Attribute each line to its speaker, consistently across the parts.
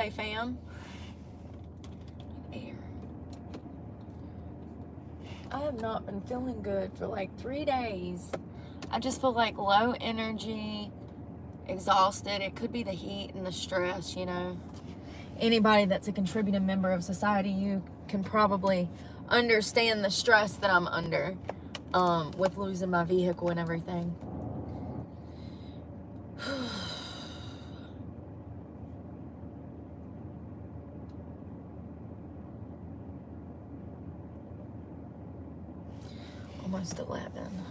Speaker 1: Hey, fam. Air. I have not been feeling good for like 3 days. I just feel like low energy, exhausted. It could be the heat and the stress, you know. Anybody that's a contributing member of society, you can probably understand the stress that I'm under with losing my vehicle and everything. Almost 11.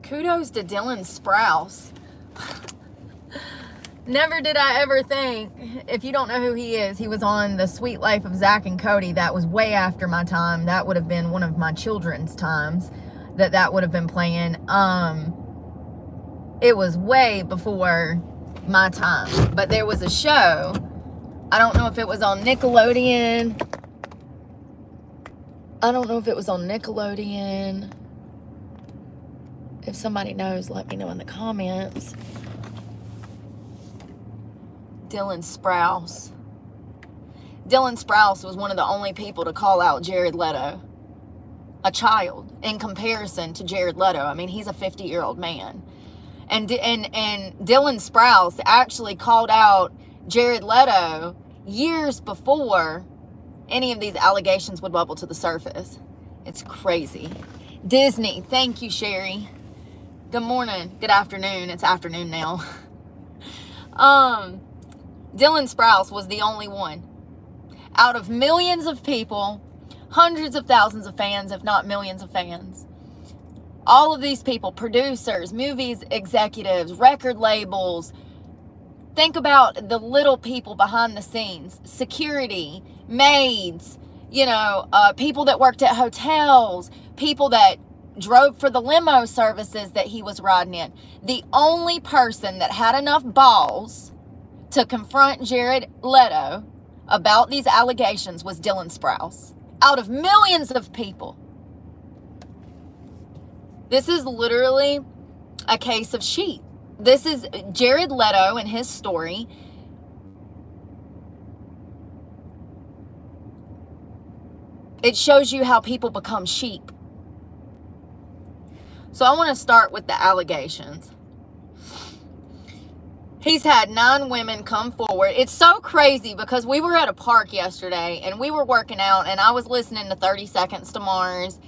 Speaker 1: Kudos to Dylan Sprouse. Never did I ever think, if you don't know who he is, he was on The Sweet Life of Zach and Cody. That was way after my time. That would have been one of my children's times that would have been playing. It was way before my time. But there was a show. I don't know if it was on Nickelodeon. If somebody knows, let me know in the comments. Dylan Sprouse. Dylan Sprouse was one of the only people to call out Jared Leto. A child in comparison to Jared Leto. I mean, he's a 50-year-old man. And Dylan Sprouse actually called out Jared Leto years before any of these allegations would bubble to the surface. It's crazy. Disney. Thank you, Sherry. Good morning. Good afternoon. It's afternoon now. Dylan Sprouse was the only one. Out of millions of people, hundreds of thousands of fans, if not millions of fans, all of these people, producers, movies executives, record labels, think about the little people behind the scenes, security, maids, people that worked at hotels, people that drove for the limo services that he was riding in. The only person that had enough balls to confront Jared Leto about these allegations was Dylan Sprouse. Out of millions of people. This is literally a case of sheep. This is Jared Leto and his story. It shows you how people become sheep. So I want to start with the allegations. He's had 9 women come forward. It's so crazy because we were at a park yesterday and we were working out and I was listening to 30 Seconds to Mars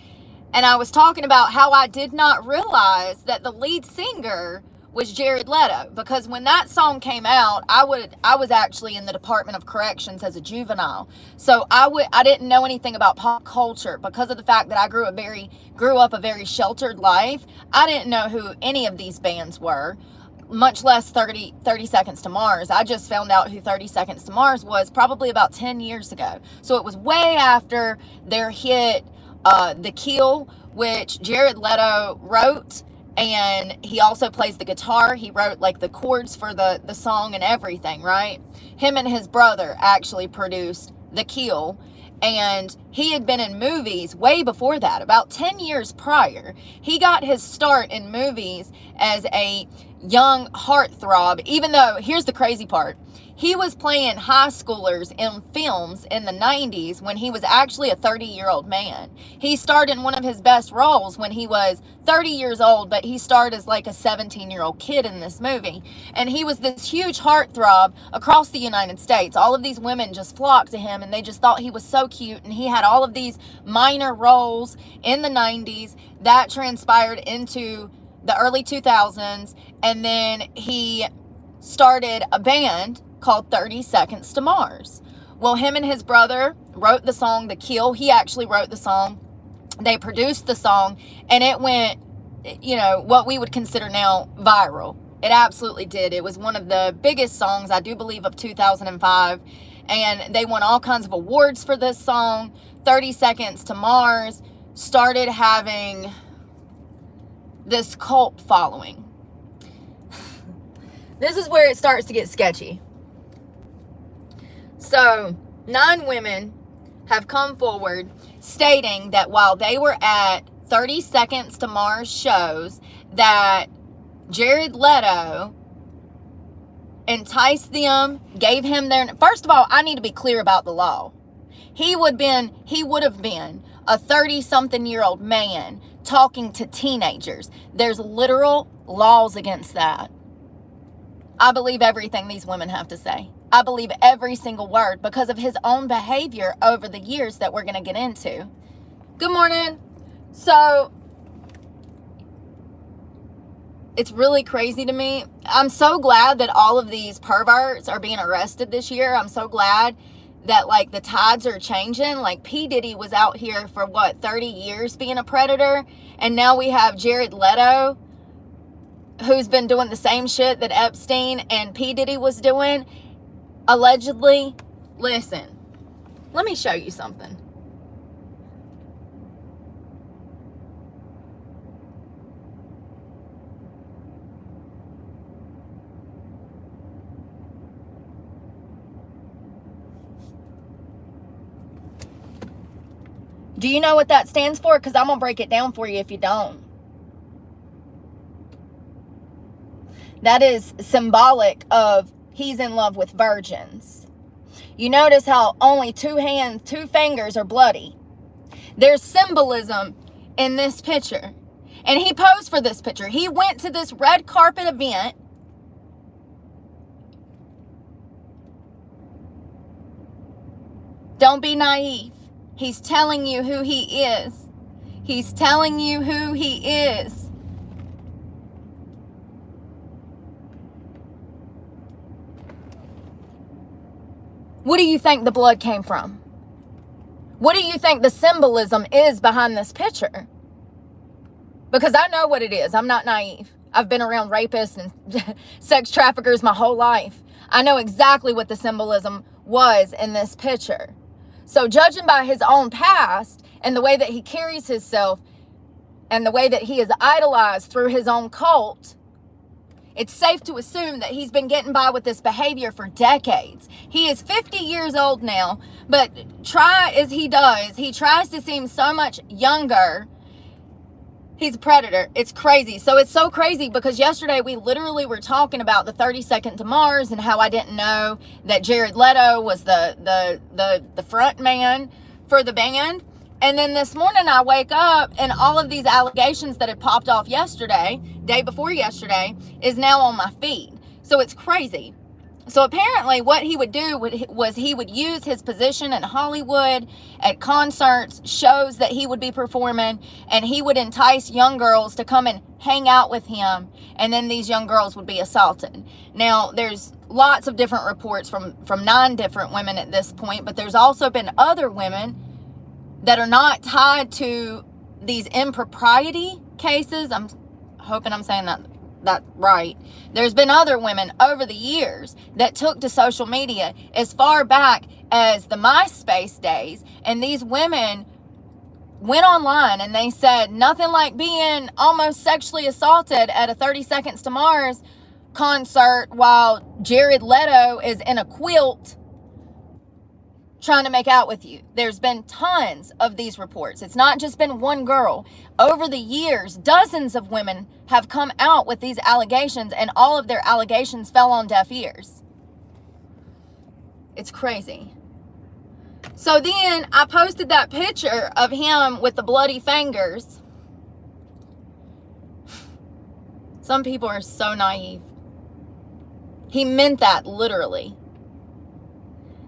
Speaker 1: and I was talking about how I did not realize that the lead singer was Jared Leto, because when that song came out, I was actually in the Department of Corrections as a juvenile. So I didn't know anything about pop culture because of the fact that I grew up a very sheltered life. I didn't know who any of these bands were, much less 30 Seconds to Mars. I just found out who 30 Seconds to Mars was probably about 10 years ago. So it was way after their hit, The Kill, which Jared Leto wrote, and he also plays the guitar. He wrote like the chords for the song and everything, right? Him and his brother actually produced The Kill, and he had been in movies way before that, about 10 years prior. He got his start in movies as a young heartthrob, even though, here's the crazy part, he was playing high schoolers in films in the 90s when he was actually a 30-year-old man. He starred in one of his best roles when he was 30 years old, but he starred as like a 17-year-old kid in this movie. And he was this huge heartthrob across the United States. All of these women just flocked to him and they just thought he was so cute. And he had all of these minor roles in the 90s that transpired into the early 2000s. And then he started a band called 30 Seconds to Mars. Well, him and his brother wrote the song The Kill. He actually wrote the song. They produced the song, and it went, what we would consider now viral. It absolutely did. It was one of the biggest songs, I do believe, of 2005, and they won all kinds of awards for this song. 30 Seconds to Mars started having this cult following. This is where it starts to get sketchy. So 9 women have come forward stating that while they were at 30 Seconds to Mars shows, that Jared Leto enticed them, gave him their... First of all, I need to be clear about the law. He would have been a 30-something-year-old man talking to teenagers. There's literal laws against that. I believe everything these women have to say. I believe every single word because of his own behavior over the years that we're going to get into. Good morning. So, it's really crazy to me. I'm so glad that all of these perverts are being arrested this year. I'm so glad that, like, the tides are changing. Like, P. Diddy was out here for, 30 years being a predator? And now we have Jared Leto, who's been doing the same shit that Epstein and P. Diddy was doing, allegedly. Listen, let me show you something. Do you know what that stands for? Because I'm going to break it down for you if you don't. That is symbolic of he's in love with virgins. You notice how only 2 fingers are bloody. There's symbolism in this picture. And he posed for this picture. He went to this red carpet event. Don't be naive. He's telling you who he is. He's telling you who he is. What do you think the blood came from? What do you think the symbolism is behind this picture? Because I know what it is. I'm not naive. I've been around rapists and sex traffickers my whole life. I know exactly what the symbolism was in this picture. So judging by his own past and the way that he carries himself and the way that he is idolized through his own cult, it's safe to assume that he's been getting by with this behavior for decades. He is 50 years old now, but try as he does, he tries to seem so much younger. He's a predator. It's crazy. So it's so crazy because yesterday we literally were talking about the 30 Second to Mars and how I didn't know that Jared Leto was the front man for the band. And then this morning I wake up and all of these allegations that had popped off yesterday, day before yesterday, is now on my feed. So it's crazy. So apparently what he would do was he would use his position in Hollywood at concerts, shows that he would be performing, and he would entice young girls to come and hang out with him, and then these young girls would be assaulted. Now, there's lots of different reports from 9 different women at this point, but there's also been other women that are not tied to these impropriety cases. I'm hoping I'm saying that right. There's been other women over the years that took to social media as far back as the MySpace days, and these women went online and they said nothing like being almost sexually assaulted at a 30 Seconds to Mars concert while Jared Leto is in a quilt trying to make out with you. There's been tons of these reports. It's not just been one girl. Over the years, dozens of women have come out with these allegations, and all of their allegations fell on deaf ears. It's crazy. So then I posted that picture of him with the bloody fingers. Some people are so naive. He meant that literally.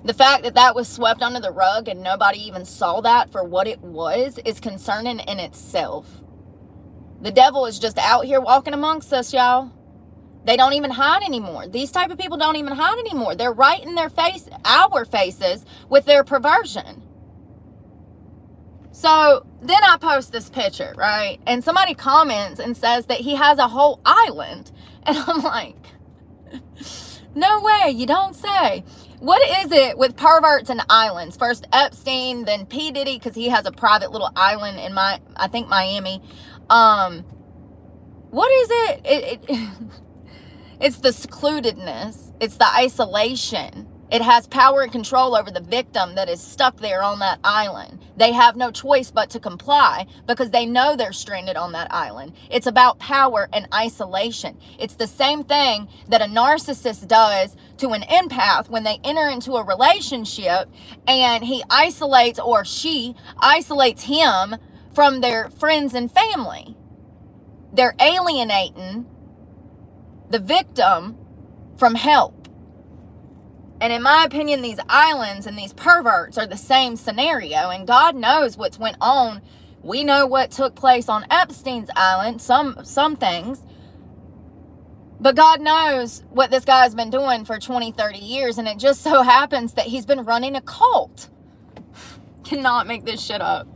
Speaker 1: The fact that that was swept under the rug and nobody even saw that for what it was is concerning in itself. The devil is just out here walking amongst us, y'all. They don't even hide anymore. These type of people don't even hide anymore. They're right in their face, our faces, with their perversion. So then I post this picture, right? And somebody comments and says that he has a whole island. And I'm like, no way, you don't say. What is it with perverts and islands? First Epstein, then P. Diddy, because he has a private little island in I think Miami. What is it? It's the secludedness. It's the isolation. It has power and control over the victim that is stuck there on that island. They have no choice but to comply because they know they're stranded on that island. It's about power and isolation. It's the same thing that a narcissist does to an empath when they enter into a relationship and he isolates, or she isolates him from their friends and family. They're alienating the victim from help. And in my opinion, these islands and these perverts are the same scenario. And God knows what's went on. We know what took place on Epstein's island, some things. But God knows what this guy's been doing for 20, 30 years. And it just so happens that he's been running a cult. Cannot make this shit up.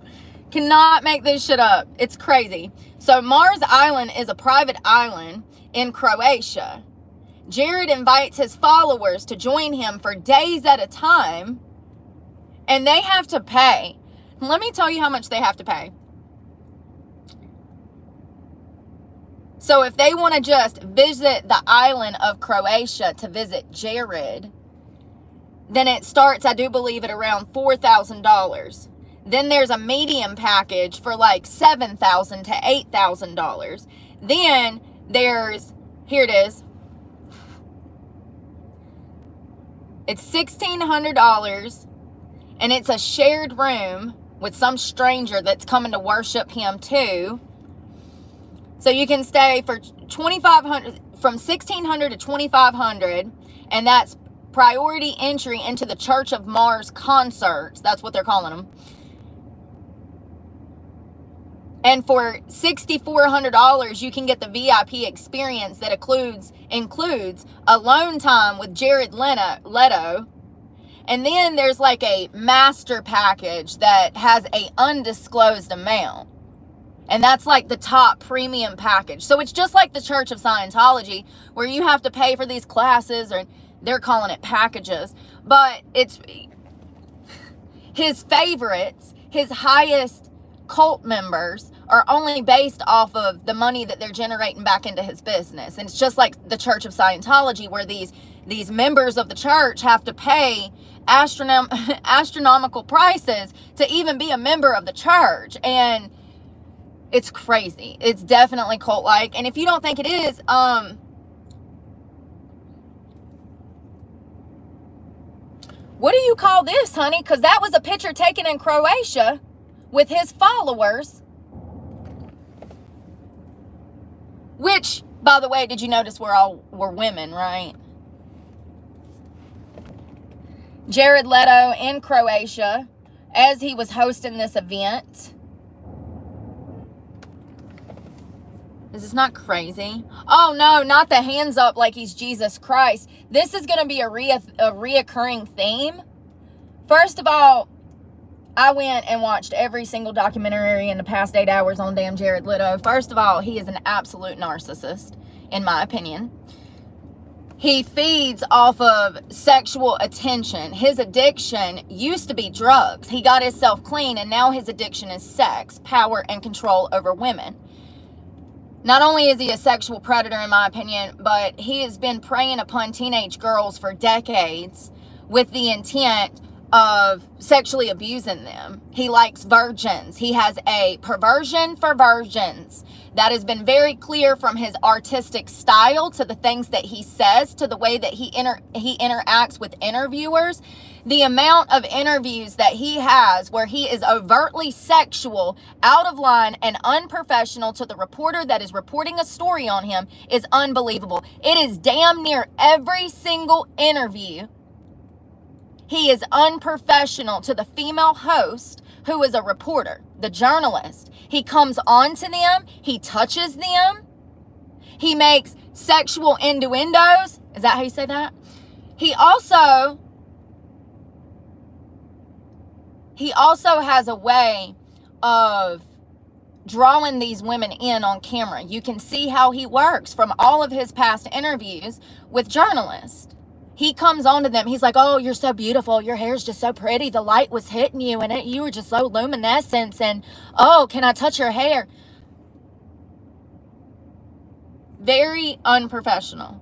Speaker 1: Cannot make this shit up. It's crazy. So Mars Island is a private island in Croatia. Jared invites his followers to join him for days at a time, and they have to pay. Let me tell you how much they have to pay. So if they want to just visit the island of Croatia to visit Jared, then it starts, I do believe, at around $4,000. Then there's a medium package for like $7,000 to $8,000. Then there's, here it is, it's $1,600, and it's a shared room with some stranger that's coming to worship him too. So you can stay for $2,500, from $1,600 to $2,500, and that's priority entry into the Church of Mars concerts. That's what they're calling them. And for $6,400, you can get the VIP experience that includes alone time with Jared Leto. And then there's like a master package that has a undisclosed amount. And that's like the top premium package. So it's just like the Church of Scientology, where you have to pay for these classes, or they're calling it packages. But it's his favorites, his highest cult members, are only based off of the money that they're generating back into his business. And it's just like the Church of Scientology, where these members of the church have to pay astronomical prices to even be a member of the church. And it's crazy. It's definitely cult-like. And if you don't think it is, what do you call this, honey? Because that was a picture taken in Croatia with his followers. Which, by the way, did you notice were women, right? Jared Leto in Croatia as he was hosting this event. Is this not crazy? Oh no, not the hands up like he's Jesus Christ. This is going to be a reoccurring theme. First of all, I went and watched every single documentary in the past 8 hours on damn Jared Leto. First of all, he is an absolute narcissist, in my opinion. He feeds off of sexual attention. His addiction used to be drugs. He got himself clean, and now his addiction is sex, power, and control over women. Not only is he a sexual predator, in my opinion, but he has been preying upon teenage girls for decades with the intent of sexually abusing them. He likes virgins. He has a perversion for virgins. That has been very clear from his artistic style to the things that he says, to the way that he interacts with interviewers. The amount of interviews that he has where he is overtly sexual, out of line, and unprofessional to the reporter that is reporting a story on him is unbelievable. It is damn near every single interview. He is unprofessional to the female host who is a reporter, the journalist. He comes on to them. He touches them. He makes sexual innuendos. Is that how you say that? He also has a way of drawing these women in on camera. You can see how he works from all of his past interviews with journalists. He comes on to them. He's like, oh, you're so beautiful. Your hair's just so pretty. The light was hitting you and you were just so luminescent. And, oh, can I touch your hair? Very unprofessional.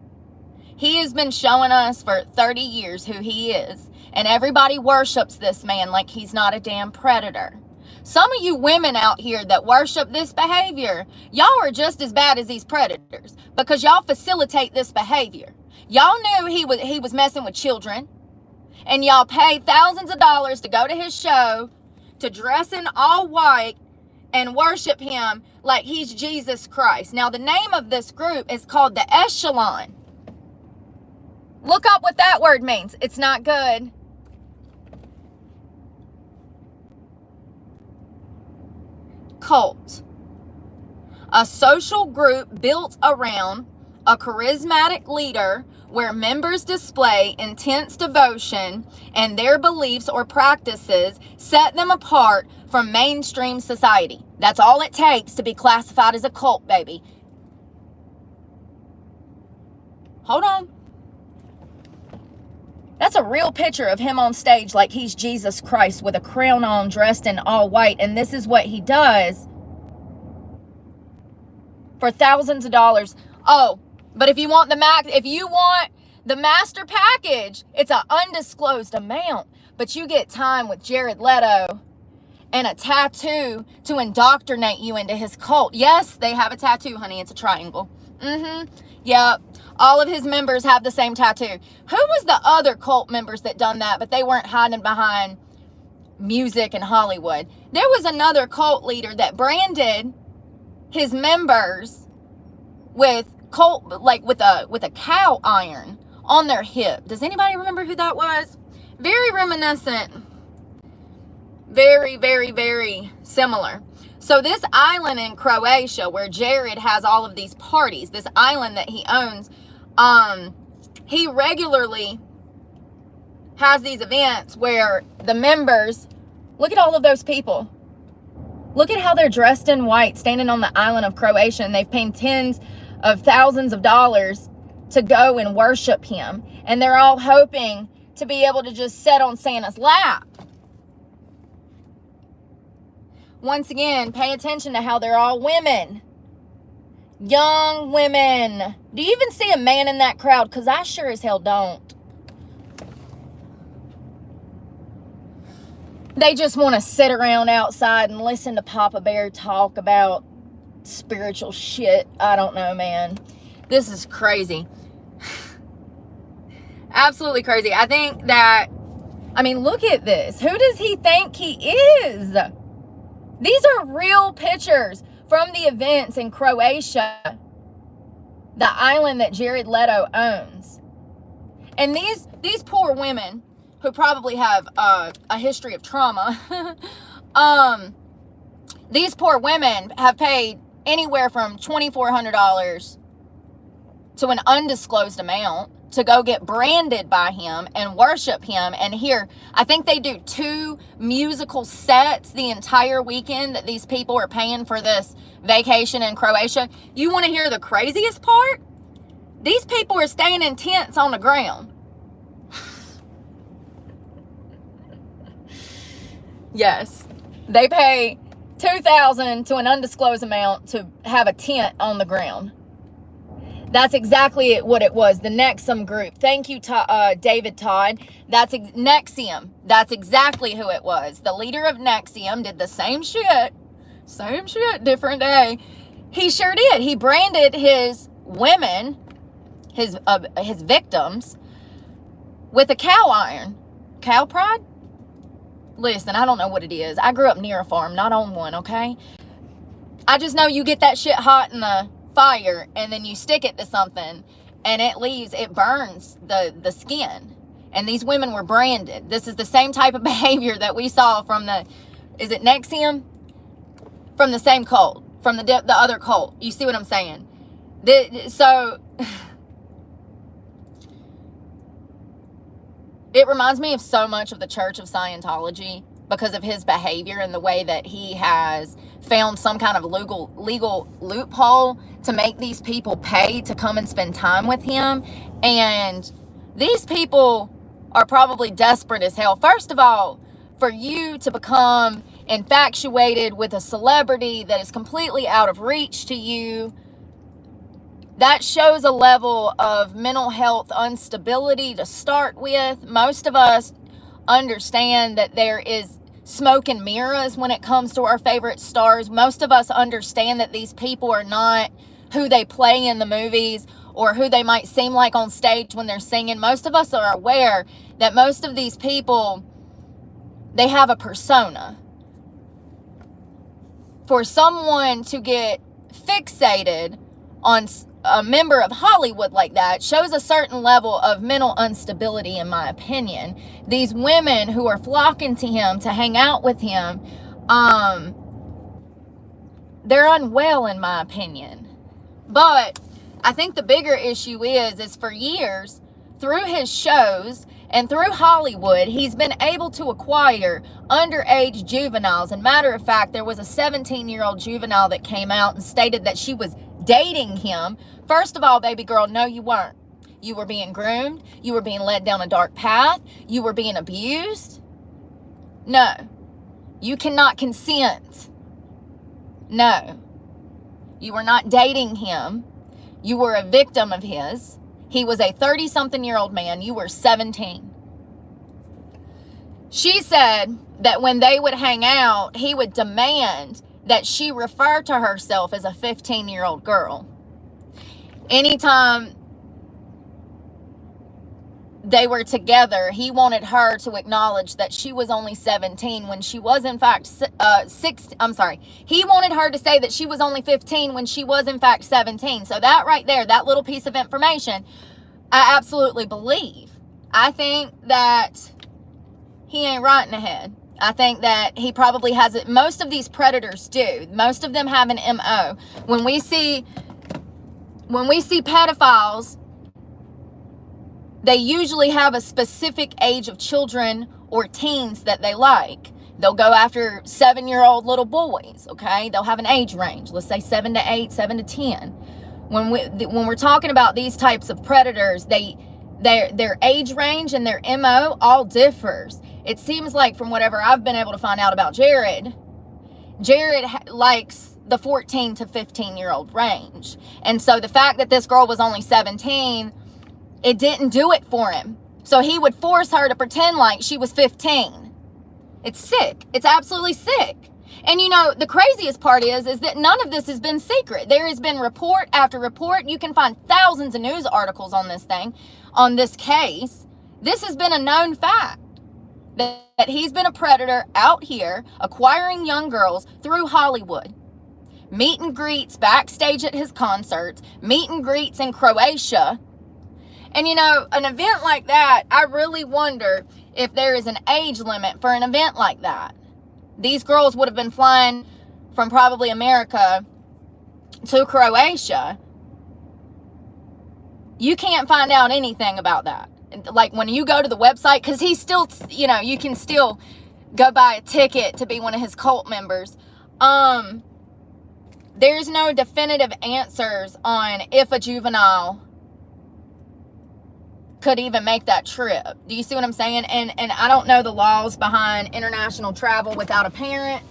Speaker 1: He has been showing us for 30 years who he is. And everybody worships this man like he's not a damn predator. Some of you women out here that worship this behavior, y'all are just as bad as these predators because y'all facilitate this behavior. Y'all knew he was messing with children, and y'all paid thousands of dollars to go to his show, to dress in all white and worship him like he's Jesus Christ. Now, the name of this group is called the Echelon. Look up what that word means. It's not good. Cult. A social group built around a charismatic leader where members display intense devotion and their beliefs or practices set them apart from mainstream society. That's all it takes to be classified as a cult, baby. Hold on. That's a real picture of him on stage like he's Jesus Christ with a crown on, dressed in all white. And this is what he does for thousands of dollars. Oh, but if you want the master package, it's an undisclosed amount. But you get time with Jared Leto and a tattoo to indoctrinate you into his cult. Yes, they have a tattoo, honey. It's a triangle. Yep. All of his members have the same tattoo. Who was the other cult members that done that, but they weren't hiding behind music and Hollywood? There was another cult leader that branded his members with a cow iron on their hip. Does anybody remember who that was? Very reminiscent. Very, very, very similar. So this island in Croatia where Jared has all of these parties, this island that he owns, he regularly has these events where the members, look at all of those people. Look at how they're dressed in white, standing on the island of Croatia, and they've paid tens of thousands of dollars to go and worship him. And they're all hoping to be able to just sit on Santa's lap. Once again, pay attention to how they're all women. Young women. Do you even see a man in that crowd? Because I sure as hell don't. They just want to sit around outside and listen to Papa Bear talk about spiritual shit. I don't know, man. This is crazy. Absolutely crazy. I think that, look at this. Who does he think he is? These are real pictures from the events in Croatia, the island that Jared Leto owns. And these poor women who probably have a history of trauma, these poor women have paid anywhere from $2,400 to an undisclosed amount to go get branded by him and worship him. And here, I think they do 2 musical sets the entire weekend that these people are paying for this vacation in Croatia. You want to hear the craziest part? These people are staying in tents on the ground. Yes, they pay $2,000 to an undisclosed amount to have a tent on the ground. That's exactly what it was. The Nexium group. Thank you, David Todd. That's Nexium. That's exactly who it was. The leader of Nexium did the same shit. Same shit, different day. He sure did. He branded his women, his victims, with a cow iron. Cow pride? Listen, I don't know what it is. I grew up near a farm, not on one, okay? I just know you get that shit hot in the fire and then you stick it to something and it burns the skin. And these women were branded. This is the same type of behavior that we saw from is it Nexium? From the same cult, from the other cult. You see what I'm saying? So it reminds me of so much of the Church of Scientology because of his behavior and the way that he has found some kind of legal loophole to make these people pay to come and spend time with him. And these people are probably desperate as hell. First of all, for you to become infatuated with a celebrity that is completely out of reach to you, that shows a level of mental health instability to start with. Most of us understand that there is smoke and mirrors when it comes to our favorite stars. Most of us understand that these people are not who they play in the movies or who they might seem like on stage when they're singing. Most of us are aware that most of these people, they have a persona. For someone to get fixated on a member of Hollywood like that shows a certain level of mental instability, in my opinion. These women who are flocking to him to hang out with him, they're unwell, in my opinion. But I think the bigger issue is for years, through his shows and through Hollywood, he's been able to acquire underage juveniles. And matter of fact, there was a 17-year-old juvenile that came out and stated that she was dating him. First of all, baby girl, no, you weren't. You were being groomed. You were being led down a dark path. You were being abused. No, you cannot consent. No, you were not dating him. You were a victim of his. He was a 30-something-year-old man. You were 17. She said that when they would hang out, he would demand that she refer to herself as a 15-year-old girl. Anytime they were together, he wanted her to acknowledge that she was only 17 when she was in fact he wanted her to say that she was only 15 when she was in fact 17. So that right there, that little piece of information, I absolutely believe. I think that he ain't right in the head. I think that he probably has it. Most of these predators do. Most of them have an MO. When we see pedophiles, they usually have a specific age of children or teens that they like. They'll go after 7-year-old little boys, okay? They'll have an age range. Let's say 7 to 8, 7 to 10. When we're talking about these types of predators, their age range and their MO all differs. It seems like from whatever I've been able to find out about Jared likes the 14 to 15-year-old range. And so the fact that this girl was only 17, it didn't do it for him. So he would force her to pretend like she was 15. It's sick. It's absolutely sick. And you know, the craziest part is that none of this has been secret. There has been report after report. You can find thousands of news articles on this thing, on this case. This has been a known fact, that he's been a predator out here acquiring young girls through Hollywood. Meet and greets backstage at his concerts, meet and greets in Croatia. And you know, an event like that, I really wonder if there is an age limit for an event like that. These girls would have been flying from probably America to Croatia. You can't find out anything about that. Like when you go to the website, because he's still, you know, you can still go buy a ticket to be one of his cult members. There's no definitive answers on if a juvenile could even make that trip. Do you see what I'm saying? And I don't know the laws behind international travel without a parent.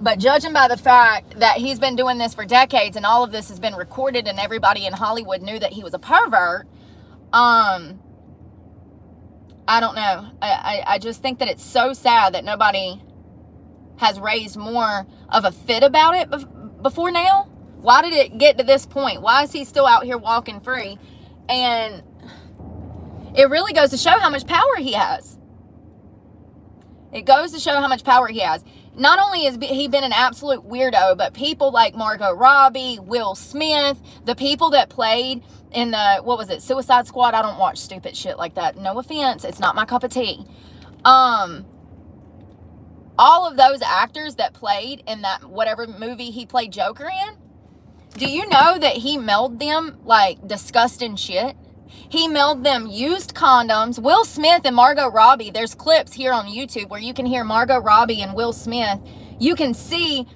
Speaker 1: But judging by the fact that he's been doing this for decades and all of this has been recorded and everybody in Hollywood knew that he was a pervert, I don't know. I just think that it's so sad that nobody has raised more of a fit about it before now. Why did it get to this point? Why is he still out here walking free? And it really goes to show how much power he has. It goes to show how much power he has. Not only has he been an absolute weirdo, but people like Margot Robbie, Will Smith, the people that played in the, what was it, Suicide Squad? I don't watch stupid shit like that. No offense. It's not my cup of tea. All of those actors that played in that whatever movie he played Joker in, do you know that he mailed them like disgusting shit? He mailed them used condoms. Will Smith and Margot Robbie, there's clips here on YouTube where you can hear Margot Robbie and Will Smith. You can see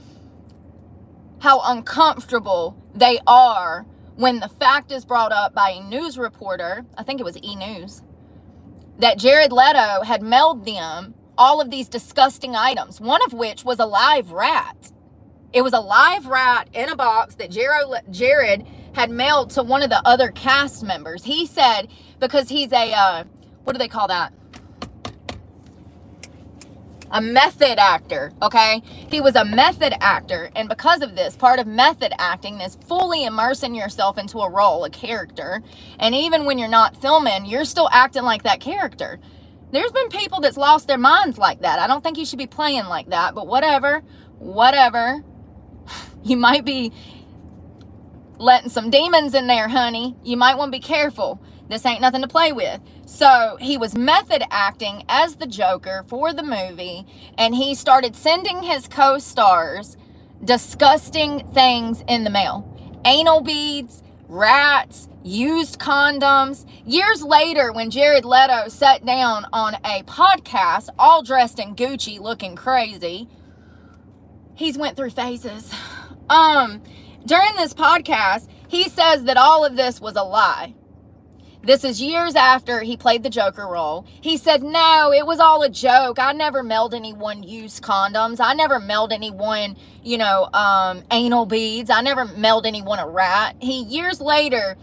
Speaker 1: how uncomfortable they are when the fact is brought up by a news reporter, I think it was E! News, that Jared Leto had mailed them all of these disgusting items, one of which was a live rat. It was a live rat in a box that Jared had mailed to one of the other cast members. He said, because he's a, what do they call that? A method actor, okay? He was a method actor, and because of this, part of method acting is fully immersing yourself into a role, a character, and even when you're not filming, you're still acting like that character. There's been people that's lost their minds like that. I don't think you should be playing like that, but whatever. You might be letting some demons in there, honey. You might want to be careful. This ain't nothing to play with. So he was method acting as the Joker for the movie, and he started sending his co-stars disgusting things in the mail. Anal beads, rats, used condoms. Years later, when Jared Leto sat down on a podcast, all dressed in Gucci, looking crazy, he's went through phases. During this podcast, he says that all of this was a lie. This is years after he played the Joker role. He said, no, it was all a joke. I never mailed anyone used condoms. I never mailed anyone, anal beads. I never mailed anyone a rat. He, years later,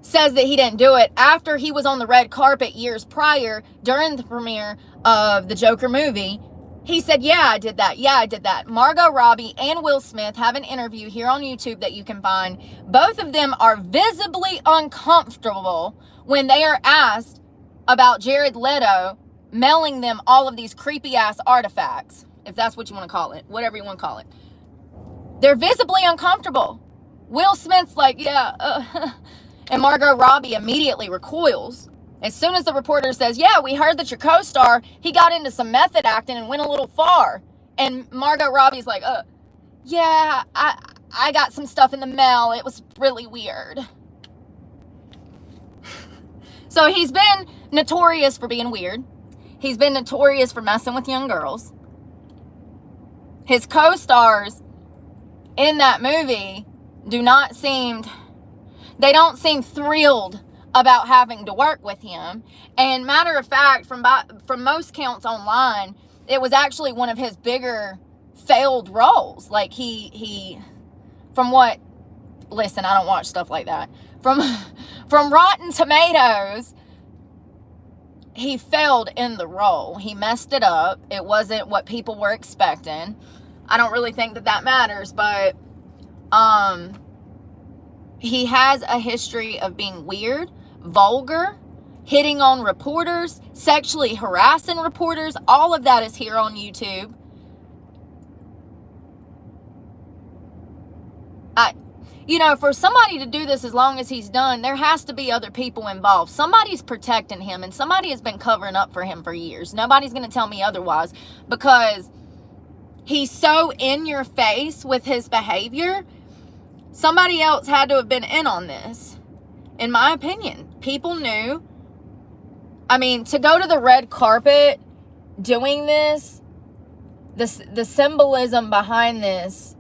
Speaker 1: says that he didn't do it after he was on the red carpet years prior during the premiere of the Joker movie. He said, yeah, I did that. Yeah, I did that. Margot Robbie and Will Smith have an interview here on YouTube that you can find. Both of them are visibly uncomfortable when they are asked about Jared Leto mailing them all of these creepy ass artifacts, if that's what you want to call it, whatever you want to call it. They're visibly uncomfortable. Will Smith's like, yeah, and Margot Robbie immediately recoils. As soon as the reporter says, yeah, we heard that your co-star, he got into some method acting and went a little far. And Margot Robbie's like, yeah, I got some stuff in the mail. It was really weird. So he's been notorious for being weird. He's been notorious for messing with young girls. His co-stars in that movie don't seem thrilled about having to work with him. And matter of fact, from most counts online, it was actually one of his bigger failed roles. Like listen, I don't watch stuff like that. From Rotten Tomatoes, he failed in the role. He messed it up. It wasn't what people were expecting. I don't really think that matters, but he has a history of being weird, vulgar, hitting on reporters, sexually harassing reporters. All of that is here on YouTube. For somebody to do this as long as he's done, there has to be other people involved. Somebody's protecting him, and somebody has been covering up for him for years. Nobody's going to tell me otherwise, because he's so in your face with his behavior. Somebody else had to have been in on this, in my opinion. People knew. I mean, to go to the red carpet doing this, the symbolism behind this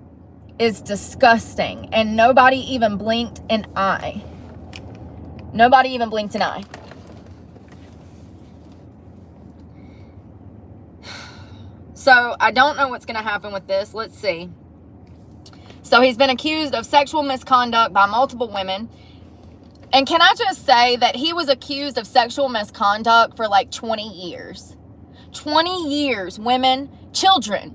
Speaker 1: is disgusting, and nobody even blinked an eye. Nobody even blinked an eye. So I don't know what's going to happen with this. Let's see. So he's been accused of sexual misconduct by multiple women. And can I just say that he was accused of sexual misconduct for like 20 years. 20 years, women, children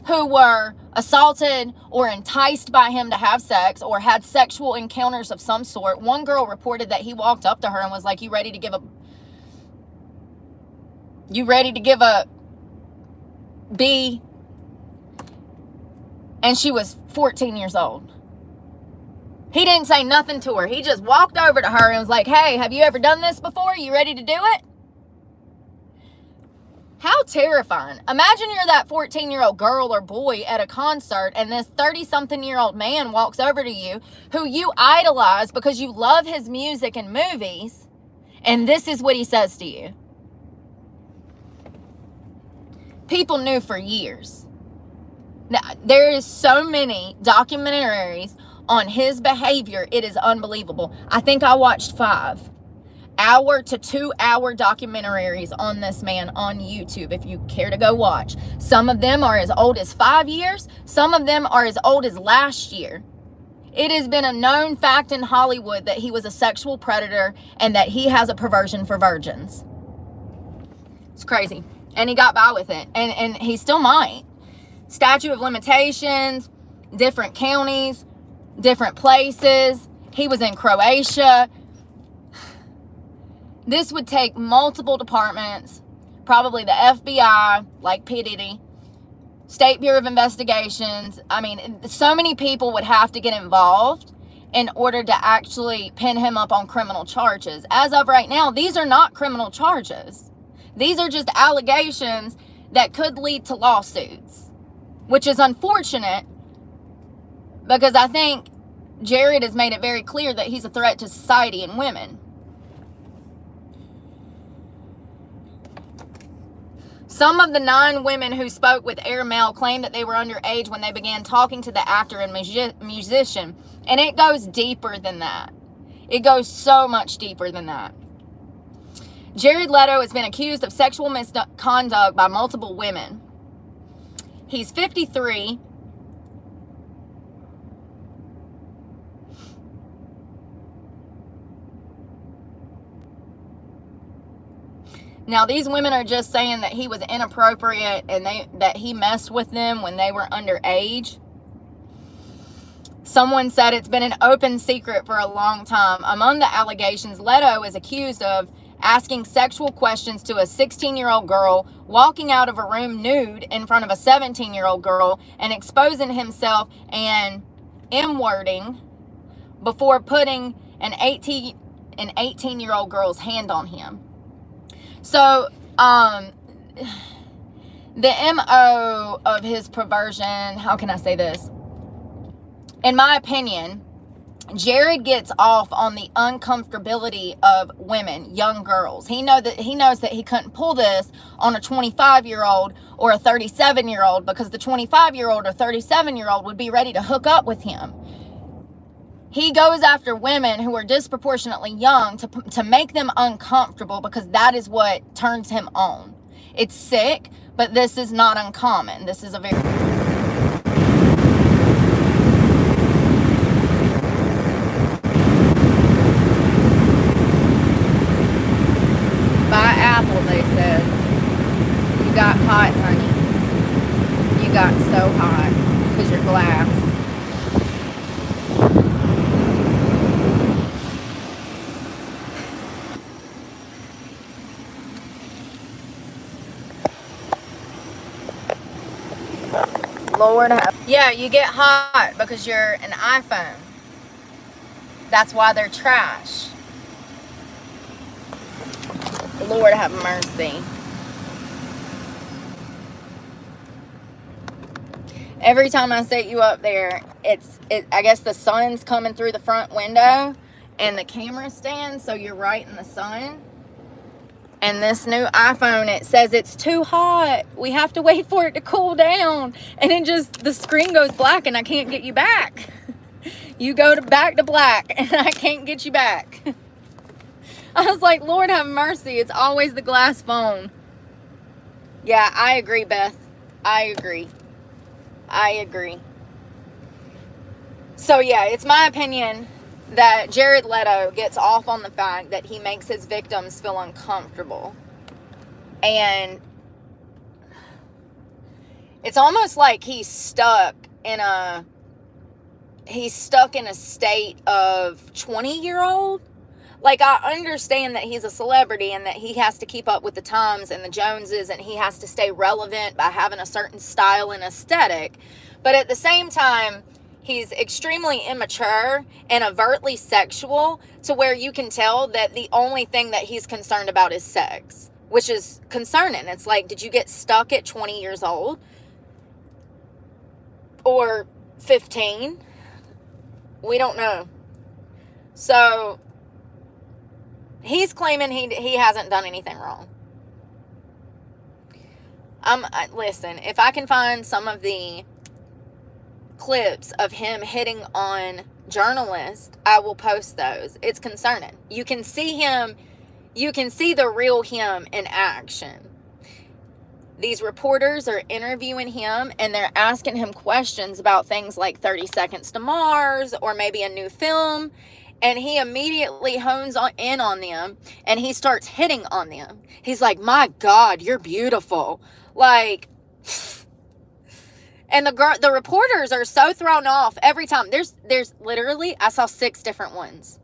Speaker 1: who were assaulted or enticed by him to have sex or had sexual encounters of some sort. One girl reported that he walked up to her and was like, you ready to give a B? And she was 14 years old. He didn't say nothing to her. He just walked over to her and was like, hey, have you ever done this before? You ready to do it? How terrifying. Imagine you're that 14-year-old girl or boy at a concert, and this 30-something-year-old man walks over to you who you idolize because you love his music and movies, and this is what he says to you. People knew for years. Now, there is so many documentaries on his behavior. It is unbelievable. I think I watched 5. hour to 2 hour documentaries on this man on YouTube if you care to go watch. Some of them are as old as 5 years. Some of them are as old as last year. It has been a known fact in Hollywood that he was a sexual predator and that he has a perversion for virgins. It's crazy. And he got by with it. And he still might. Statute of limitations, different counties, different places. He was in Croatia. This would take multiple departments, probably the FBI, like P. Diddy, State Bureau of Investigations. I mean, so many people would have to get involved in order to actually pin him up on criminal charges. As of right now, these are not criminal charges. These are just allegations that could lead to lawsuits, which is unfortunate because I think Jared has made it very clear that he's a threat to society and women. Some of the 9 women who spoke with Airmail claimed that they were underage when they began talking to the actor and musician. And it goes deeper than that. It goes so much deeper than that. Jared Leto has been accused of sexual misconduct by multiple women. He's 53. Now, these women are just saying that he was inappropriate and that he messed with them when they were underage. Someone said it's been an open secret for a long time. Among the allegations, Leto is accused of asking sexual questions to a 16-year-old girl, walking out of a room nude in front of a 17-year-old girl, and exposing himself and M-wording before putting an 18-year-old girl's hand on him. So, the MO of his perversion, how can I say this? In my opinion, Jared gets off on the uncomfortability of women, young girls. He knows that he couldn't pull this on a 25-year-old or a 37-year-old because the 25-year-old or 37-year-old would be ready to hook up with him. He goes after women who are disproportionately young to make them uncomfortable because that is what turns him on. It's sick, but this is not uncommon. This is a very... Buy Apple, they said. You got hot, honey. You got so hot because you're glass. Lord have... Yeah, you get hot because you're an iPhone. That's why they're trash. Lord have mercy. Every time I set you up there, I guess the sun's coming through the front window and the camera stands, so you're right in the sun. And this new iPhone, it says it's too hot. We have to wait for it to cool down. And the screen goes black and I can't get you back. You go back to black and I can't get you back. I was like, Lord have mercy. It's always the glass phone. Yeah, I agree, Beth. I agree. So yeah, it's my opinion that Jared Leto gets off on the fact that he makes his victims feel uncomfortable. And it's almost like he's stuck in a state of 20-year-old. Like, I understand that he's a celebrity and that he has to keep up with the times and the Joneses and he has to stay relevant by having a certain style and aesthetic. But at the same time, he's extremely immature and overtly sexual to where you can tell that the only thing that he's concerned about is sex, which is concerning. It's like, did you get stuck at 20 years old? Or 15? We don't know. So he's claiming he hasn't done anything wrong. Listen, if I can find some of the clips of him hitting on journalists, I will post those. It's concerning. You can see him You can see the real him in action. These reporters are interviewing him and they're asking him questions about things like 30 Seconds to Mars or maybe a new film. And he immediately hones in on them and he starts hitting on them. He's like, my God, you're beautiful. Like, and the reporters are so thrown off every time. There's literally, I saw 6 different ones.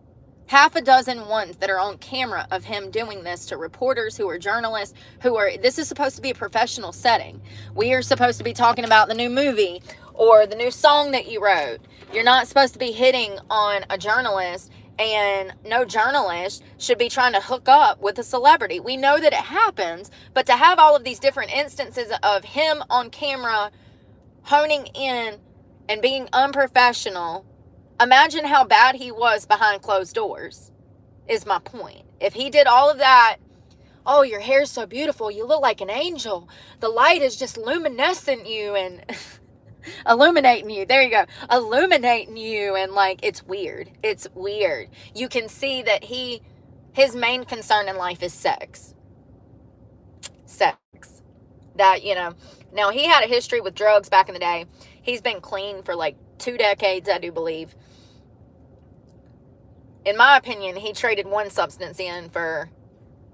Speaker 1: Half a dozen ones that are on camera of him doing this to reporters who are journalists this is supposed to be a professional setting. We are supposed to be talking about the new movie or the new song that you wrote. You're not supposed to be hitting on a journalist, and no journalist should be trying to hook up with a celebrity. We know that it happens, but to have all of these different instances of him on camera honing in and being unprofessional. Imagine how bad he was behind closed doors, is my point. If he did all of that, oh, your hair's so beautiful, you look like an angel, the light is just luminescent you and illuminating you, there you go, illuminating you, and like, it's weird. It's weird. You can see that his main concern in life is sex. That, now he had a history with drugs back in the day. He's been clean for like 2 decades, I do believe. In my opinion, he traded one substance in for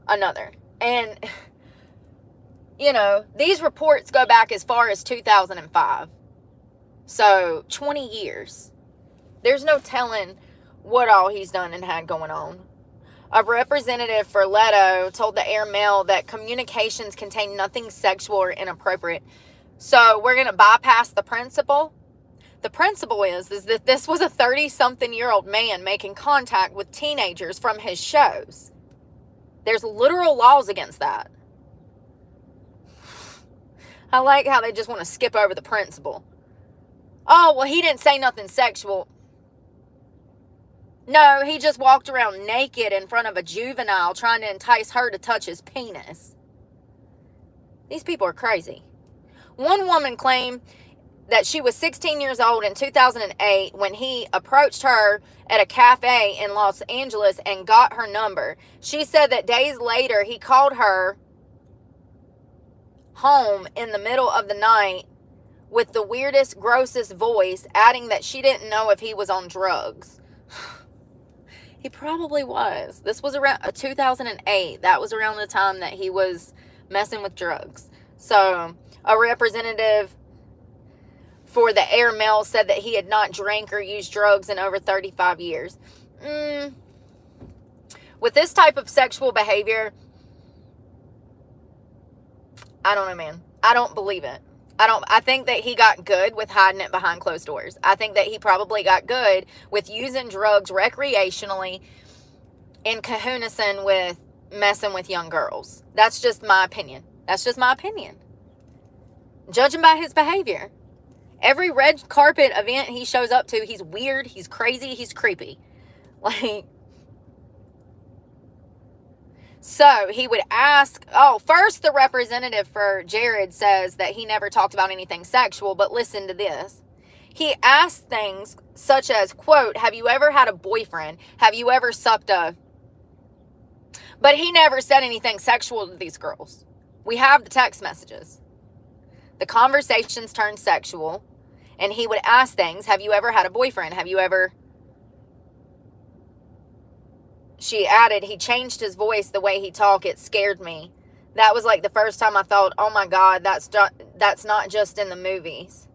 Speaker 1: another. And, these reports go back as far as 2005. So, 20 years. There's no telling what all he's done and had going on. A representative for Leto told the Air Mail that communications contain nothing sexual or inappropriate. So, we're going to bypass the principle. The principle is that this was a 30-something-year-old man making contact with teenagers from his shows. There's literal laws against that. I like how they just want to skip over the principle. Oh, well, he didn't say nothing sexual. No, he just walked around naked in front of a juvenile trying to entice her to touch his penis. These people are crazy. One woman claimed that she was 16 years old in 2008 when he approached her at a cafe in Los Angeles and got her number. She said that days later he called her home in the middle of the night with the weirdest, grossest voice, adding that she didn't know if he was on drugs. He probably was. This was around 2008. That was around the time that he was messing with drugs. So, a representative for the Air Mail said that he had not drank or used drugs in over 35 years. With this type of sexual behavior, I don't know, man. I don't believe it. I think that he got good with hiding it behind closed doors. I think that he probably got good with using drugs recreationally and kahunasing with messing with young girls. That's just my opinion. Judging by his behavior. Every red carpet event he shows up to, he's weird, he's crazy, he's creepy. So he would ask, first the representative for Jared says that he never talked about anything sexual, but listen to this. He asked things such as, quote, have you ever had a boyfriend? Have you ever sucked a... But he never said anything sexual to these girls. We have the text messages. The conversations turned sexual. And he would ask things, have you ever had a boyfriend? Have you ever... She added, he changed his voice the way he talked. It scared me. That was like the first time I thought, oh my God, that's not just in the movies.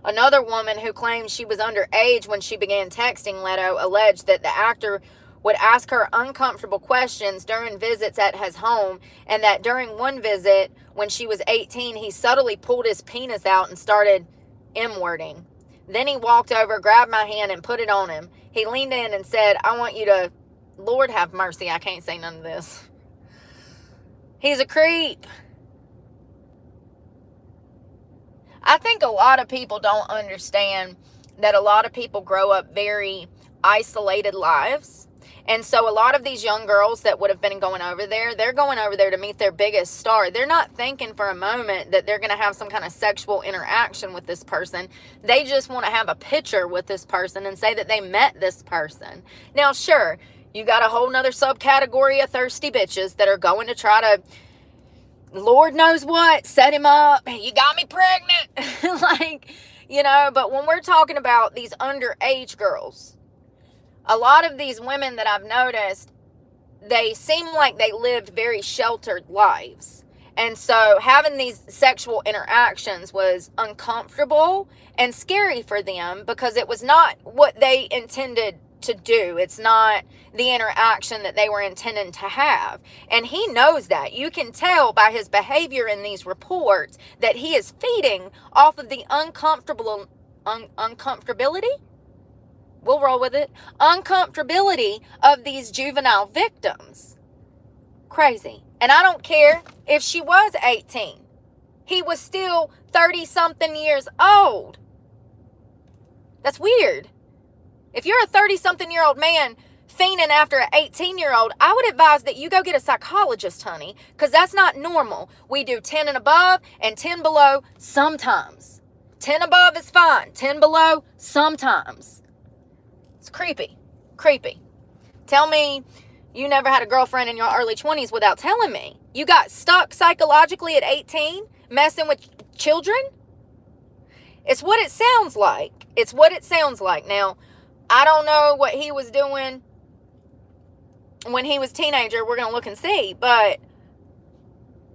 Speaker 1: Another woman who claims she was underage when she began texting Leto alleged that the actor would ask her uncomfortable questions during visits at his home, and that during one visit, when she was 18, he subtly pulled his penis out and started M-wording. Then he walked over, grabbed my hand, and put it on him. He leaned in and said, I want you to... Lord have mercy, I can't say none of this. He's a creep. I think a lot of people don't understand that a lot of people grow up very isolated lives. And so a lot of these young girls that would have been going over there, they're going over there to meet their biggest star. They're not thinking for a moment that they're going to have some kind of sexual interaction with this person. They just want to have a picture with this person and say that they met this person. Now, sure, you got a whole nother subcategory of thirsty bitches that are going to try to, Lord knows what, set him up. You got me pregnant. Like, you know, but when we're talking about these underage girls, a lot of these women that I've noticed, they seem like they lived very sheltered lives. And so having these sexual interactions was uncomfortable and scary for them because it was not what they intended to do. It's not the interaction that they were intending to have. And he knows that. You can tell by his behavior in these reports that he is feeding off of the uncomfortability. We'll roll with it. Uncomfortability of these juvenile victims. Crazy. And I don't care if she was 18. He was still 30-something years old. That's weird. If you're a 30-something-year-old man fiending after an 18-year-old, I would advise that you go get a psychologist, honey, because that's not normal. We do 10 and above and 10 below sometimes. 10 above is fine. 10 below sometimes. It's creepy. Creepy. Tell me you never had a girlfriend in your early 20s without telling me. You got stuck psychologically at 18 messing with children? It's what it sounds like. It's what it sounds like. Now, I don't know what he was doing when he was a teenager. We're going to look and see. But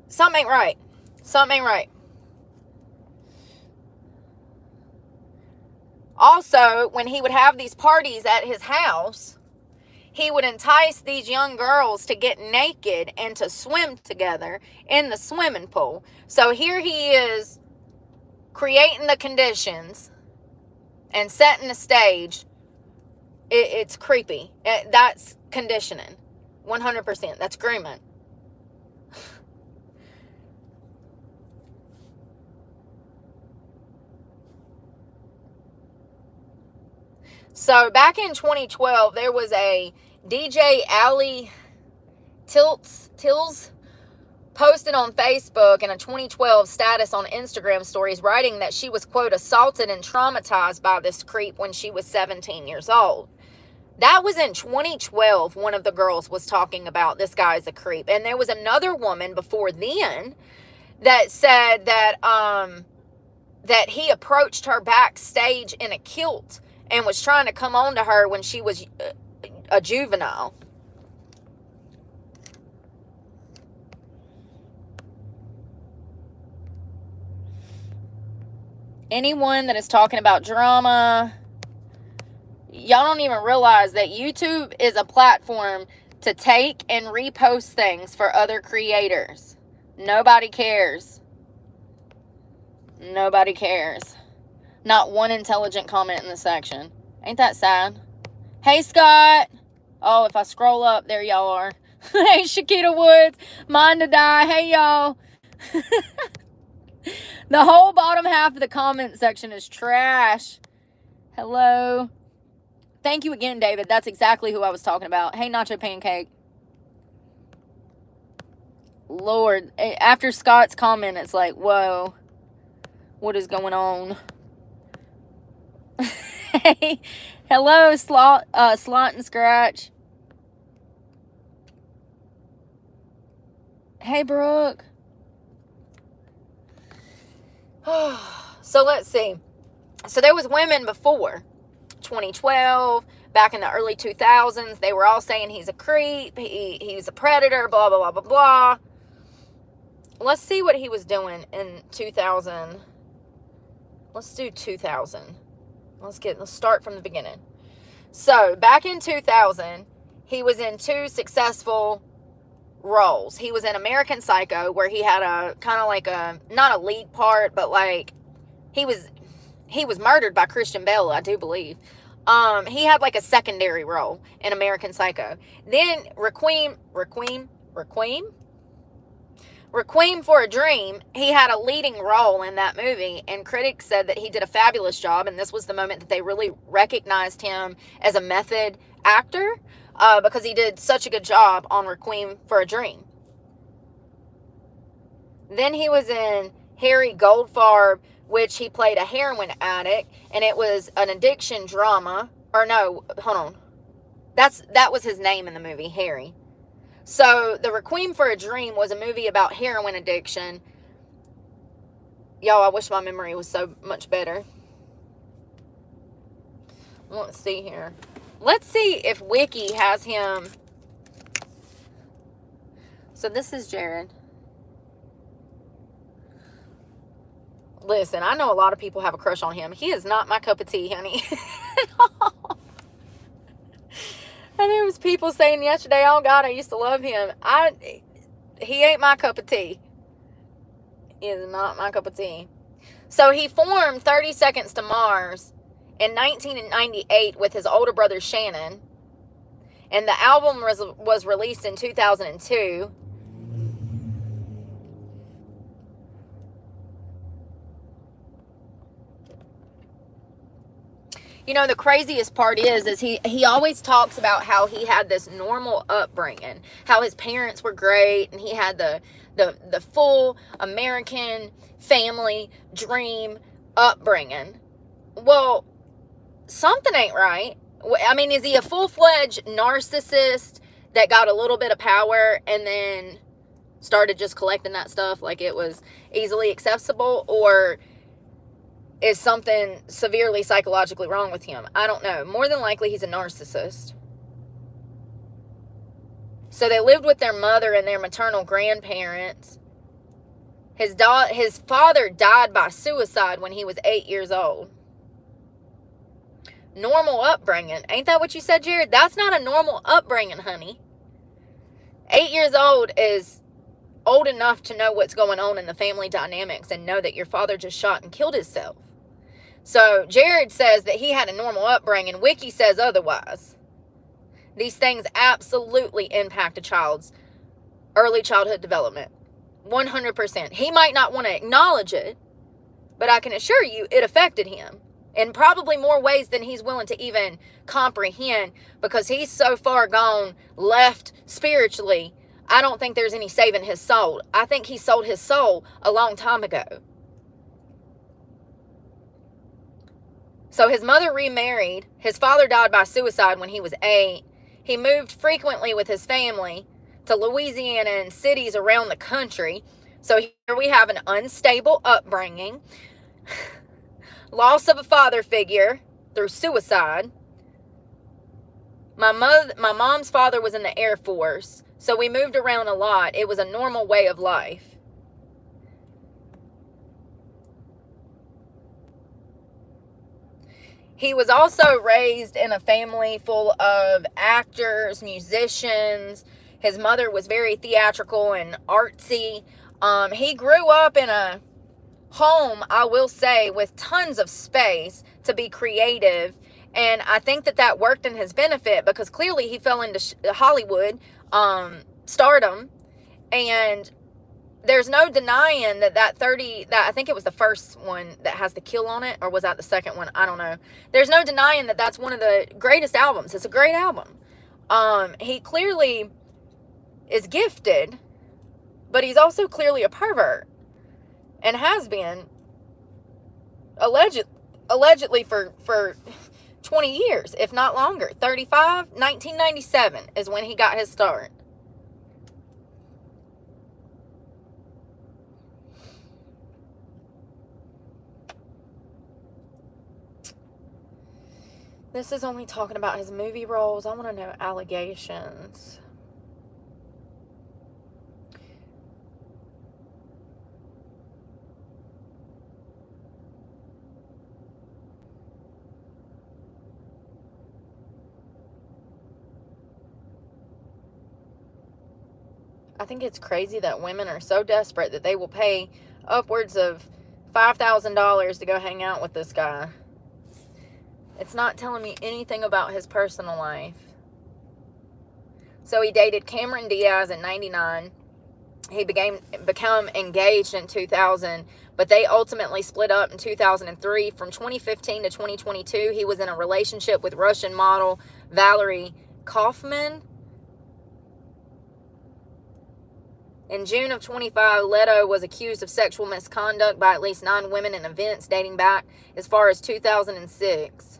Speaker 1: something ain't right. Something ain't right. Also, when he would have these parties at his house, he would entice these young girls to get naked and to swim together in the swimming pool. So here he is creating the conditions and setting the stage. It's creepy. That's conditioning. 100%. That's grooming. So back in 2012, there was a DJ Allie Tills posted on Facebook in a 2012 status on Instagram stories writing that she was, quote, assaulted and traumatized by this creep when she was 17 years old. That was in 2012. One of the girls was talking about this guy's a creep. And there was another woman before then that said that that he approached her backstage in a kilt and was trying to come on to her when she was a juvenile. Anyone that is talking about drama, y'all don't even realize that YouTube is a platform to take and repost things for other creators. Nobody cares. Nobody cares. Not one intelligent comment in the section. Ain't that sad? Hey, Scott. Oh, if I scroll up, there y'all are. Hey, Shakita Woods. Mine to die. Hey, y'all. The whole bottom half of the comment section is trash. Hello. Thank you again, David. That's exactly who I was talking about. Hey, Nacho Pancake. Lord. After Scott's comment, it's like, whoa. What is going on? Hey, hello, Slot and Scratch. Hey, Brooke. So let's see. So there was women before 2012, back in the early 2000s. They were all saying he's a creep, he's a predator, blah, blah, blah, blah, blah. Let's see what he was doing in 2000. Let's do 2000. Let's start from the beginning. So, back in 2000, he was in 2 successful roles. He was in American Psycho, where he had a kind of like a, not a lead part, but like he was murdered by Christian Bale, I do believe. He had like a secondary role in American Psycho. Then Requiem for a Dream, he had a leading role in that movie, and critics said that he did a fabulous job, and this was the moment that they really recognized him as a method actor. because he did such a good job on Requiem for a Dream. Then he was in Harry Goldfarb, which he played a heroin addict, and it was an addiction drama. Or no, hold on. That was his name in the movie, Harry. So the Requiem for a Dream was a movie about heroin addiction. Y'all, I wish my memory was so much better. Let's see here. Let's see if Wiki has him. So this is Jared. Listen, I know a lot of people have a crush on him. He is not my cup of tea, honey. And there was people saying yesterday, oh God, I used to love him. He ain't my cup of tea. He is not my cup of tea. So he formed 30 Seconds to Mars in 1998 with his older brother Shannon. And the album was released in 2002. You know, the craziest part is he always talks about how he had this normal upbringing, how his parents were great, and he had the full American family dream upbringing. Well, something ain't right. I mean, is he a full-fledged narcissist that got a little bit of power and then started just collecting that stuff like it was easily accessible, or is something severely psychologically wrong with him? I don't know. More than likely, he's a narcissist. So they lived with their mother and their maternal grandparents. His father died by suicide when he was 8 years old. Normal upbringing. Ain't that what you said, Jared? That's not a normal upbringing, honey. 8 years old is old enough to know what's going on in the family dynamics and know that your father just shot and killed himself. So Jared says that he had a normal upbringing. Wiki says otherwise. These things absolutely impact a child's early childhood development. 100%. He might not want to acknowledge it, but I can assure you it affected him in probably more ways than he's willing to even comprehend, because he's so far gone left spiritually. I don't think there's any saving his soul. I think he sold his soul a long time ago. So his mother remarried. His father died by suicide when he was 8. He moved frequently with his family to Louisiana and cities around the country. So here we have an unstable upbringing, loss of a father figure through suicide. My mom's father was in the Air Force, so we moved around a lot. It was a normal way of life. He was also raised in a family full of actors, musicians. His mother was very theatrical and artsy. He grew up in a home, I will say, with tons of space to be creative. And I think that worked in his benefit, because clearly he fell into Hollywood stardom. And there's no denying that I think it was the first one that has the kill on it, or was that the second one? I don't know. There's no denying that that's one of the greatest albums. It's a great album. He clearly is gifted, but he's also clearly a pervert, and has been allegedly for 20 years, if not longer. 1997 is when he got his start. This is only talking about his movie roles. I want to know allegations. I think it's crazy that women are so desperate that they will pay upwards of $5,000 to go hang out with this guy. It's not telling me anything about his personal life. So he dated Cameron Diaz in 99. He became engaged in 2000, but they ultimately split up in 2003. From 2015 to 2022, he was in a relationship with Russian model Valerie Kaufman. In June of 25, Leto was accused of sexual misconduct by at least 9 women in events dating back as far as 2006.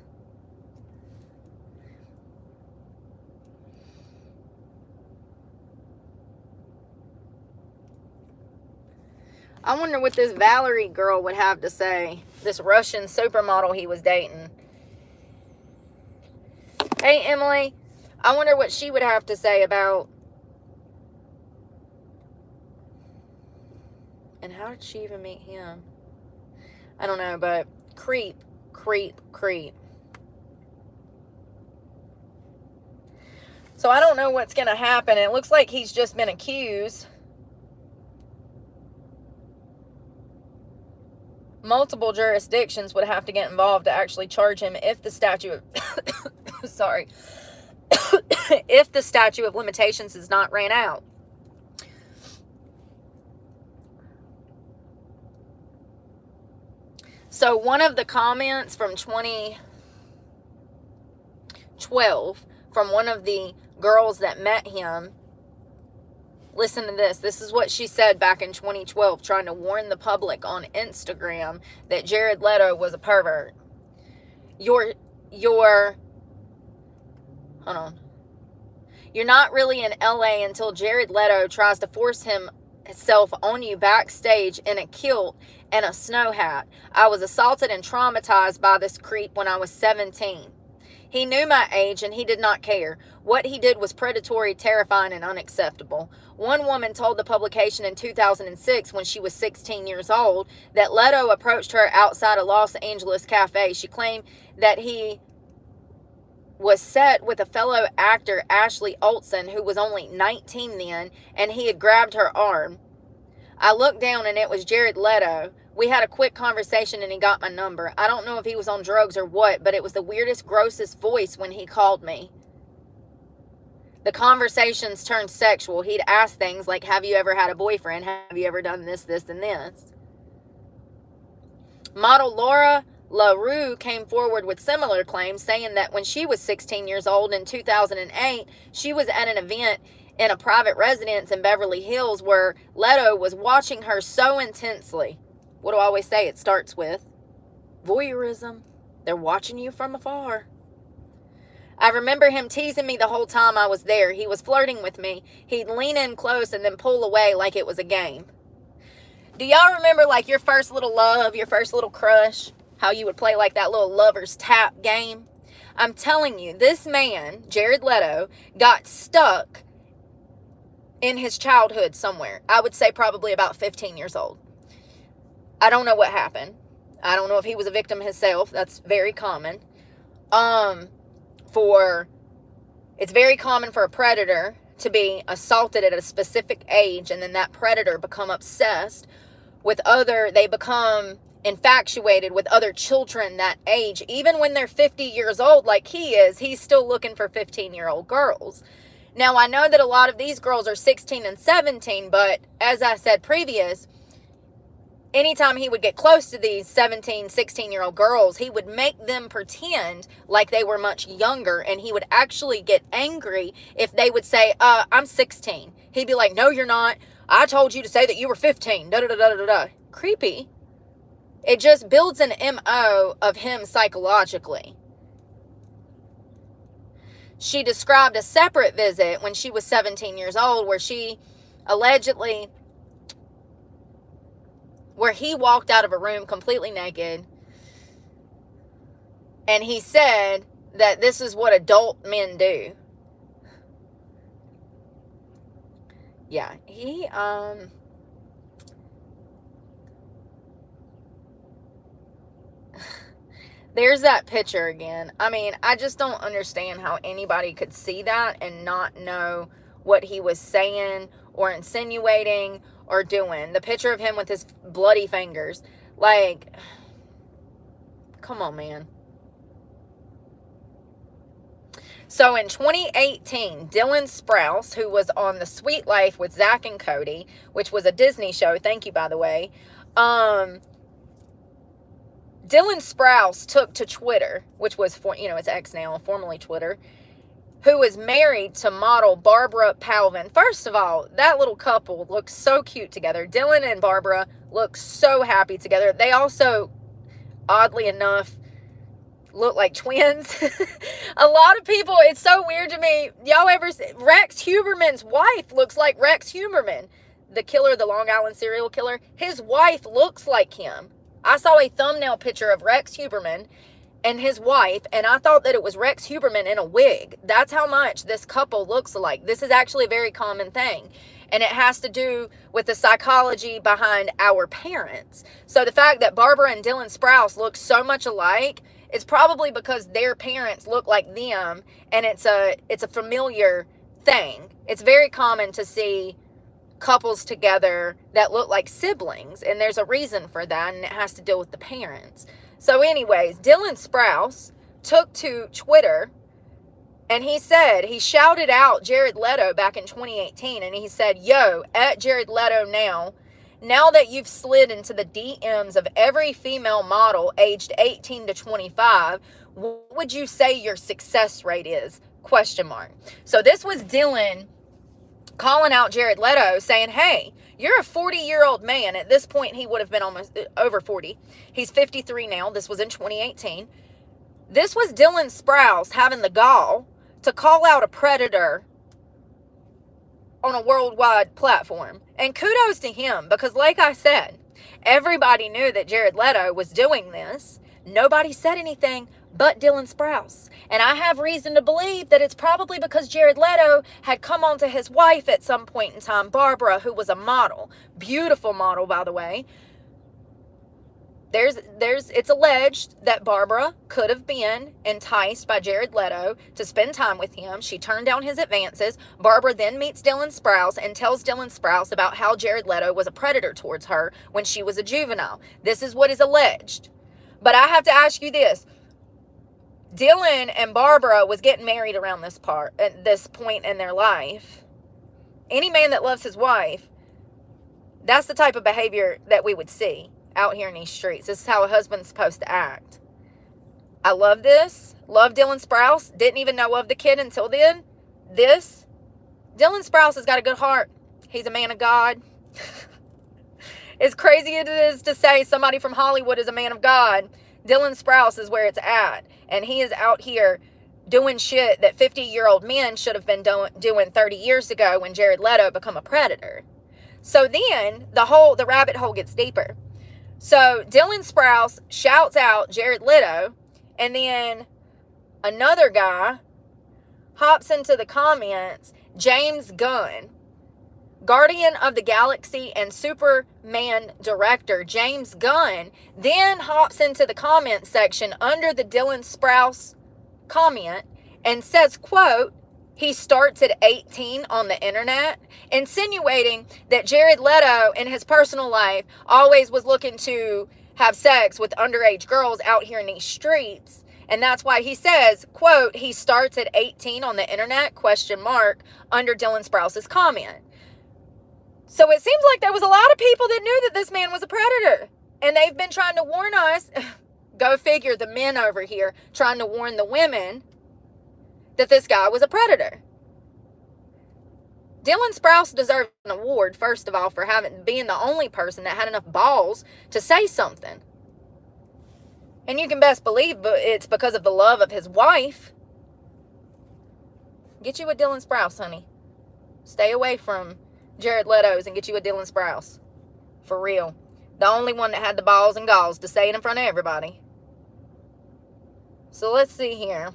Speaker 1: I wonder what this Valerie girl would have to say. This Russian supermodel he was dating. Hey, Emily. I wonder what she would have to say about... And how did she even meet him? I don't know, but creep, creep, creep. So I don't know what's going to happen. It looks like he's just been accused. Multiple jurisdictions would have to get involved to actually charge him if the statute of... sorry. if the statute of limitations is not ran out. So one of the comments from 2012 from one of the girls that met him, listen to this. This is what she said back in 2012, trying to warn the public on Instagram that Jared Leto was a pervert. Hold on. You're not really in LA until Jared Leto tries to force himself on you backstage in a kilt and a snow hat. I was assaulted and traumatized by this creep when I was 17. He knew my age and he did not care. What he did was predatory, terrifying, and unacceptable. One woman told the publication in 2006, when she was 16 years old, that Leto approached her outside a Los Angeles cafe. She claimed that he was set with a fellow actor, Ashley Olsen, who was only 19 then, and he had grabbed her arm. I looked down and it was Jared Leto. We had a quick conversation and he got my number. I don't know if he was on drugs or what, but it was the weirdest, grossest voice when he called me. The conversations turned sexual. He'd ask things like, have you ever had a boyfriend? Have you ever done this, this, and this? Model Laura LaRue came forward with similar claims, saying that when she was 16 years old in 2008, she was at an event in a private residence in Beverly Hills where Leto was watching her so intensely. What do I always say? It starts with voyeurism. They're watching you from afar. I remember him teasing me the whole time I was there. He was flirting with me. He'd lean in close and then pull away like it was a game. Do y'all remember like your first little love, your first little crush? How you would play like that little lover's tap game? I'm telling you, this man, Jared Leto, got stuck in his childhood somewhere. I would say probably about 15 years old. I don't know what happened. I don't know if he was a victim himself. That's very common. It's very common for a predator to be assaulted at a specific age, and then that predator become obsessed with they become infatuated with other children that age. Even when they're 50 years old like he is, he's still looking for 15-year-old girls. Now, I know that a lot of these girls are 16 and 17, but as I said previous, anytime he would get close to these 17, 16-year-old girls, he would make them pretend like they were much younger, and he would actually get angry if they would say, I'm 16. He'd be like, no, you're not. I told you to say that you were 15. Da-da-da-da-da-da. Creepy. It just builds an MO of him psychologically. She described a separate visit when she was 17 years old where she allegedly... where he walked out of a room completely naked, and he said that this is what adult men do. Yeah, there's that picture again. I mean, I just don't understand how anybody could see that and not know what he was saying or insinuating or doing. The picture of him with his bloody fingers. Like, come on, man. So in 2018, Dylan Sprouse, who was on The Sweet Life with Zach and Cody, which was a Disney show, thank you, by the way, Dylan Sprouse took to Twitter, which was, it's X now, formerly Twitter, who was married to model Barbara Palvin. First of all, that little couple looks so cute together. Dylan and Barbara look so happy together. They also, oddly enough, look like twins. A lot of people, it's so weird to me. Y'all ever see, Rex Huberman's wife looks like Rex Huberman, the killer, the Long Island serial killer. His wife looks like him. I saw a thumbnail picture of Rex Huberman and his wife, and I thought that it was Rex Huberman in a wig. That's how much this couple looks alike. This is actually a very common thing, and it has to do with the psychology behind our parents. So the fact that Barbara and Dylan Sprouse look so much alike, it's probably because their parents look like them, and it's a familiar thing. It's very common to see couples together that look like siblings, and there's a reason for that, and it has to deal with the parents. So anyways, Dylan Sprouse took to Twitter, and he shouted out Jared Leto back in 2018, and he said, "Yo, at Jared Leto now that you've slid into the DMs of every female model aged 18 to 25, what would you say your success rate is?" ? So this was Dylan calling out Jared Leto, saying, "Hey, you're a 40-year-old man." At this point, he would have been almost over 40. He's 53 now. This was in 2018. This was Dylan Sprouse having the gall to call out a predator on a worldwide platform. And kudos to him, because like I said, everybody knew that Jared Leto was doing this. Nobody said anything but Dylan Sprouse. And I have reason to believe that it's probably because Jared Leto had come on to his wife at some point in time, Barbara, who was a model. Beautiful model, by the way. It's alleged that Barbara could have been enticed by Jared Leto to spend time with him. She turned down his advances. Barbara then meets Dylan Sprouse and tells Dylan Sprouse about how Jared Leto was a predator towards her when she was a juvenile. This is what is alleged. But I have to ask you this. Dylan and Barbara was getting married around this point in their life. Any man that loves his wife, that's the type of behavior that we would see out here in these streets. This is how a husband's supposed to act. I love this. Love Dylan Sprouse. Didn't even know of the kid until then. Dylan Sprouse has got a good heart. He's a man of God. As crazy as it is to say somebody from Hollywood is a man of God, Dylan Sprouse is where it's at. And he is out here doing shit that 50-year-old men should have been doing 30 years ago when Jared Leto became a predator. So then the rabbit hole gets deeper. So Dylan Sprouse shouts out Jared Leto, and then another guy hops into the comments, James Gunn, Guardian of the Galaxy and Superman director James Gunn, then hops into the comment section under the Dylan Sprouse comment and says, quote, "He starts at 18 on the internet," insinuating that Jared Leto in his personal life always was looking to have sex with underage girls out here in these streets. And that's why he says, quote, "He starts at 18 on the internet," ? Under Dylan Sprouse's comment. So it seems like there was a lot of people that knew that this man was a predator. And they've been trying to warn us, go figure, the men over here, trying to warn the women that this guy was a predator. Dylan Sprouse deserves an award, first of all, for being the only person that had enough balls to say something. And you can best believe it's because of the love of his wife. Get you a Dylan Sprouse, honey. Stay away from Jared Leto's and get you a Dylan Sprouse. For real. The only one that had the balls and galls to say it in front of everybody. So let's see here.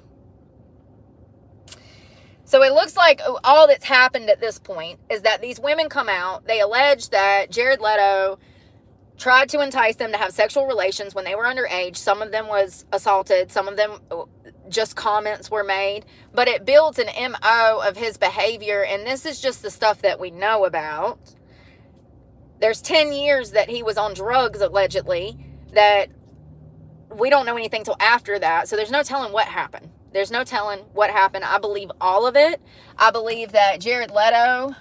Speaker 1: So it looks like all that's happened at this point is that these women come out. They allege that Jared Leto tried to entice them to have sexual relations when they were underage. Some of them was assaulted. Some of them just comments were made. But it builds an MO of his behavior. And this is just the stuff that we know about. There's 10 years that he was on drugs, allegedly, that we don't know anything till after that. So there's no telling what happened. There's no telling what happened. I believe all of it. I believe that Jared Leto,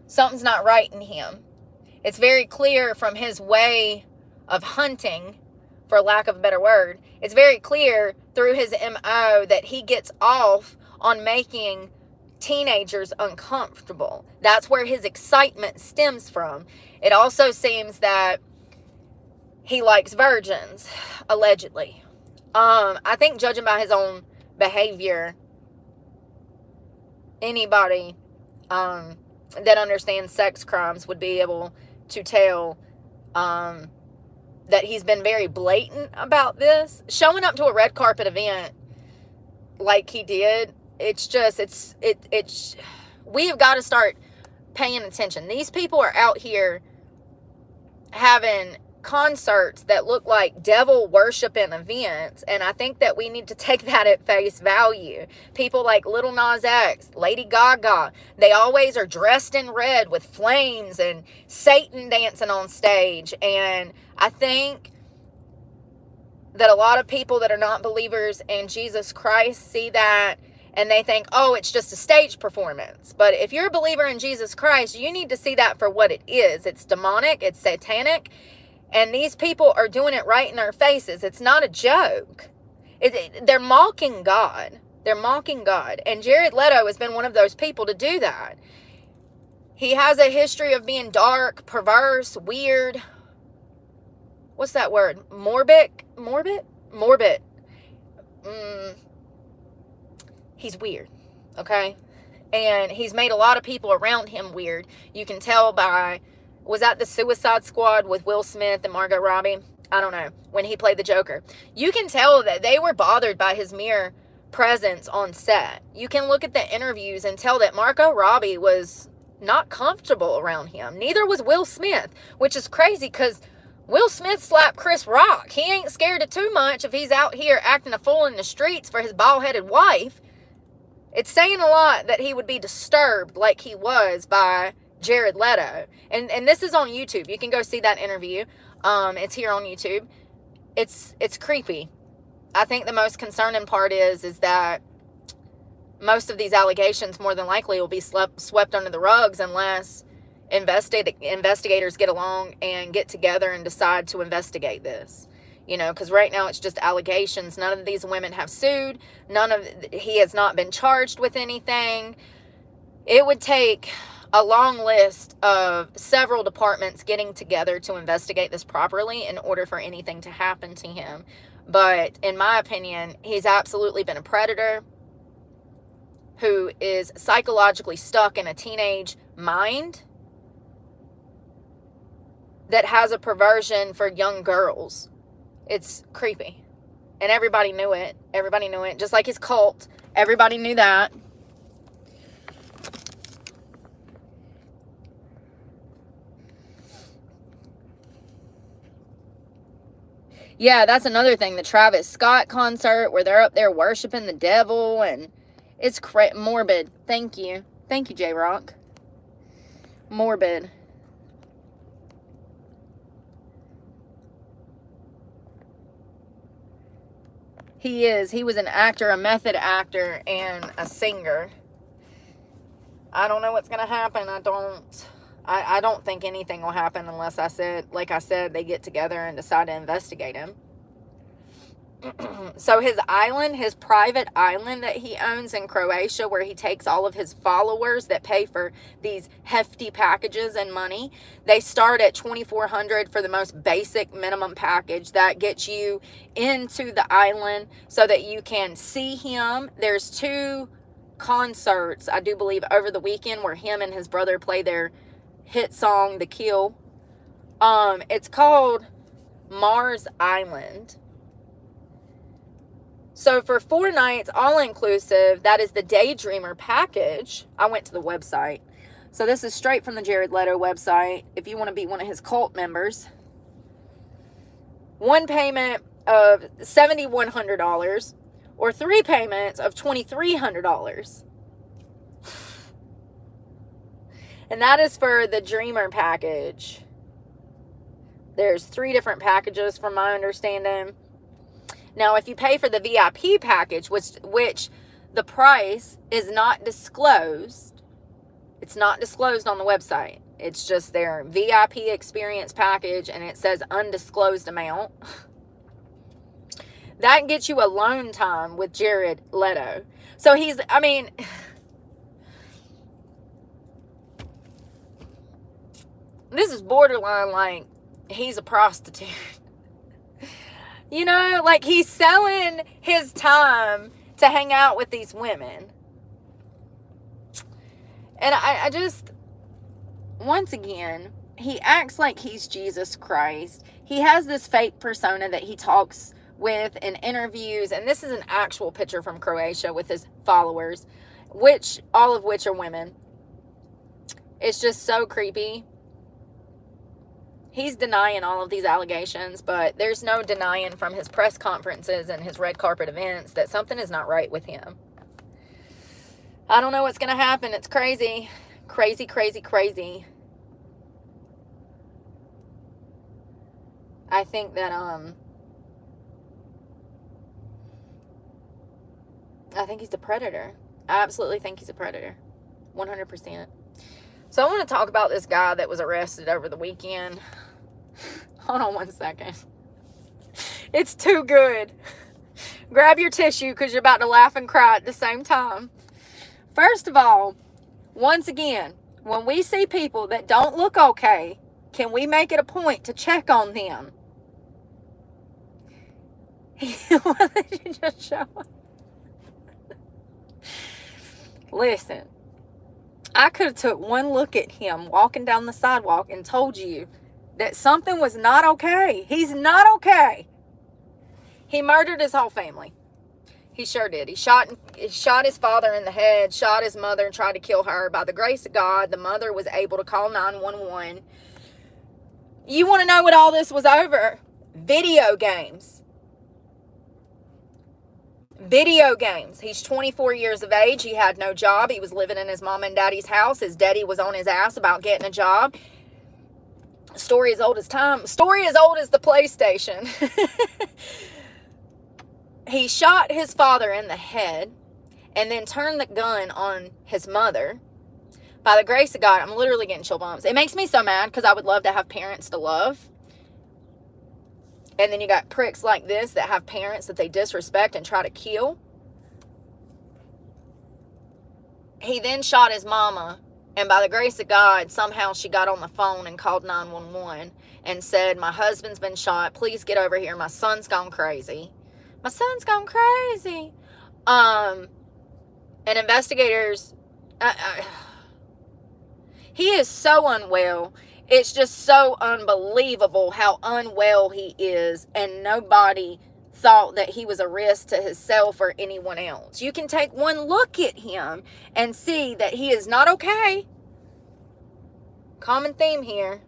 Speaker 1: something's not right in him. It's very clear from his way of hunting, for lack of a better word, it's very clear through his MO that he gets off on making teenagers uncomfortable. That's where his excitement stems from. It also seems that he likes virgins, allegedly. I think judging by his own behavior, anybody that understands sex crimes would be able to tell that he's been very blatant about this. Showing up to a red carpet event like he did, we have got to start paying attention. These people are out here having concerts that look like devil worshiping events, and I think that we need to take that at face value. People like Lil Nas X, Lady Gaga, they always are dressed in red with flames and Satan dancing on stage, and I think that a lot of people that are not believers in Jesus Christ see that and they think, oh, it's just a stage performance. But if you're a believer in Jesus Christ, you need to see that for what it is. It's demonic, it's satanic, and these people are doing it right in our faces. It's not a joke. They're mocking God. They're mocking God. And Jared Leto has been one of those people to do that. He has a history of being dark, perverse, weird. What's that word? Morbid? He's weird, okay? And he's made a lot of people around him weird. You can tell by, was that the Suicide Squad with Will Smith and Margot Robbie? I don't know, when he played the Joker. You can tell that they were bothered by his mere presence on set. You can look at the interviews and tell that Margot Robbie was not comfortable around him. Neither was Will Smith, which is crazy because Will Smith slapped Chris Rock. He ain't scared of too much if he's out here acting a fool in the streets for his bald-headed wife. It's saying a lot that he would be disturbed like he was by Jared Leto. And this is on YouTube. You can go see that interview. It's here on YouTube. It's creepy. I think the most concerning part is that most of these allegations more than likely will be swept under the rugs unless investigators get along and get together and decide to investigate this. You know, because right now it's just allegations. None of these women have sued. He has not been charged with anything. It would take a long list of several departments getting together to investigate this properly in order for anything to happen to him. But in my opinion, he's absolutely been a predator who is psychologically stuck in a teenage mind that has a perversion for young girls. It's creepy. And everybody knew it. Everybody knew it. Just like his cult. Everybody knew that. Yeah, that's another thing. The Travis Scott concert where they're up there worshiping the devil. And it's morbid. Thank you. Thank you, J-Rock. Morbid. He is. He was an actor, a method actor, and a singer. I don't know what's going to happen. I don't think anything will happen unless like I said, they get together and decide to investigate him. So his island, his private island that he owns in Croatia, where he takes all of his followers that pay for these hefty packages and money, they start at $2,400 for the most basic minimum package that gets you into the island so that you can see him. There's 2 concerts, I do believe, over the weekend where him and his brother play their hit song, The Kill. It's called Mars Island. So for 4 nights, all-inclusive, that is the Daydreamer package. I went to the website. So this is straight from the Jared Leto website. If you want to be one of his cult members. One payment of $7,100 or 3 payments of $2,300. And that is for the Dreamer package. There's 3 different packages from my understanding. Now, if you pay for the VIP package, which the price is not disclosed, it's not disclosed on the website. It's just their VIP experience package, and it says undisclosed amount. That gets you alone time with Jared Leto. So he's, I mean, this is borderline like he's a prostitute. You know, like he's selling his time to hang out with these women. And I just, once again, he acts like he's Jesus Christ. He has this fake persona that he talks with in interviews. And this is an actual picture from Croatia with his followers, all of which are women. It's just so creepy. He's denying all of these allegations, but there's no denying from his press conferences and his red carpet events that something is not right with him. I don't know what's going to happen. It's crazy. Crazy, crazy, crazy. I think that, I think he's a predator. I absolutely think he's a predator. 100%. So I want to talk about this guy that was arrested over the weekend. Hold on one second. It's too good. Grab your tissue because you're about to laugh and cry at the same time. First of all, once again, when we see people that don't look okay, can we make it a point to check on them? What did you just show us? Listen, I could have took one look at him walking down the sidewalk and told you that something was not okay. He's not okay. He murdered his whole family. He sure did. He shot his father in the head, shot his mother, and tried to kill her. By the grace of God, the mother was able to call 911. You want to know what all this was over? Video games. Video games. He's 24 years of age. He had no job. He was living in his mom and daddy's house. His daddy was on his ass about getting a job. Story as old as time. Story as old as the PlayStation. He shot his father in the head and then turned the gun on his mother. By the grace of God, I'm literally getting chill bumps. It makes me so mad because I would love to have parents to love. And then you got pricks like this that have parents that they disrespect and try to kill. He then shot his mama. And by the grace of God, somehow she got on the phone and called 911 and said, my husband's been shot. Please get over here. My son's gone crazy. My son's gone crazy. And investigators, he is so unwell. It's just so unbelievable how unwell he is, and nobody thought that he was a risk to himself or anyone else. You can take one look at him and see that he is not okay. Common theme here.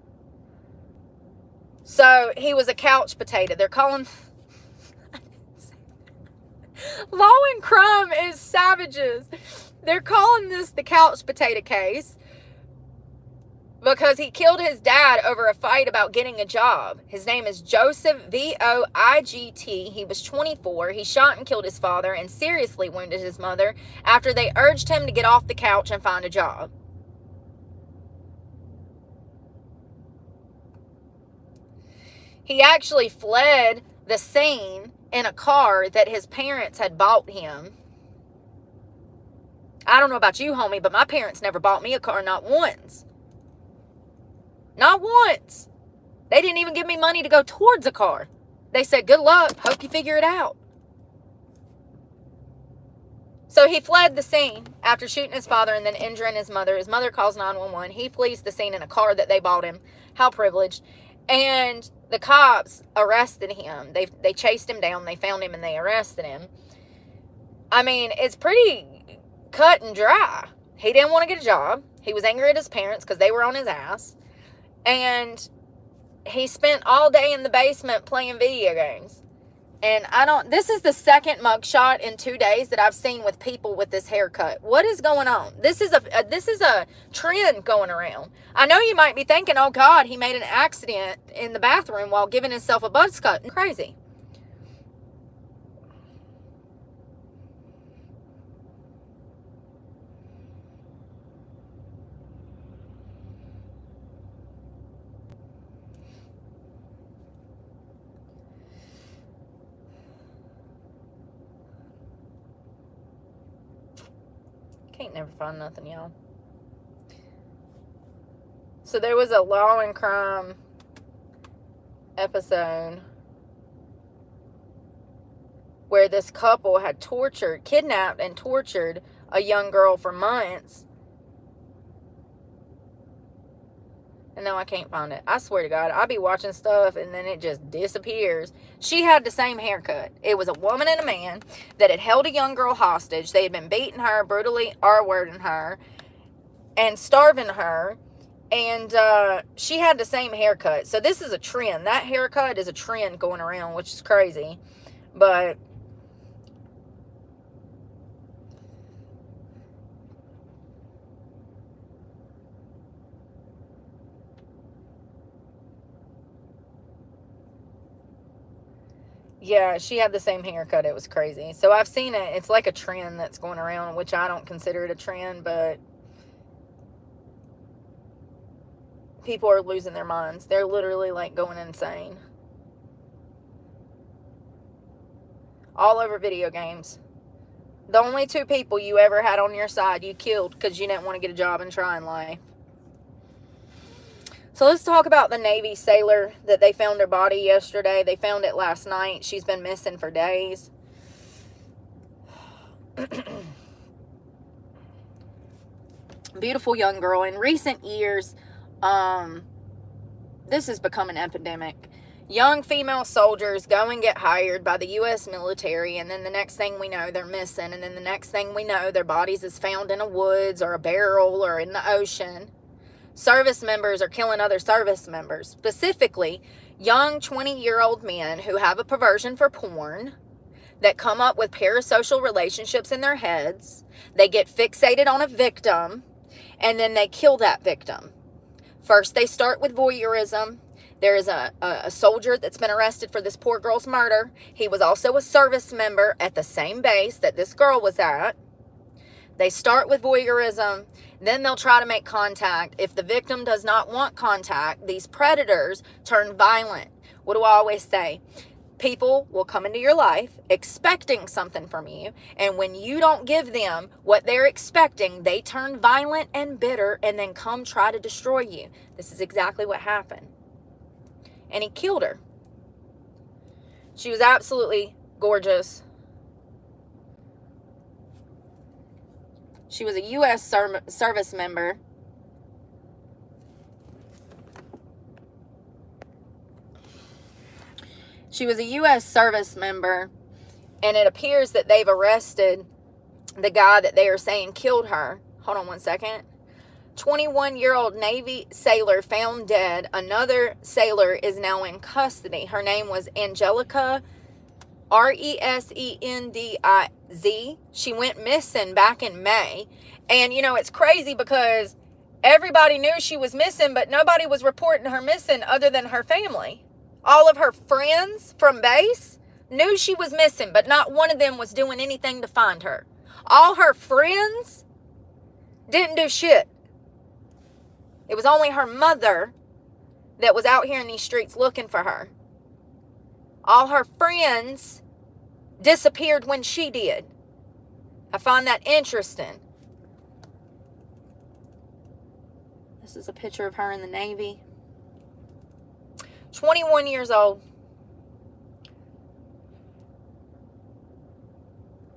Speaker 1: So he was a couch potato. They're calling... Law and crime is savages. They're calling this the couch potato case because he killed his dad over a fight about getting a job. His name is Joseph Voigt. He was 24. He shot and killed his father and seriously wounded his mother after they urged him to get off the couch and find a job. He actually fled the scene in a car that his parents had bought him. I don't know about you, homie, but my parents never bought me a car, not once. Not once. They didn't even give me money to go towards a car. They said, good luck, hope you figure it out. So he fled the scene after shooting his father and then injuring his mother. His mother calls 911. He flees the scene in a car that they bought him. How privileged. And the cops arrested him. They chased him down. They found him and they arrested him. I mean, it's pretty cut and dry. He didn't want to get a job. He was angry at his parents because they were on his ass. And he spent all day in the basement playing video games. And this is the second mugshot in 2 days that I've seen with people with this haircut. What is going on? This is a trend going around. I know you might be thinking, oh God, he made an accident in the bathroom while giving himself a buzz cut. Crazy. Can't never find nothing, y'all. So there was a Law and Crime episode where this couple had kidnapped and tortured a young girl for months. And now I can't find it. I swear to God, I be watching stuff and then it just disappears. She had the same haircut. It was a woman and a man that had held a young girl hostage. They had been beating her, brutally R-wording her, and starving her. And she had the same haircut. So this is a trend. That haircut is a trend going around, which is crazy. But yeah, she had the same haircut. It was crazy. So I've seen it. It's like a trend that's going around, which I don't consider it a trend, but people are losing their minds. They're literally like going insane. All over video games. The only two people you ever had on your side you killed because you didn't want to get a job and try in life. So let's talk about the Navy sailor that they found her body yesterday. They found it last night. She's been missing for days. Beautiful young girl. In recent years, this has become an epidemic. Young female soldiers go and get hired by the U.S. military, and then the next thing we know, they're missing. And then the next thing we know, their bodies is found in a woods or a barrel or in the ocean. Service members are killing other service members, specifically young 20-year-old men who have a perversion for porn, that come up with parasocial relationships in their heads. They get fixated on a victim, and then they kill that victim. First, they start with voyeurism. There is a soldier that's been arrested for this poor girl's murder. He was also a service member at the same base that this girl was at. They start with voyeurism, then they'll try to make contact. If the victim does not want contact, these predators turn violent. What do I always say? People will come into your life expecting something from you, and when you don't give them what they're expecting, they turn violent and bitter and then come try to destroy you. This is exactly what happened. And he killed her. She was absolutely gorgeous. She was a U.S. service member. She was a U.S. service member, and it appears that they've arrested the guy that they are saying killed her. Hold on one second. 21-year-old Navy sailor found dead. Another sailor is now in custody. Her name was Angelica, Resendiz. She went missing back in May. And, you know, it's crazy because everybody knew she was missing, but nobody was reporting her missing other than her family. All of her friends from base knew she was missing, but not one of them was doing anything to find her. All her friends didn't do shit. It was only her mother that was out here in these streets looking for her. All her friends disappeared when she did. I find that interesting. This is a picture of her in the Navy. 21 years old.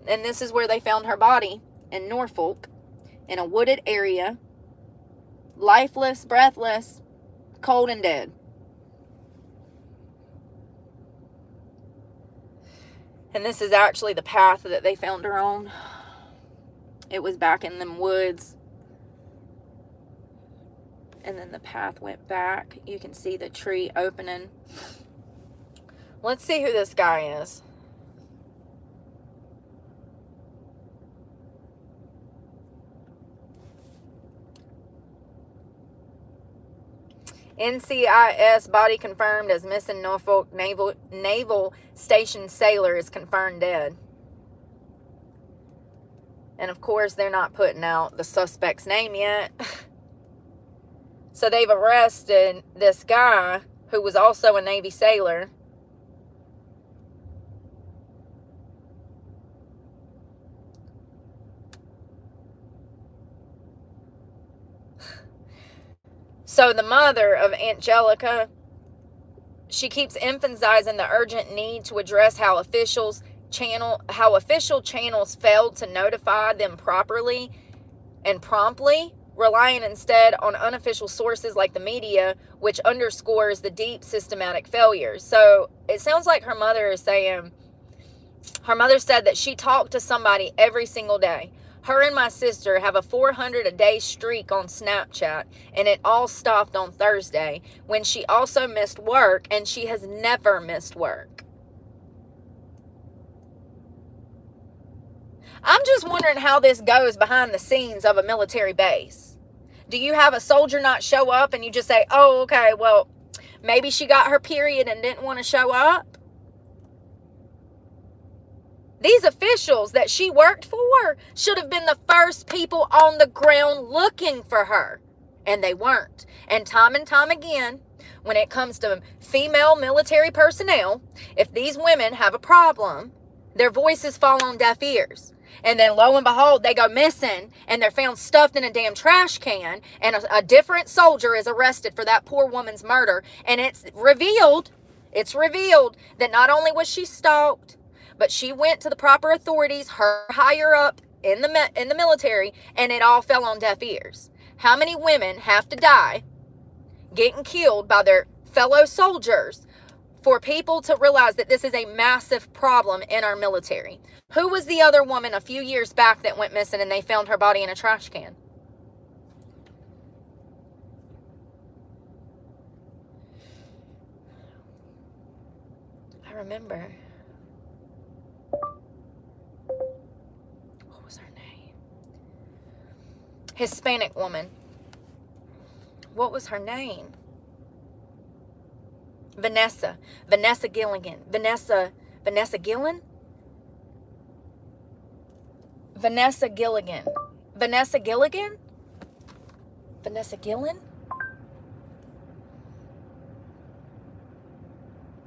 Speaker 1: And this is where they found her body, in Norfolk, in a wooded area. Lifeless, breathless, cold and dead. And this is actually the path that they found her on. It was back in them woods. And then the path went back. You can see the tree opening. Let's see who this guy is. NCIS body confirmed as missing. Norfolk Naval Station sailor is confirmed dead. And of course, they're not putting out the suspect's name yet. So they've arrested this guy who was also a Navy sailor. So the mother of Angelica, she keeps emphasizing the urgent need to address how official channels failed to notify them properly and promptly, relying instead on unofficial sources like the media, which underscores the deep systematic failures. So it sounds like her mother is saying, her mother said that she talked to somebody every single day. Her and my sister have a 400 a day streak on Snapchat, and it all stopped on Thursday when she also missed work, and she has never missed work. I'm just wondering how this goes behind the scenes of a military base. Do you have a soldier not show up and you just say, oh, okay, well, maybe she got her period and didn't want to show up? These officials that she worked for should have been the first people on the ground looking for her. And they weren't. And time again, when it comes to female military personnel, if these women have a problem, their voices fall on deaf ears. And then lo and behold, they go missing and they're found stuffed in a damn trash can, and a different soldier is arrested for that poor woman's murder. And it's revealed that not only was she stalked, but she went to the proper authorities, her higher up in the military, and it all fell on deaf ears. How many women have to die getting killed by their fellow soldiers for people to realize that this is a massive problem in our military? Who was the other woman a few years back that went missing and they found her body in a trash can? I remember. What was her name? Hispanic woman. What was her name? Vanessa Gilligan. Vanessa Gilligan? Vanessa Gilligan. Vanessa Gilligan? Vanessa Gillen?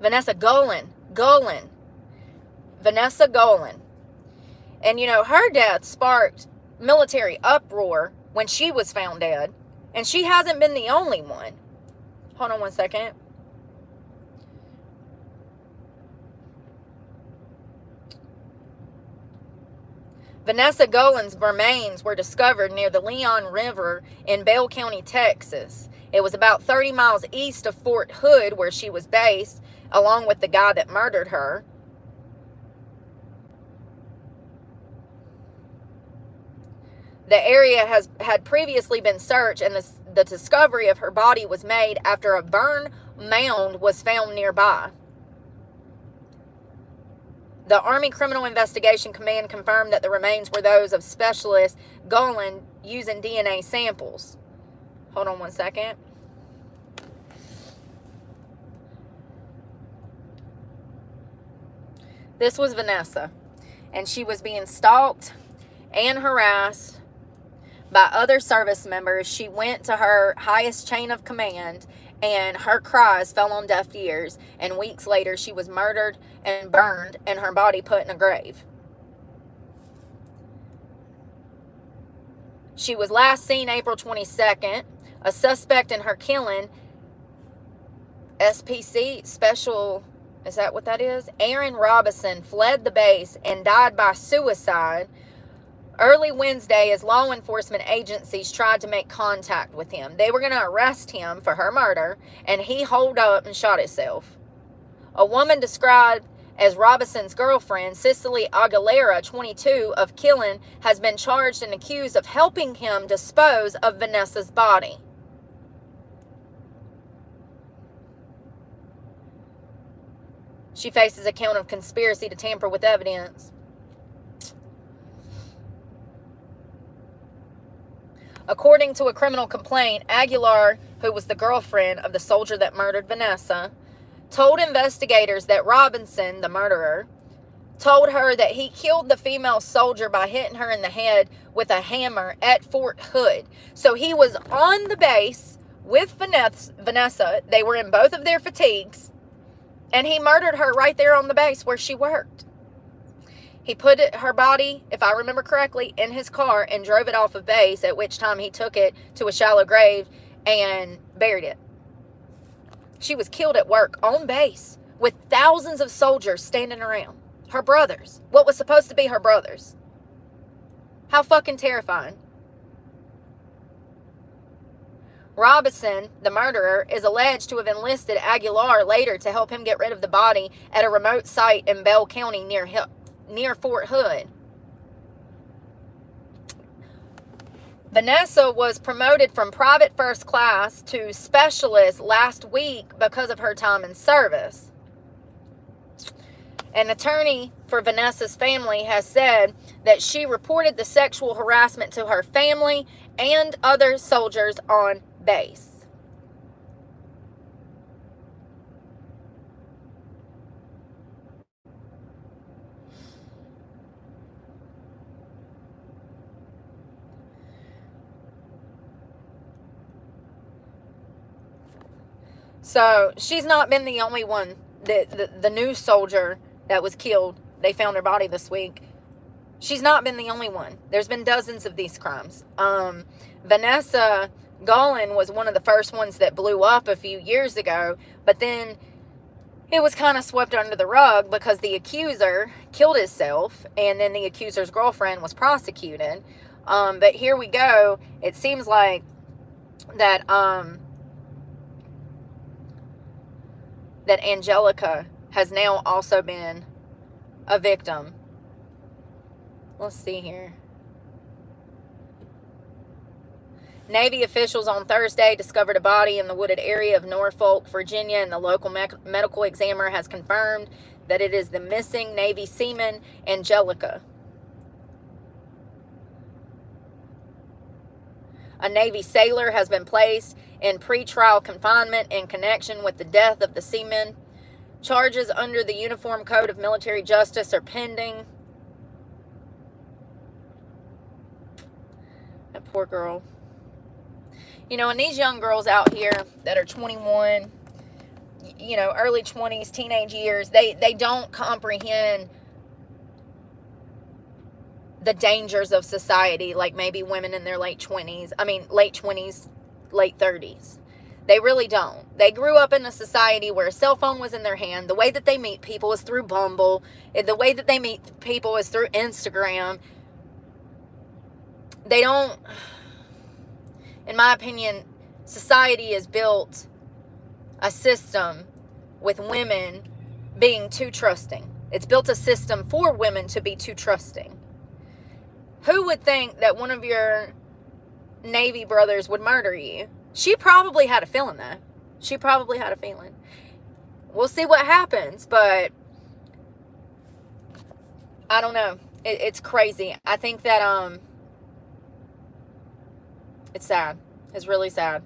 Speaker 1: Vanessa Golan. Vanessa Golan. And you know, her death sparked military uproar when she was found dead. And she hasn't been the only one. Hold on one second. Vanessa Golan's remains were discovered near the Leon River in Bell County, Texas. It was about 30 miles east of Fort Hood, where she was based, along with the guy that murdered her. The area had previously been searched, and the discovery of her body was made after a burn mound was found nearby. The Army Criminal Investigation Command confirmed that the remains were those of Specialist Golan using DNA samples. Hold on one second. This was Vanessa, and she was being stalked and harassed by other service members. She went to her highest chain of command, and her cries fell on deaf ears, and weeks later she was murdered and burned and her body put in a grave. She was last seen April 22nd. A suspect in her killing, SPC, Special, is that what that is? Aaron Robinson, fled the base and died by suicide early Wednesday as law enforcement agencies tried to make contact with him. They were going to arrest him for her murder, and he holed up and shot himself. A woman described as Robinson's girlfriend, Cicely Aguilera, 22, of killing, has been charged and accused of helping him dispose of Vanessa's body. She faces a count of conspiracy to tamper with evidence. According to a criminal complaint, Aguilar, who was the girlfriend of the soldier that murdered Vanessa, told investigators that Robinson, the murderer, told her that he killed the female soldier by hitting her in the head with a hammer at Fort Hood. So he was on the base with Vanessa. They were in both of their fatigues, and he murdered her right there on the base where she worked. He put her body, if I remember correctly, in his car and drove it off of base, at which time he took it to a shallow grave and buried it. She was killed at work on base with thousands of soldiers standing around. Her brothers. What was supposed to be her brothers. How fucking terrifying. Robinson, the murderer, is alleged to have enlisted Aguilar later to help him get rid of the body at a remote site in Bell County near Fort Hood. Vanessa was promoted from private first class to specialist last week because of her time in service. An attorney for Vanessa's family has said that she reported the sexual harassment to her family and other soldiers on base. So she's not been the only one. The new soldier that was killed, they found her body this week. She's not been the only one. There's been dozens of these crimes. Vanessa Golan was one of the first ones that blew up a few years ago, but then it was kind of swept under the rug because the accuser killed himself, and then the accuser's girlfriend was prosecuted. But here we go. It seems like that that Angelica has now also been a victim. Let's see here. Navy officials on Thursday discovered a body in the wooded area of Norfolk, Virginia, and the local medical examiner has confirmed that it is the missing Navy seaman, Angelica. A Navy sailor has been placed in pretrial confinement in connection with the death of the seaman. Charges under the Uniform Code of Military Justice are pending. That poor girl. You know, and these young girls out here that are 21, you know, early 20s, teenage years, they don't comprehend the dangers of society like maybe women in their late 20s. I mean, late 20s, late 30s. They really don't. They grew up in a society where a cell phone was in their hand. The way that they meet people is through Bumble. The way that they meet people is through Instagram. They don't, in my opinion, society has built a system with women being too trusting. It's built a system for women to be too trusting. Who would think that one of your Navy brothers would murder you? She probably had a feeling that. She probably had a feeling. We'll see what happens, but I don't know. It's crazy. I think that it's sad. It's really sad.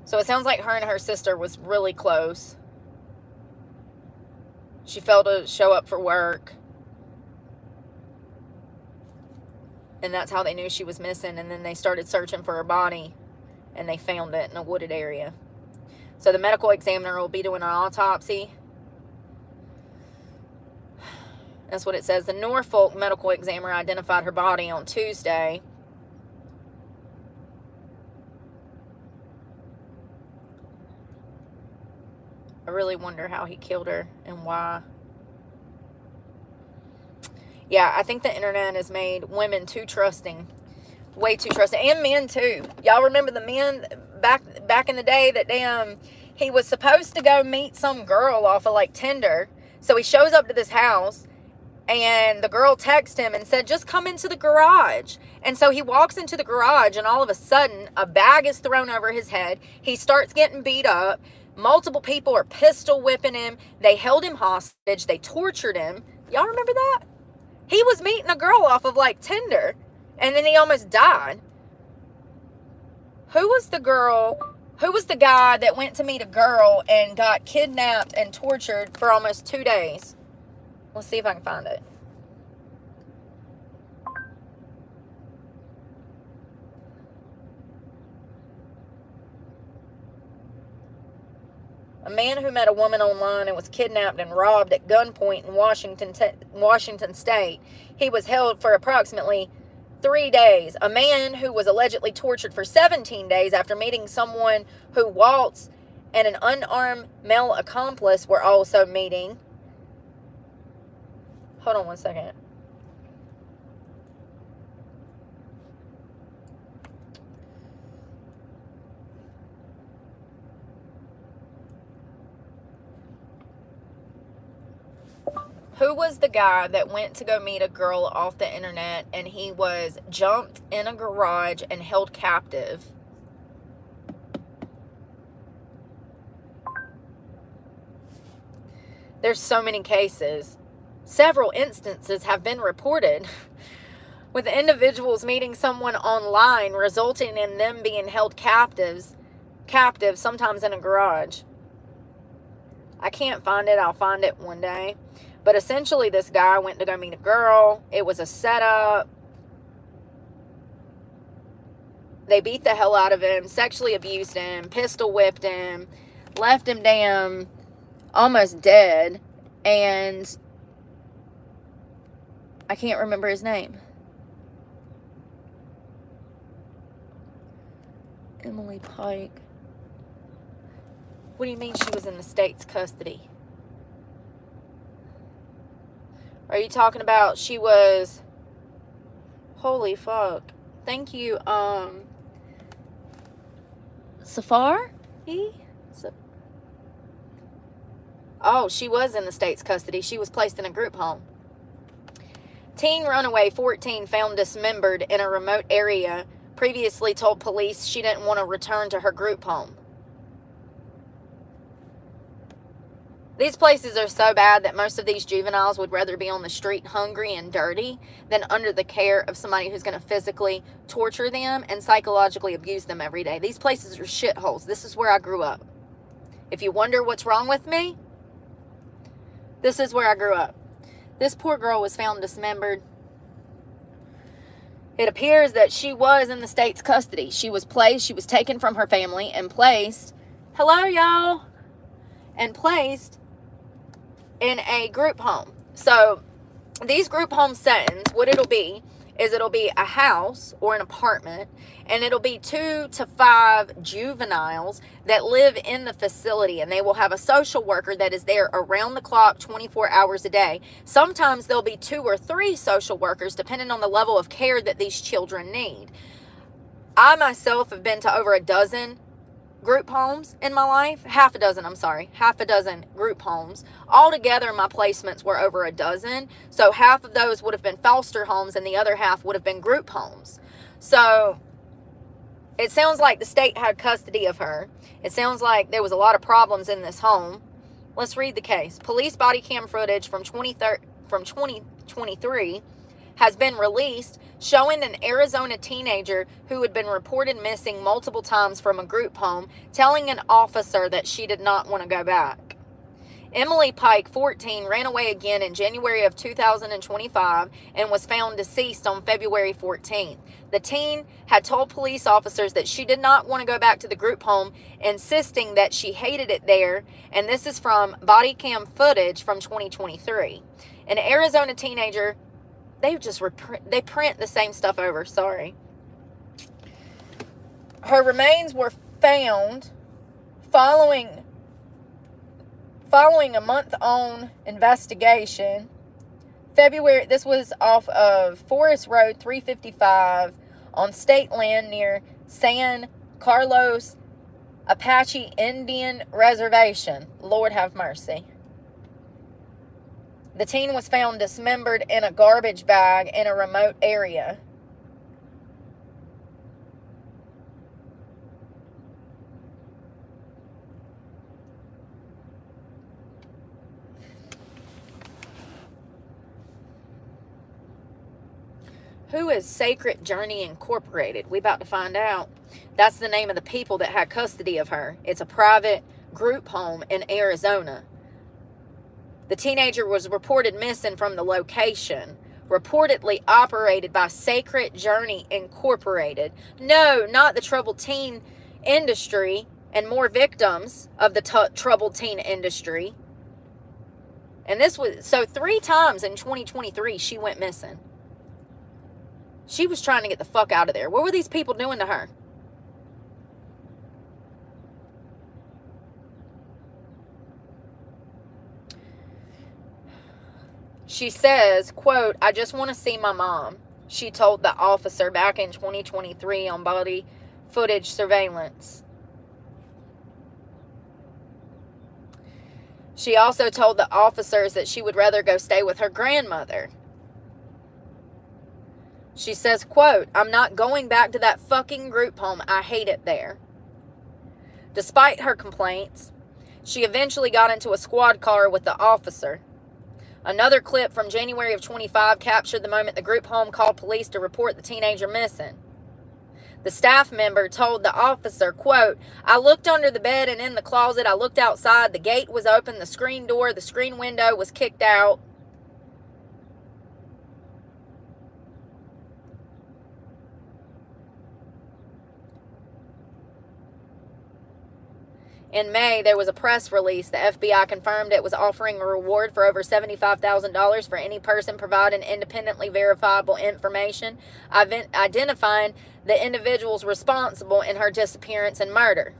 Speaker 1: So it sounds like her and her sister was really close. She failed to show up for work. And that's how they knew she was missing. And then they started searching for her body. And they found it in a wooded area. So the medical examiner will be doing an autopsy. That's what it says. The Norfolk medical examiner identified her body on Tuesday. I really wonder how he killed her and why. Yeah, I think the internet has made women too trusting. Way too trusting. And men too. Y'all remember the men back in the day that he was supposed to go meet some girl off of like Tinder. So he shows up to this house and the girl texts him and said, just come into the garage. And so he walks into the garage and all of a sudden a bag is thrown over his head. He starts getting beat up. Multiple people are pistol whipping him. They held him hostage. They tortured him. Y'all remember that? He was meeting a girl off of like Tinder. And then he almost died. Who was the girl? Who was the guy that went to meet a girl and got kidnapped and tortured for almost 2 days? Let's see if I can find it. A man who met a woman online and was kidnapped and robbed at gunpoint in Washington State. He was held for approximately 3 days. A man who was allegedly tortured for 17 days after meeting someone who waltzed and an unarmed male accomplice were also meeting. Hold on one second. Who was the guy that went to go meet a girl off the internet and he was jumped in a garage and held captive? There's so many cases. Several instances have been reported with individuals meeting someone online, resulting in them being held captive, sometimes in a garage. I can't find it. I'll find it one day. But essentially, this guy went to go meet a girl. It was a setup. They beat the hell out of him, sexually abused him, pistol whipped him, left him damn almost dead, and I can't remember his name. Emily Pike. What do you mean she was in the state's custody? Are you talking about she was... Holy fuck. Thank you, Safar? Oh, she was in the state's custody. She was placed in a group home. Teen runaway 14 found dismembered in a remote area. Previously told police she didn't want to return to her group home. These places are so bad that most of these juveniles would rather be on the street hungry and dirty than under the care of somebody who's going to physically torture them and psychologically abuse them every day. These places are shitholes. This is where I grew up. If you wonder what's wrong with me, this is where I grew up. This poor girl was found dismembered. It appears that she was in the state's custody. She was taken from her family and placed, hello y'all, and placed in a group home. So these group home settings, what it'll be is it'll be a house or an apartment, and it'll be 2 to 5 juveniles that live in the facility, and they will have a social worker that is there around the clock 24 hours a day. Sometimes there'll be 2 or 3 social workers depending on the level of care that these children need. I myself have been to over a dozen group homes in my life. Half a dozen group homes. Altogether, my placements were over a dozen. So half of those would have been foster homes and the other half would have been group homes. So it sounds like the state had custody of her. It sounds like there was a lot of problems in this home. Let's read the case. Police body cam footage from 2023 has been released showing an Arizona teenager who had been reported missing multiple times from a group home, telling an officer that she did not want to go back. Emily Pike, 14, ran away again in January of 2025 and was found deceased on February 14th. The teen had told police officers that she did not want to go back to the group home, insisting that she hated it there, and this is from body cam footage from 2023. An Arizona teenager... They print the same stuff over, sorry. Her remains were found following a month-long investigation. February, this was off of Forest Road 355 on state land near San Carlos Apache Indian Reservation. Lord have mercy. The teen was found dismembered in a garbage bag in a remote area. Who is Sacred Journey Incorporated? We about to find out. That's the name of the people that had custody of her. It's a private group home in Arizona. The teenager was reported missing from the location, reportedly operated by Sacred Journey Incorporated. No, not the troubled teen industry and more victims of the troubled teen industry. And this was, so 3 times in 2023 she went missing. She was trying to get the fuck out of there. What were these people doing to her? She says, quote, "I just want to see my mom," she told the officer back in 2023 on body footage surveillance. She also told the officers that she would rather go stay with her grandmother. She says, quote, "I'm not going back to that fucking group home. I hate it there." Despite her complaints, she eventually got into a squad car with the officer. Another clip from January of 25 captured the moment the group home called police to report the teenager missing. The staff member told the officer, quote, "I looked under the bed and in the closet. I looked outside. The gate was open. The screen window was kicked out. In May, there was a press release. The FBI confirmed it was offering a reward for over $75,000 for any person providing independently verifiable information identifying the individuals responsible in her disappearance and murder.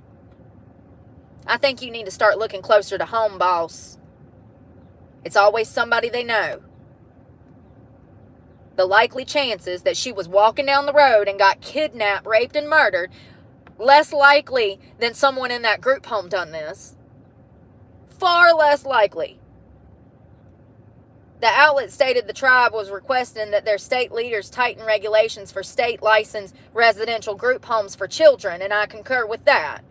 Speaker 1: I think you need to start looking closer to home, boss. It's always somebody they know. The likely chances that she was walking down the road and got kidnapped, raped, and murdered, less likely than someone in that group home done this. Far less likely. The outlet stated the tribe was requesting that their state leaders tighten regulations for state licensed residential group homes for children, and I concur with that.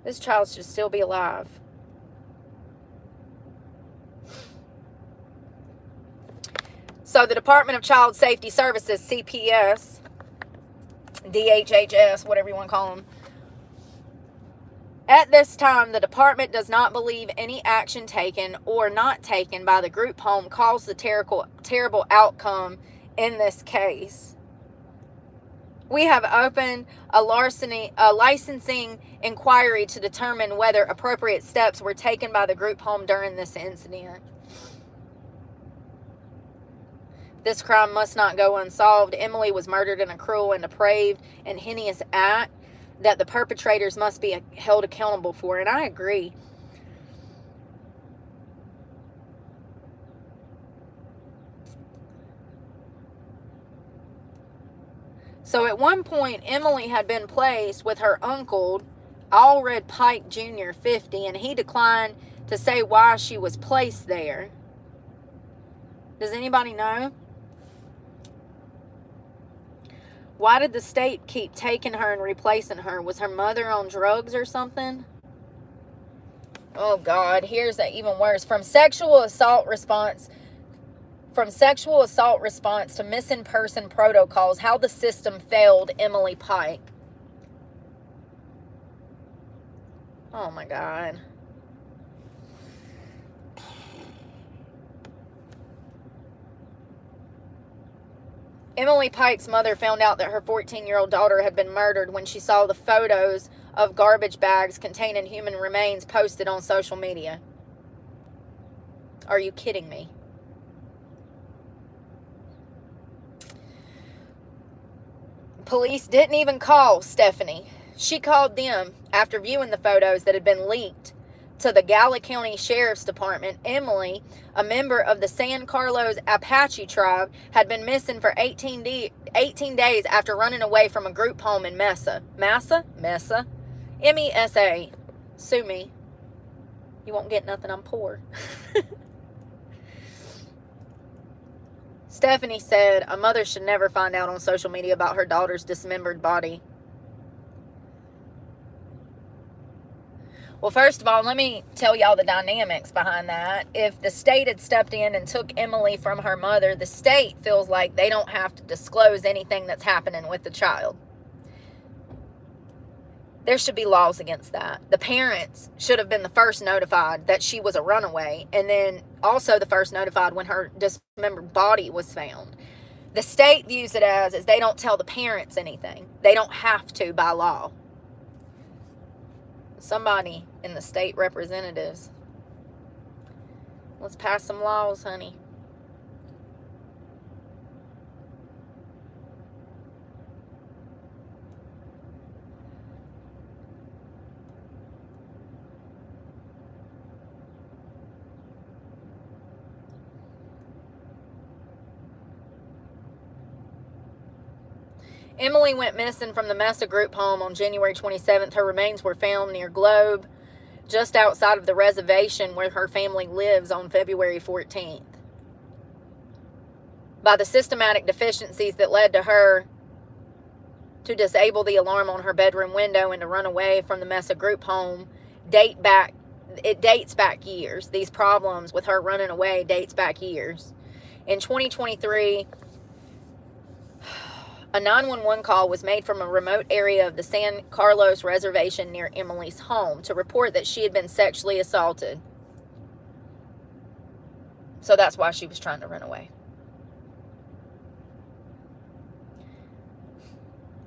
Speaker 1: This child should still be alive. So the Department of Child Safety Services, CPS, DHHS, whatever you want to call them. At this time, the department does not believe any action taken or not taken by the group home caused the terrible outcome in this case. We have opened a licensing inquiry to determine whether appropriate steps were taken by the group home during this incident. This crime must not go unsolved. Emily was murdered in a cruel and depraved and heinous act that the perpetrators must be held accountable for, and I agree. So at one point, Emily had been placed with her uncle, Allred Pike Jr., 50, and he declined to say why she was placed there. Does anybody know? Why did the state keep taking her and replacing her? Was her mother on drugs or something? Oh, God. Here's that even worse. From sexual assault response to missing person protocols, how the system failed Emily Pike. Oh, my God. Emily Pike's mother found out that her 14-year-old daughter had been murdered when she saw the photos of garbage bags containing human remains posted on social media. Are you kidding me? Police didn't even call Stephanie. She called them after viewing the photos that had been leaked to the Gala County Sheriff's Department. Emily, a member of the San Carlos Apache tribe, had been missing for 18 days after running away from a group home in Mesa. Mesa? M-E-S-A. Sue me. You won't get nothing, I'm poor. Stephanie said a mother should never find out on social media about her daughter's dismembered body. Well, first of all, let me tell y'all the dynamics behind that. If the state had stepped in and took Emily from her mother, the state feels like they don't have to disclose anything that's happening with the child. There should be laws against that. The parents should have been the first notified that she was a runaway, and then also the first notified when her dismembered body was found. The state views it as they don't tell the parents anything. They don't have to by law. Somebody in the state representatives. Let's pass some laws, honey. Emily went missing from the Mesa group home on January 27th. Her remains were found near Globe, just outside of the reservation where her family lives, on February 14th. By the systematic deficiencies that led to her to disable the alarm on her bedroom window and to run away from the Mesa group home, it dates back years. These problems with her running away dates back years. In 2023, a 911 call was made from a remote area of the San Carlos reservation near Emily's home to report that she had been sexually assaulted. So that's why she was trying to run away.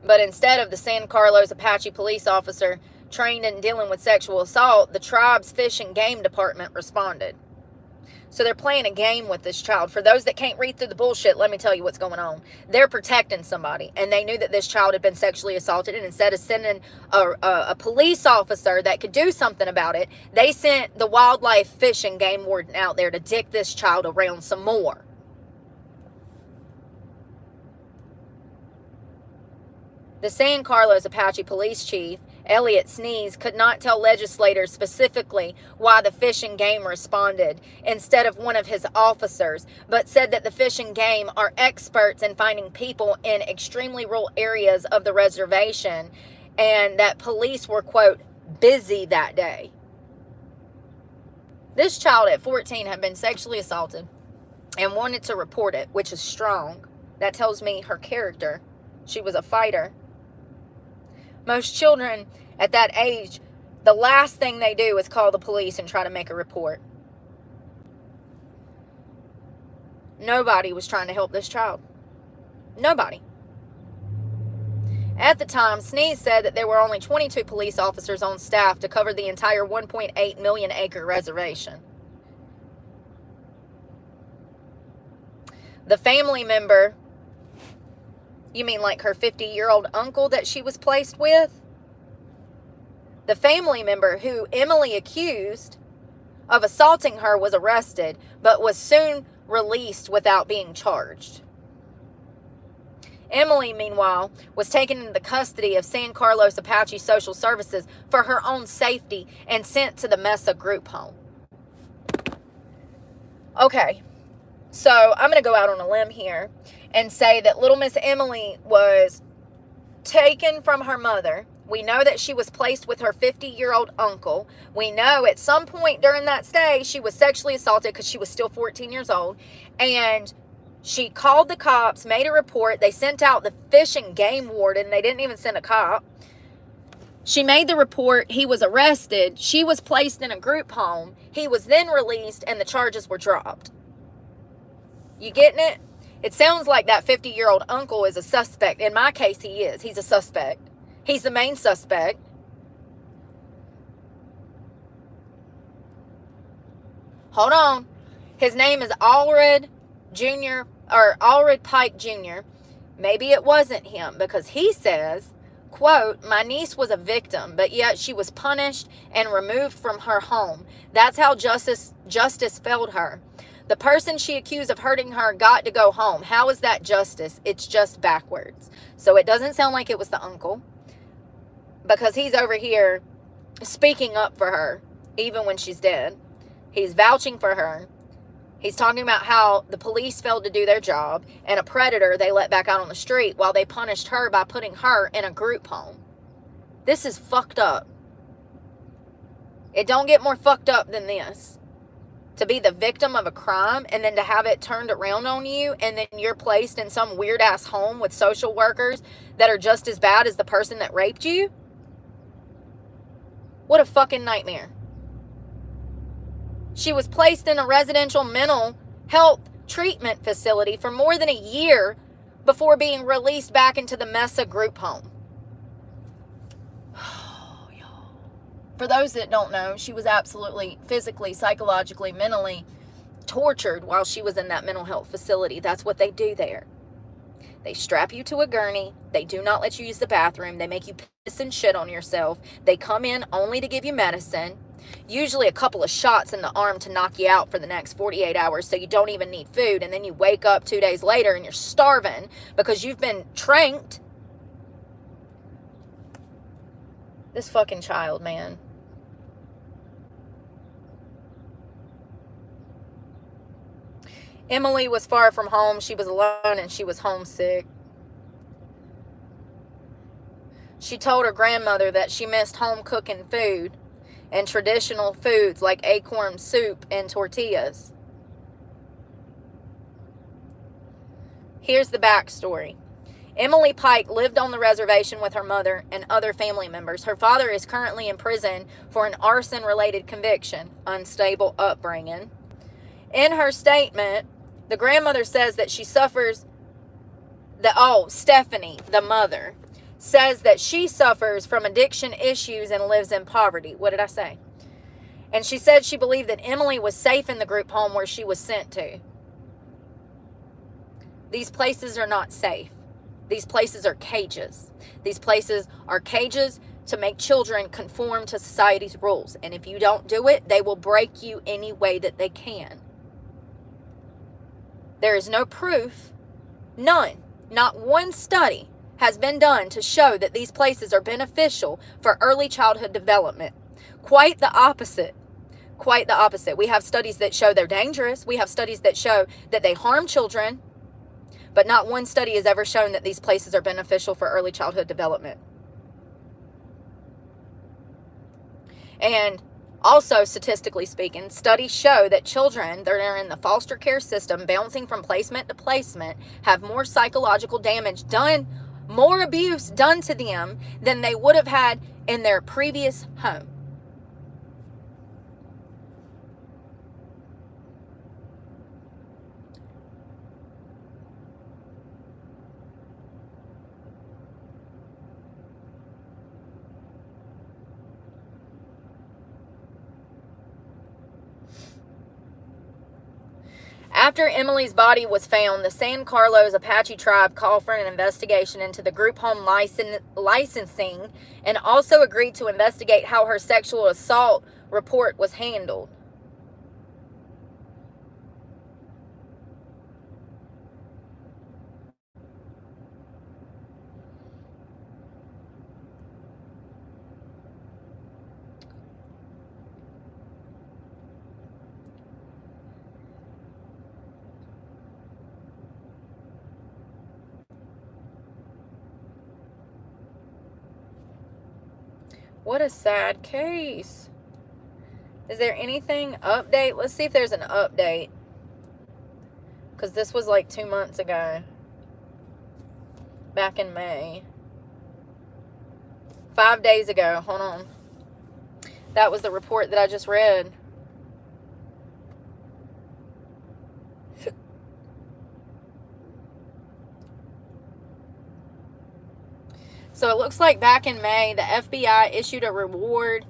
Speaker 1: But instead of the San Carlos Apache police officer trained in dealing with sexual assault, the tribe's fish and game department responded. So they're playing a game with this child. For those that can't read through the bullshit, let me tell you what's going on. They're protecting somebody, and they knew that this child had been sexually assaulted, and instead of sending a police officer that could do something about it, they sent the wildlife fish and game warden out there to dick this child around some more. The San Carlos Apache police chief, Elliot Sneeze, could not tell legislators specifically why the Fish and Game responded instead of one of his officers, but said that the Fish and Game are experts in finding people in extremely rural areas of the reservation, and that police were, quote, busy that day. This child at 14 had been sexually assaulted and wanted to report it, which is strong. That tells me her character. She was a fighter. Most children at that age, the last thing they do is call the police and try to make a report. Nobody was trying to help this child. Nobody. At the time, Sneeze said that there were only 22 police officers on staff to cover the entire 1.8 million acre reservation. The family member, you mean like her 50-year-old uncle that she was placed with? The family member who Emily accused of assaulting her was arrested, but was soon released without being charged. Emily, meanwhile, was taken into the custody of San Carlos Apache Social Services for her own safety and sent to the Mesa group home. Okay, so I'm going to go out on a limb here and say that little Miss Emily was taken from her mother. We know that she was placed with her 50-year-old uncle. We know at some point during that stay she was sexually assaulted because she was still 14 years old. And she called the cops, made a report. They sent out the fish and game warden. They didn't even send a cop. She made the report. He was arrested. She was placed in a group home. He was then released and the charges were dropped. You getting it? It sounds like that 50-year-old uncle is a suspect. In my case, he is. He's a suspect. He's the main suspect. Hold on. His name is Allred Jr. or Allred Pike Jr. Maybe it wasn't him because he says, quote, "My niece was a victim, but yet she was punished and removed from her home. That's how justice failed her. The person she accused of hurting her got to go home. How is that justice? It's just backwards." So it doesn't sound like it was the uncle, because he's over here speaking up for her even when she's dead. He's vouching for her. He's talking about how the police failed to do their job and a predator they let back out on the street while they punished her by putting her in a group home. This is fucked up. It don't get more fucked up than this. To be the victim of a crime and then to have it turned around on you and then you're placed in some weird ass home with social workers that are just as bad as the person that raped you. What a fucking nightmare. She was placed in a residential mental health treatment facility for more than a year before being released back into the Mesa group home. For those that don't know, she was absolutely physically, psychologically, mentally tortured while she was in that mental health facility. That's what they do there. They strap you to a gurney. They do not let you use the bathroom. They make you piss and shit on yourself. They come in only to give you medicine, usually a couple of shots in the arm to knock you out for the next 48 hours so you don't even need food. And then you wake up 2 days later and you're starving because you've been tranked. This fucking child, man. Emily was far from home. She was alone and she was homesick. She told her grandmother that she missed home cooking food and traditional foods like acorn soup and tortillas. Here's the backstory. Emily Pike lived on the reservation with her mother and other family members. Her father is currently in prison for an arson-related conviction, unstable upbringing. In her statement, the grandmother says that she suffers Stephanie, the mother, says that she suffers from addiction issues and lives in poverty. What did I say? And she said she believed that Emily was safe in the group home where she was sent to. These places are not safe. These places are cages. These places are cages to make children conform to society's rules. And if you don't do it, they will break you any way that they can. There is no proof, none, not one study has been done to show that these places are beneficial for early childhood development. Quite the opposite. Quite the opposite. We have studies that show they're dangerous. We have studies that show that they harm children. But not one study has ever shown that these places are beneficial for early childhood development. And also, statistically speaking, studies show that children that are in the foster care system, bouncing from placement to placement, have more psychological damage done, more abuse done to them than they would have had in their previous home. After Emily's body was found, the San Carlos Apache tribe called for an investigation into the group home licensing and also agreed to investigate how her sexual assault report was handled. What a sad case. Is there anything update? Let's see if there's an update. Because this was like 2 months ago. Back in May. 5 days ago. Hold on. That was the report that I just read. So it looks like back in May, the FBI issued a reward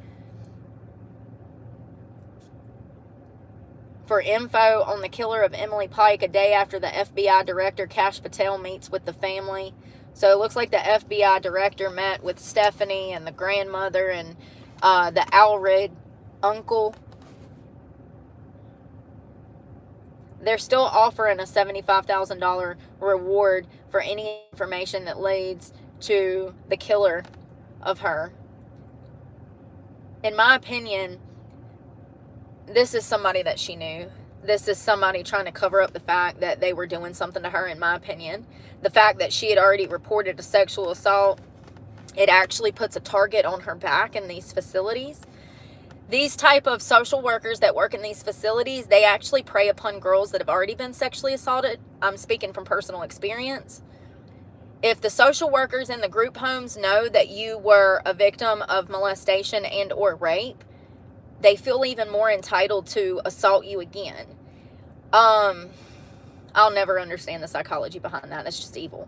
Speaker 1: for info on the killer of Emily Pike a day after the FBI director, Kash Patel, meets with the family. So it looks like the FBI director met with Stephanie and the grandmother and the Alred uncle. They're still offering a $75,000 reward for any information that leads to the killer of her. In my opinion, this is somebody that she knew. This is somebody trying to cover up the fact that they were doing something to her, in my opinion. The fact that she had already reported a sexual assault, it actually puts a target on her back in these facilities. These type of social workers that work in these facilities, they actually prey upon girls that have already been sexually assaulted. I'm speaking from personal experience. If the social workers in the group homes know that you were a victim of molestation and or rape, they feel even more entitled to assault you again. I'll never understand the psychology behind that. That's just evil.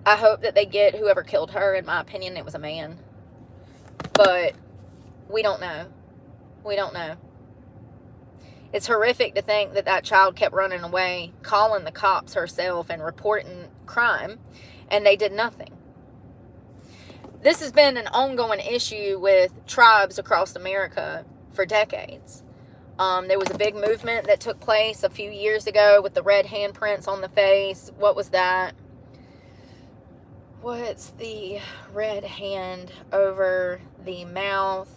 Speaker 1: I hope that they get whoever killed her. In my opinion, it was a man. But we don't know. We don't know. It's horrific to think that that child kept running away, calling the cops herself and reporting crime, and they did nothing. This has been an ongoing issue with tribes across America for decades. There was a big movement that took place a few years ago with the red handprints on the face. What was that? What's the red hand over the mouth?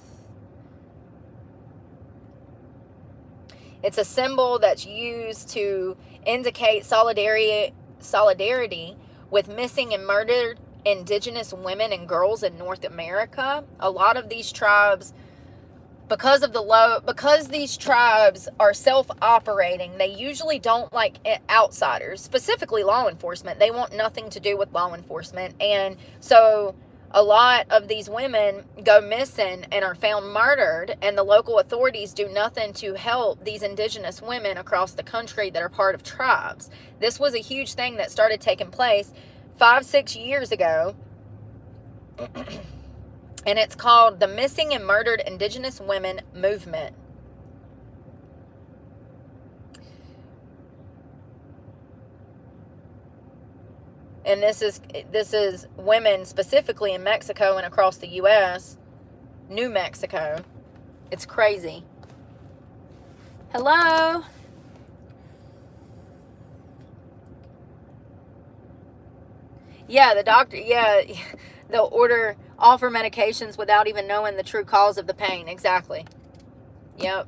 Speaker 1: It's a symbol that's used to indicate solidarity with missing and murdered Indigenous women and girls in North America. A lot of these tribes, because these tribes are self-operating, they usually don't like outsiders, specifically law enforcement. They want nothing to do with law enforcement. And so a lot of these women go missing and are found murdered, and the local authorities do nothing to help these Indigenous women across the country that are part of tribes. This was a huge thing that started taking place 5-6 years ago. And it's called the Missing and Murdered Indigenous Women Movement. And this is women specifically in Mexico and across the U.S. New Mexico. It's crazy. Hello? Yeah, the doctor, yeah, they'll offer medications without even knowing the true cause of the pain. Exactly. Yep.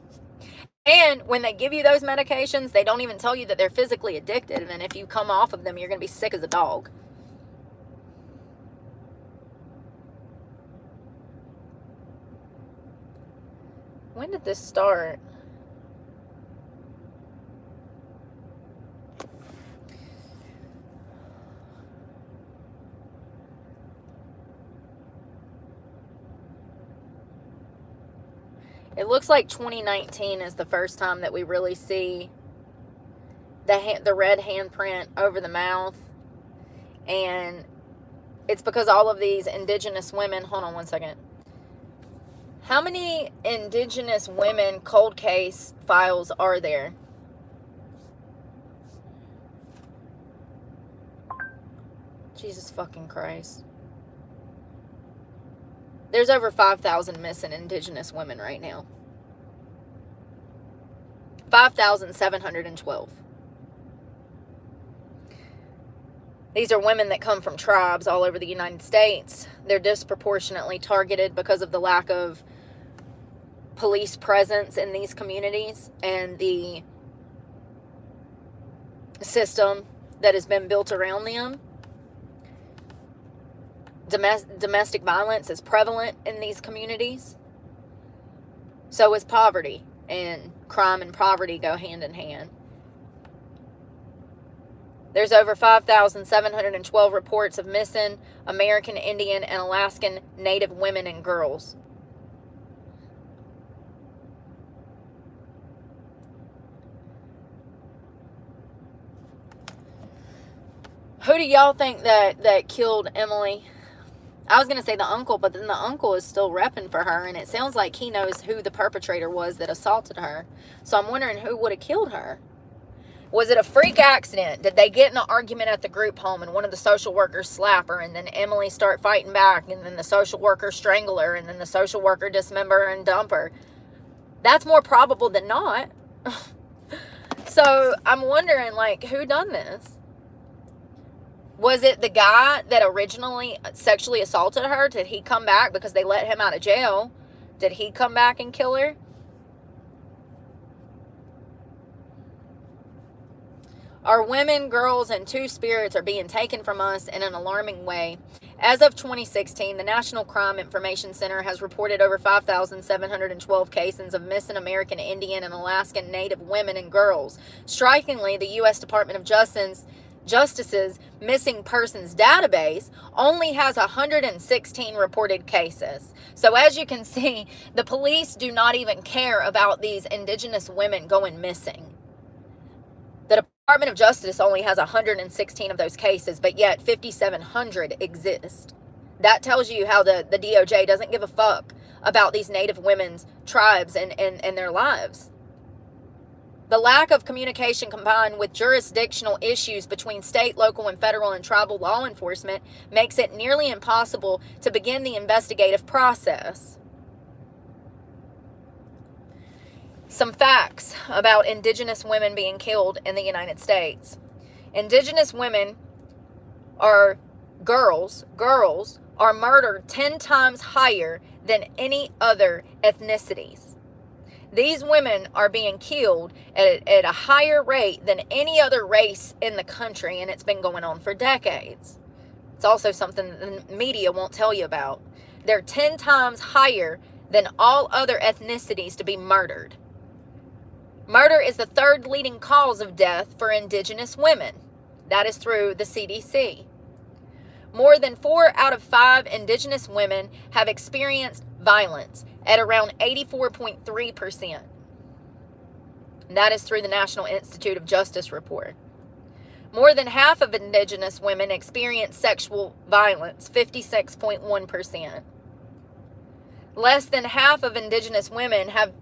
Speaker 1: And when they give you those medications, they don't even tell you that they're physically addicted. And then if you come off of them, you're going to be sick as a dog. When did this start? It looks like 2019 is the first time that we really see the red handprint over the mouth. And it's because all of these Indigenous women, hold on one second. How many Indigenous women cold case files are there? Jesus fucking Christ. There's over 5,000 missing Indigenous women right now. 5,712. These are women that come from tribes all over the United States. They're disproportionately targeted because of the lack of police presence in these communities and the system that has been built around them. Domestic violence is prevalent in these communities. So is poverty, and crime and poverty go hand in hand. There's over 5,712 reports of missing American Indian and Alaskan Native women and girls. Who do y'all think that killed Emily? I was going to say the uncle, but then the uncle is still repping for her, and it sounds like he knows who the perpetrator was that assaulted her. So I'm wondering who would have killed her. Was it a freak accident? Did they get in an argument at the group home and one of the social workers slap her, and then Emily start fighting back, and then the social worker strangle her, and then the social worker dismember her and dump her? That's more probable than not. So I'm wondering, like, who done this? Was it the guy that originally sexually assaulted her? Did he come back because they let him out of jail? Did he come back and kill her? Our women, girls, and two-spirits are being taken from us in an alarming way. As of 2016, the National Crime Information Center has reported over 5,712 cases of missing American Indian and Alaskan Native women and girls. Strikingly, the U.S. Department of Justice's missing persons database only has 116 reported cases. So as you can see, the police do not even care about these Indigenous women going missing. The Department of Justice only has 116 of those cases, but yet 5,700 exist. That tells you how the DOJ doesn't give a fuck about these Native women's tribes and their lives. The lack of communication combined with jurisdictional issues between state, local, and federal and tribal law enforcement makes it nearly impossible to begin the investigative process. Some facts about Indigenous women being killed in the United States. Indigenous women are girls are murdered 10 times higher than any other ethnicities. These women are being killed at a higher rate than any other race in the country, and it's been going on for decades. It's also something that the media won't tell you about. They're 10 times higher than all other ethnicities to be murdered. Murder is the third leading cause of death for Indigenous women. That is through the CDC. More than 4 out of 5 Indigenous women have experienced violence at around 84.3%. That is through the National Institute of Justice report. More than half of Indigenous women experience sexual violence, 56.1%. Less than half of Indigenous women have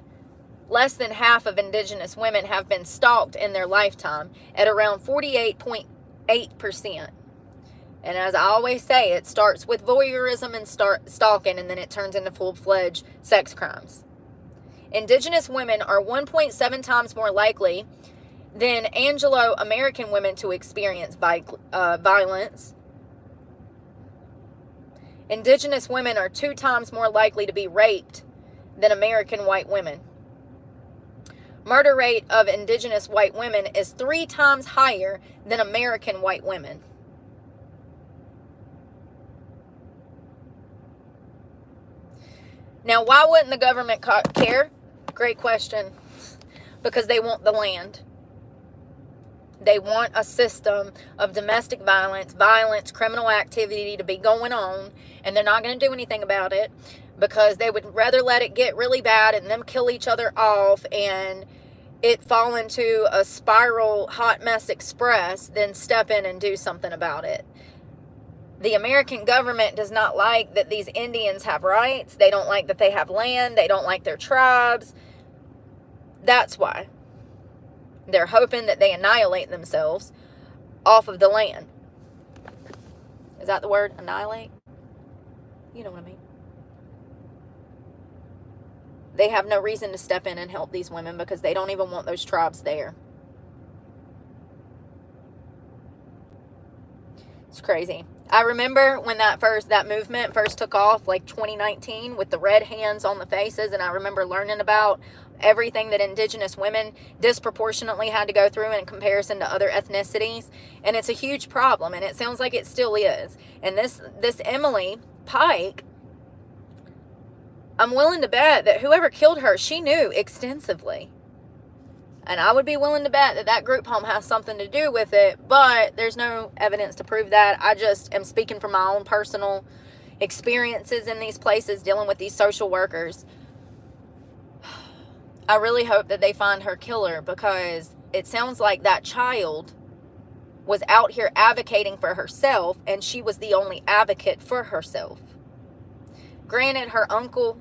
Speaker 1: been stalked in their lifetime at around 48.8%. And as I always say, it starts with voyeurism and stalking, and then it turns into full-fledged sex crimes. Indigenous women are 1.7 times more likely than Anglo-American women to experience violence. Indigenous women are 2 times more likely to be raped than American white women. Murder rate of Indigenous white women is 3 times higher than American white women. Now, why wouldn't the government care? Great question. Because they want the land. They want a system of domestic violence, criminal activity to be going on, and they're not going to do anything about it because they would rather let it get really bad and them kill each other off and it fall into a spiral hot mess express than step in and do something about it. The American government does not like that these Indians have rights. They don't like that they have land. They don't like their tribes. That's why. They're hoping that they annihilate themselves off of the land. Is that the word? Annihilate? You know what I mean. They have no reason to step in and help these women because they don't even want those tribes there. It's crazy. I remember when that movement first took off, like 2019, with the red hands on the faces, and I remember learning about everything that Indigenous women disproportionately had to go through in comparison to other ethnicities, and it's a huge problem, and it sounds like it still is. And this Emily Pike, I'm willing to bet that whoever killed her, she knew extensively. And I would be willing to bet that that group home has something to do with it, but there's no evidence to prove that. I just am speaking from my own personal experiences in these places, dealing with these social workers. I really hope that they find her killer because it sounds like that child was out here advocating for herself, and she was the only advocate for herself. Granted, her uncle,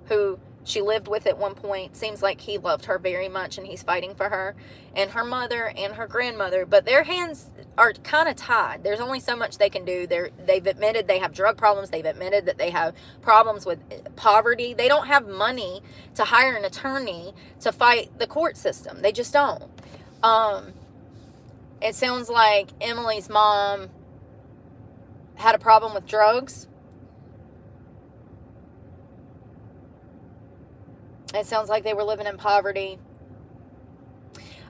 Speaker 1: who she lived with at one point, seems like he loved her very much and he's fighting for her, and her mother and her grandmother, but their hands are kind of tied. There's only so much they can do. They've admitted they have drug problems. They've admitted that they have problems with poverty. They don't have money to hire an attorney to fight the court system. They just don't. It sounds like Emily's mom had a problem with drugs. It sounds like they were living in poverty.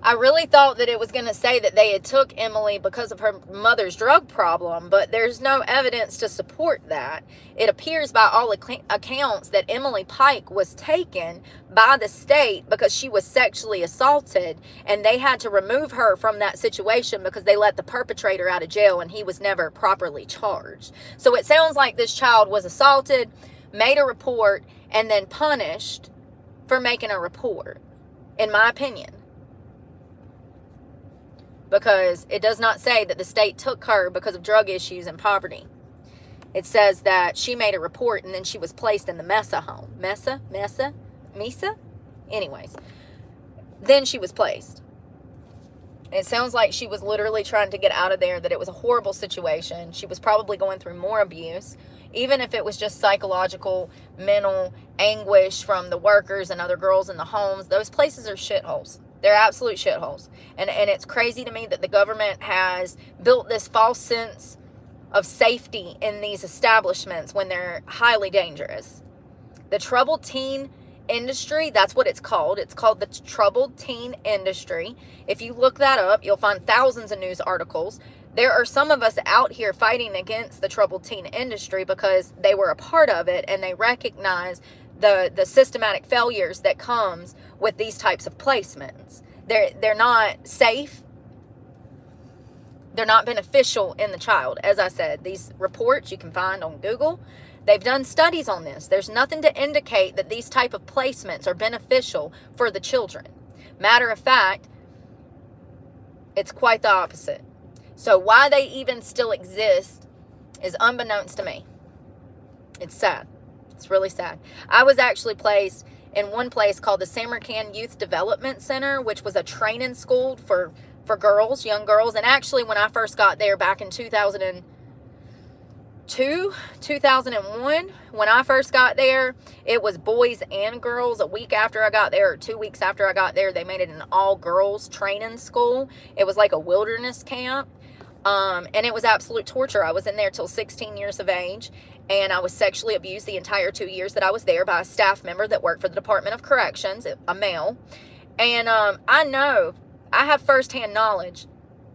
Speaker 1: I really thought that it was going to say that they had took Emily because of her mother's drug problem, but there's no evidence to support that. It appears by all accounts that Emily Pike was taken by the state because she was sexually assaulted, and they had to remove her from that situation because they let the perpetrator out of jail and he was never properly charged. So it sounds like this child was assaulted, made a report, and then punished for making a report, in my opinion. Because it does not say that the state took her because of drug issues and poverty. It says that she made a report and then she was placed in the Mesa home. Mesa? Anyways. then she was placed. It sounds like she was literally trying to get out of there, that it was a horrible situation. She was probably going through more abuse, even if it was just psychological, mental anguish from the workers and other girls in the homes. Those places are shitholes. They're absolute shitholes. And it's crazy to me that the government has built this false sense of safety in these establishments when they're highly dangerous. The troubled teen industry, that's what it's called. It's called the troubled teen industry. If you look that up, you'll find thousands of news articles. There are some of us out here fighting against the troubled teen industry because they were a part of it and they recognize the systematic failures that comes with these types of placements. They're not safe. They're not beneficial in the child. As I said, these reports you can find on Google. They've done studies on this. There's nothing to indicate that these type of placements are beneficial for the children. Matter of fact, it's quite the opposite. So why they even still exist is unbeknownst to me. It's sad. It's really sad. I was actually placed in one place called the Samarkand Youth Development Center, which was a training school for girls, young girls. And actually, when I first got there back in 2001, when I first got there, it was boys and girls. A week after I got there, or 2 weeks after I got there, they made it an all-girls training school. It was like a wilderness camp. And it was absolute torture. I was in there till 16 years of age, and I was sexually abused the entire 2 years that I was there by a staff member that worked for the Department of Corrections, a male. And I have firsthand knowledge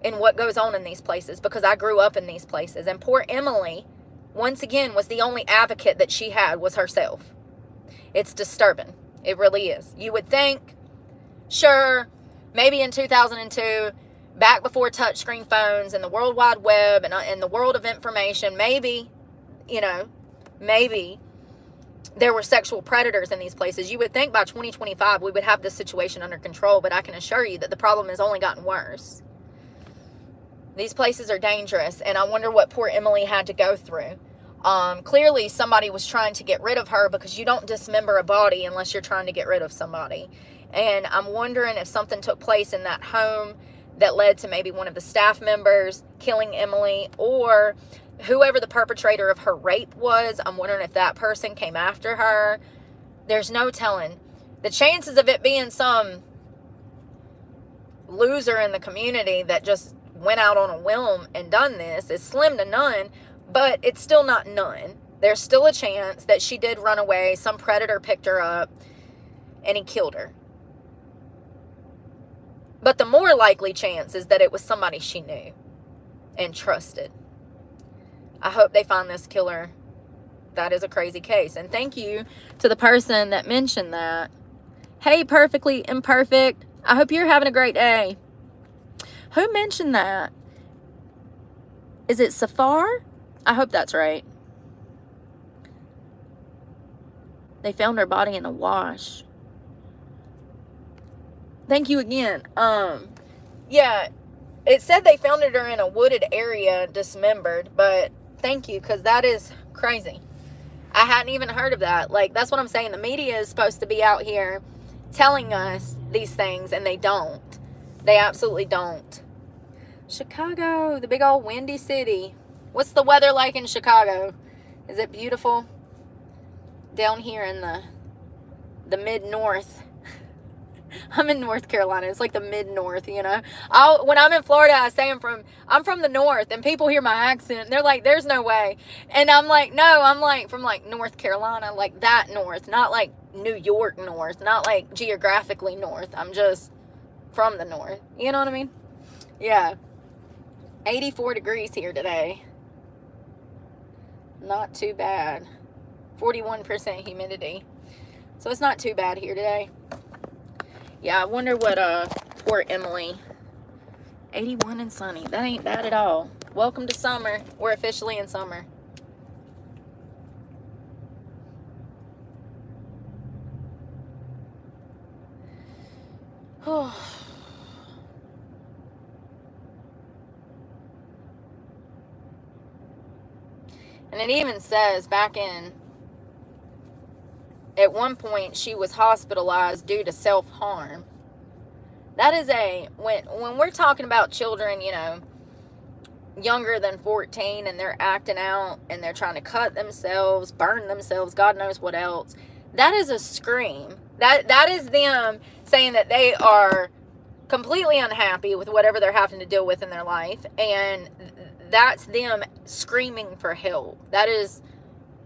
Speaker 1: in what goes on in these places because I grew up in these places. And poor Emily, once again, was the only advocate that she had was herself. It's disturbing. It really is. You would think, sure, maybe in 2002, back before touchscreen phones and the World Wide Web and the world of information, maybe there were sexual predators in these places. You would think by 2025 we would have this situation under control, but I can assure you that the problem has only gotten worse. These places are dangerous, and I wonder what poor Emily had to go through. Clearly somebody was trying to get rid of her because you don't dismember a body unless you're trying to get rid of somebody. And I'm wondering if something took place in that home that led to maybe one of the staff members killing Emily, or whoever the perpetrator of her rape was. I'm wondering if that person came after her. There's no telling. The chances of it being some loser in the community that just went out on a whim and done this is slim to none, but it's still not none. There's still a chance that she did run away. Some predator picked her up and he killed her. But the more likely chance is that it was somebody she knew and trusted. I hope they find this killer. That is a crazy case. And thank you to the person that mentioned that. Hey, Perfectly Imperfect. I hope you're having a great day. Who mentioned that? Is it Safar? I hope that's right. They found her body in the wash. Thank you again. Yeah, it said they found her in a wooded area, dismembered, but thank you, because that is crazy. I hadn't even heard of that. Like, that's what I'm saying. The media is supposed to be out here telling us these things, and they don't. They absolutely don't. Chicago, the big old windy city. What's the weather like in Chicago? Is it beautiful? Down here in the mid-north. I'm in North Carolina. It's like the mid-north, you know. When I'm in Florida, I say I'm from the north, and people hear my accent, and they're like, there's no way. And I'm like, no, I'm like from like North Carolina, like that north, not like New York north, not like geographically north. I'm just from the north. You know what I mean? Yeah. 84 degrees here today. Not too bad. 41% humidity. So it's not too bad here today. Yeah, I wonder what poor Emily. 81 and sunny. That ain't bad at all. Welcome to summer. We're officially in summer. And it even says at one point she was hospitalized due to self-harm. That is when we're talking about children, younger than 14, and they're acting out and they're trying to cut themselves, burn themselves, God knows what else. That is a scream. That is them saying that they are completely unhappy with whatever they're having to deal with in their life, and that's them screaming for help. That is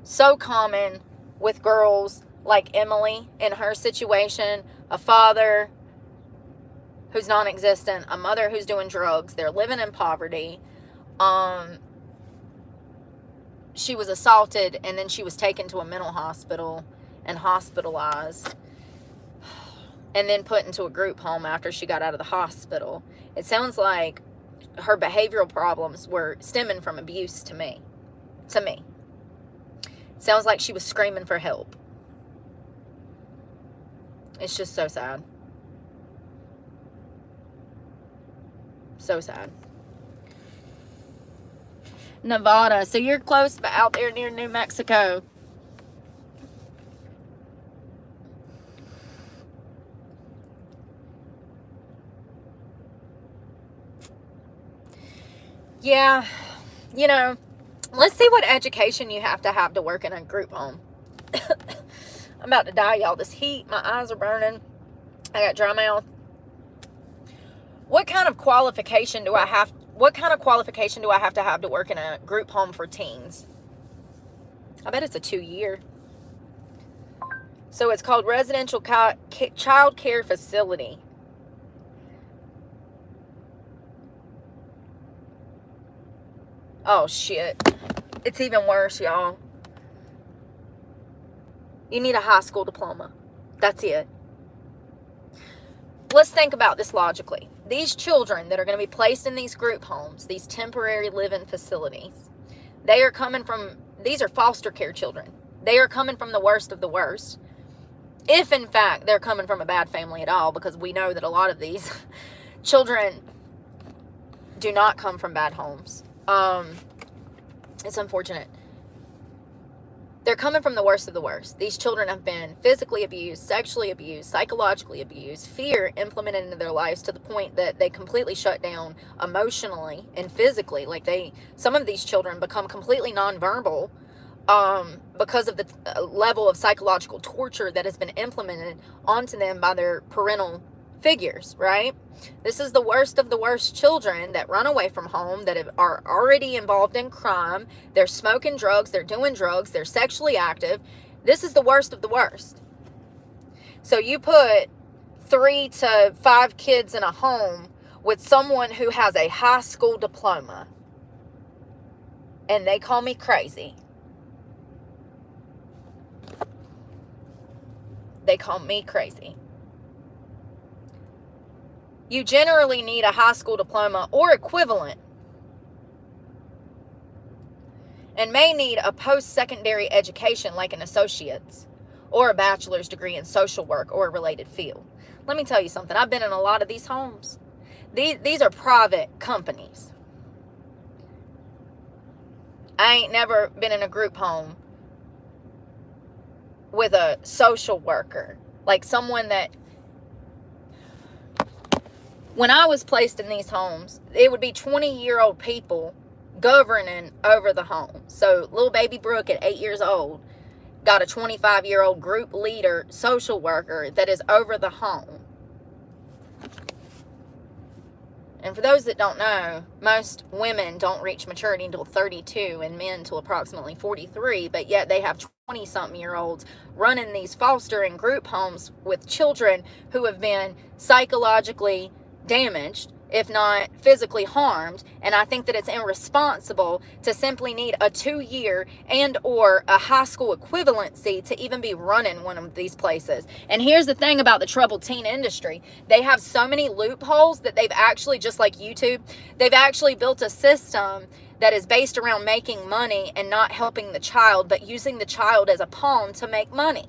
Speaker 1: so common with girls like Emily in her situation, a father who's non-existent, a mother who's doing drugs, they're living in poverty. She was assaulted, and then she was taken to a mental hospital and hospitalized, and then put into a group home after she got out of the hospital. It sounds like her behavioral problems were stemming from abuse to me. It sounds like she was screaming for help. It's just so sad. So sad. Nevada. So you're close, but out there near New Mexico. Yeah, let's see what education you have to work in a group home. I'm about to die, y'all. This heat, my eyes are burning. I got dry mouth. What kind of qualification do I have to have to work in a group home for teens? I bet it's a 2-year. So it's called Residential Child Care Facility. Oh, shit. It's even worse, y'all. You need a high school diploma. That's it. Let's think about this logically. These children that are going to be placed in these group homes, these temporary living facilities, these are foster care children. They are coming from the worst of the worst. If, in fact, they're coming from a bad family at all, because we know that a lot of these children do not come from bad homes. It's unfortunate. They're coming from the worst of the worst. These children have been physically abused, sexually abused, psychologically abused, fear implemented into their lives to the point that they completely shut down emotionally and physically. Some of these children become completely nonverbal because of the level of psychological torture that has been implemented onto them by their parental figures, right? This is the worst of the worst children that run away from home, that are already involved in crime. They're smoking drugs, they're doing drugs, they're sexually active. This is the worst of the worst. So you put 3 to 5 kids in a home with someone who has a high school diploma, and they call me crazy. They call me crazy. You generally need a high school diploma or equivalent, and may need a post-secondary education like an associate's or a bachelor's degree in social work or a related field. Let me tell you something. I've been in a lot of these homes. These are private companies. I ain't never been in a group home with a social worker, like someone that... When I was placed in these homes, it would be 20-year-old people governing over the home. So little baby Brooke at 8 years old got a 25-year-old group leader social worker that is over the home. And for those that don't know, most women don't reach maturity until 32 and men until approximately 43, but yet they have 20-something-year-olds running these foster and group homes with children who have been psychologically damaged, if not physically harmed. And I think that it's irresponsible to simply need a 2-year and or a high school equivalency to even be running one of these places. And here's the thing about the troubled teen industry. They have so many loopholes that they've actually, just like YouTube, they've actually built a system that is based around making money and not helping the child, but using the child as a pawn to make money.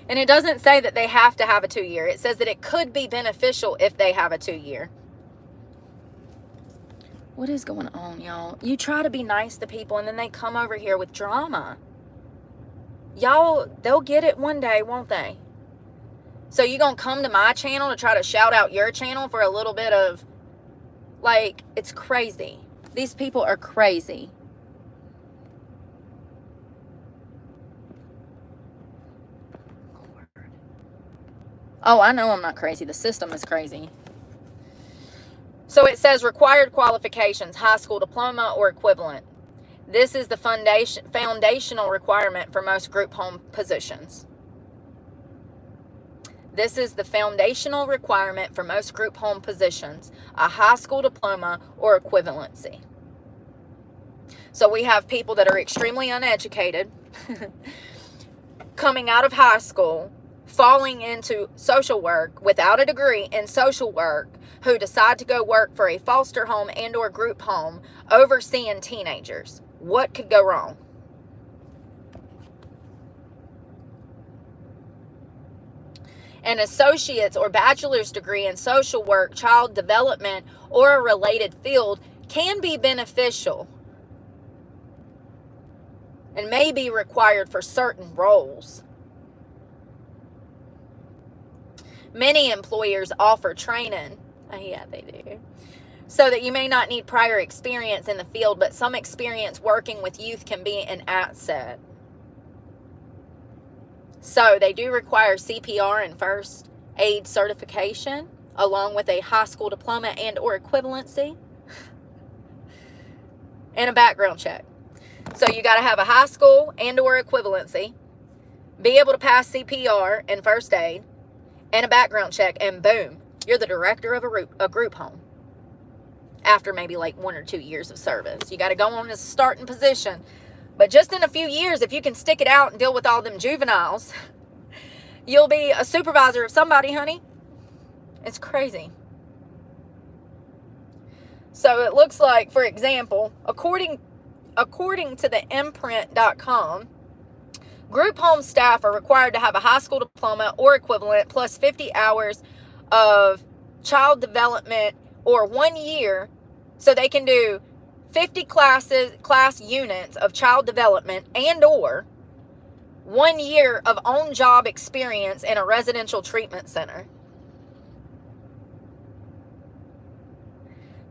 Speaker 1: And it doesn't say that they have to have a 2-year. It says that it could be beneficial if they have a 2-year. What is going on, y'all? You try to be nice to people, and then they come over here with drama. Y'all, they'll get it one day, won't they? So you gonna come to my channel to try to shout out your channel for a little bit of, like, it's crazy. These people are crazy. Oh, I know I'm not crazy. The system is crazy. So it says required qualifications, high school diploma or equivalent. This is the foundational requirement for most group home positions. This is the foundational requirement for most group home positions, a high school diploma or equivalency. So we have people that are extremely uneducated, coming out of high school, falling into social work without a degree in social work, who decide to go work for a foster home and or group home overseeing teenagers. What could go wrong? An associate's or bachelor's degree in social work, child development, or a related field can be beneficial and may be required for certain roles. Many employers offer training. Yeah, they do. So that you may not need prior experience in the field, but some experience working with youth can be an asset. So they do require CPR and first aid certification, along with a high school diploma and or equivalency, and a background check. So you got to have a high school and or equivalency, be able to pass CPR and first aid, and a background check, and boom, you're the director of a group home. After maybe like 1 or 2 years of service, you got to go on as a starting position. But just in a few years, if you can stick it out and deal with all them juveniles, you'll be a supervisor of somebody, honey. It's crazy. So it looks like, for example, according to the imprint.com, group home staff are required to have a high school diploma or equivalent plus 50 hours of child development or 1 year, so they can do 50 class units of child development and or 1 year of on-job experience in a residential treatment center.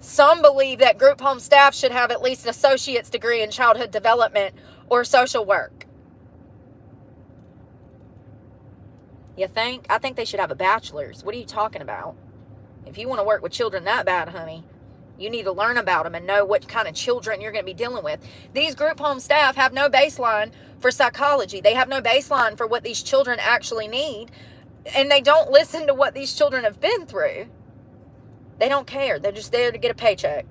Speaker 1: Some believe that group home staff should have at least an associate's degree in childhood development or social work. You think? I think they should have a bachelor's. What are you talking about? If you want to work with children that bad, honey, you need to learn about them and know what kind of children you're going to be dealing with. These group home staff have no baseline for psychology. They have no baseline for what these children actually need. And they don't listen to what these children have been through. They don't care. They're just there to get a paycheck.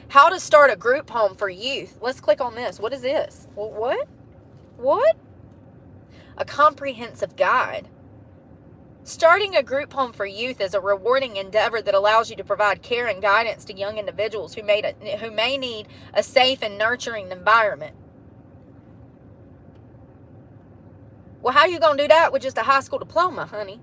Speaker 1: How to start a group home for youth. Let's click on this. What is this? Well, what? What? A comprehensive guide. Starting a group home for youth is a rewarding endeavor that allows you to provide care and guidance to young individuals who may need a safe and nurturing environment. Well, how are you going to do that with just a high school diploma, honey?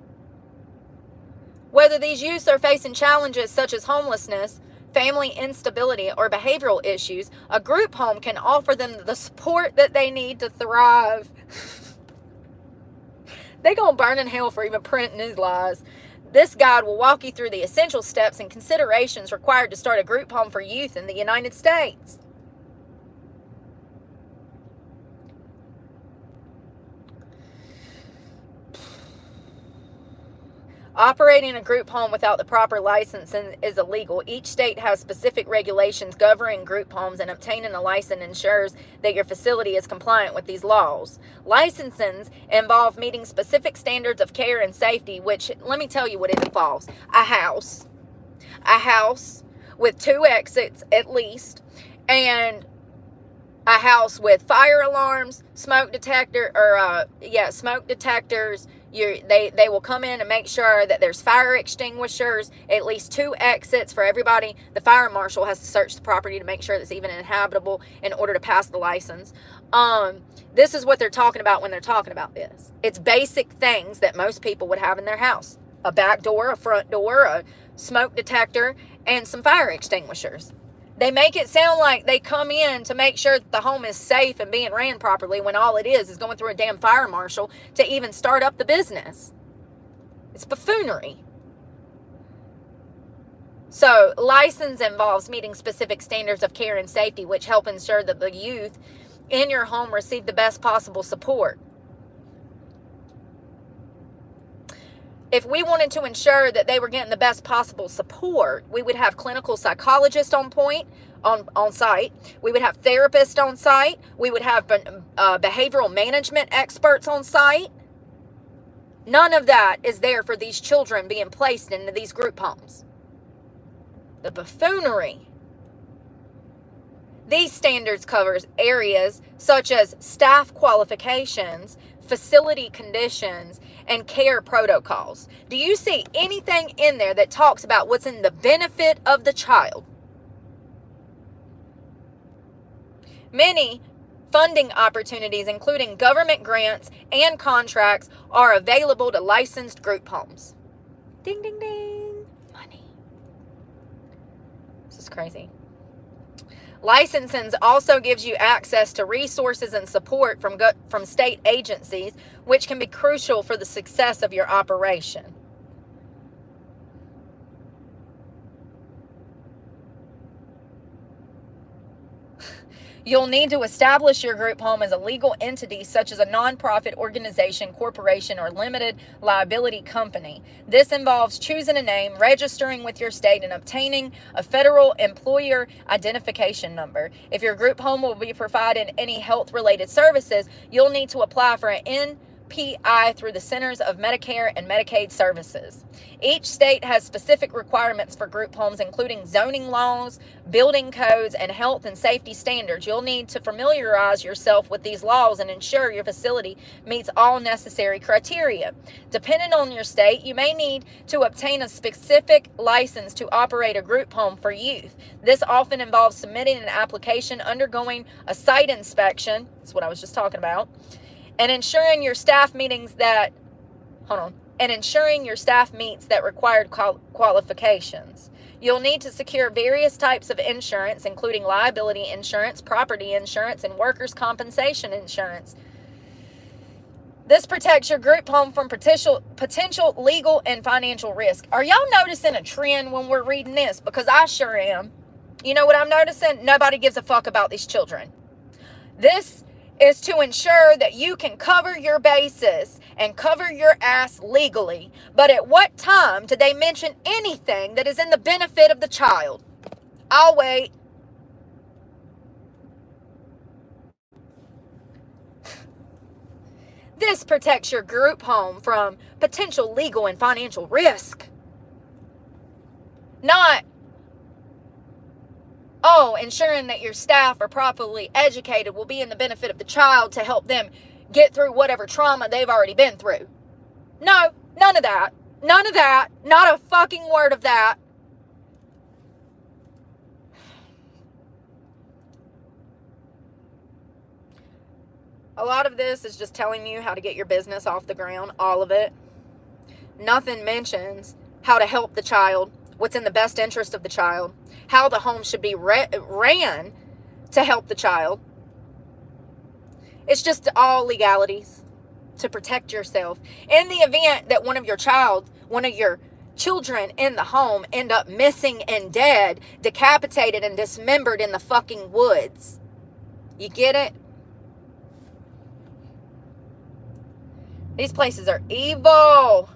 Speaker 1: Whether these youths are facing challenges such as homelessness, family instability, or behavioral issues, a group home can offer them the support that they need to thrive. They're going to burn in hell for even printing these lies. This guide will walk you through the essential steps and considerations required to start a group home for youth in the United States. Operating a group home without the proper license is illegal. Each state has specific regulations governing group homes, and obtaining a license ensures that your facility is compliant with these laws. Licensings involve meeting specific standards of care and safety, which, let me tell you what it involves. A house with 2 exits at least, and a house with fire alarms, smoke detectors. They will come in and make sure that there's fire extinguishers, at least 2 exits for everybody. The fire marshal has to search the property to make sure it's even inhabitable in order to pass the license. This is what they're talking about when they're talking about this. It's basic things that most people would have in their house. A back door, a front door, a smoke detector, and some fire extinguishers. They make it sound like they come in to make sure that the home is safe and being ran properly, when all it is going through a damn fire marshal to even start up the business. It's buffoonery. So, license involves meeting specific standards of care and safety, which help ensure that the youth in your home receive the best possible support. If we wanted to ensure that they were getting the best possible support, we would have clinical psychologists on site. We would have therapists on site. We would have behavioral management experts on site. None of that is there for these children being placed into these group homes. The buffoonery. These standards covers areas such as staff qualifications, facility conditions, and care protocols. Do you see anything in there that talks about what's in the benefit of the child? Many funding opportunities, including government grants and contracts, are available to licensed group homes. Ding, ding, ding. Money. This is crazy. Licensing also gives you access to resources and support from state agencies, which can be crucial for the success of your operation. You'll need to establish your group home as a legal entity, such as a nonprofit organization, corporation, or limited liability company. This involves choosing a name, registering with your state, and obtaining a federal employer identification number. If your group home will be providing any health-related services, you'll need to apply for an NPI through the Centers of Medicare and Medicaid Services. Each state has specific requirements for group homes, including zoning laws, building codes, and health and safety standards. You'll need to familiarize yourself with these laws and ensure your facility meets all necessary criteria. Depending on your state, you may need to obtain a specific license to operate a group home for youth. This often involves submitting an application, undergoing a site inspection, that's what I was just talking about, and ensuring your staff meets that required qualifications. You'll need to secure various types of insurance, including liability insurance, property insurance, and workers' compensation insurance. This protects your group home from potential legal and financial risk. Are y'all noticing a trend when we're reading this? Because I sure am. You know what I'm noticing? Nobody gives a fuck about these children. This is to ensure that you can cover your bases and cover your ass legally. But at what time did they mention anything that is in the benefit of the child? I'll wait. This protects your group home from potential legal and financial risk. Not, ensuring that your staff are properly educated will be in the benefit of the child to help them get through whatever trauma they've already been through. No, none of that. None of that. Not a fucking word of that. A lot of this is just telling you how to get your business off the ground, all of it. Nothing mentions how to help the child, what's in the best interest of the child, how the home should be ran to help the child. It's just all legalities to protect yourself. In the event that one of your children in the home end up missing and dead, decapitated and dismembered in the fucking woods. You get it? These places are evil.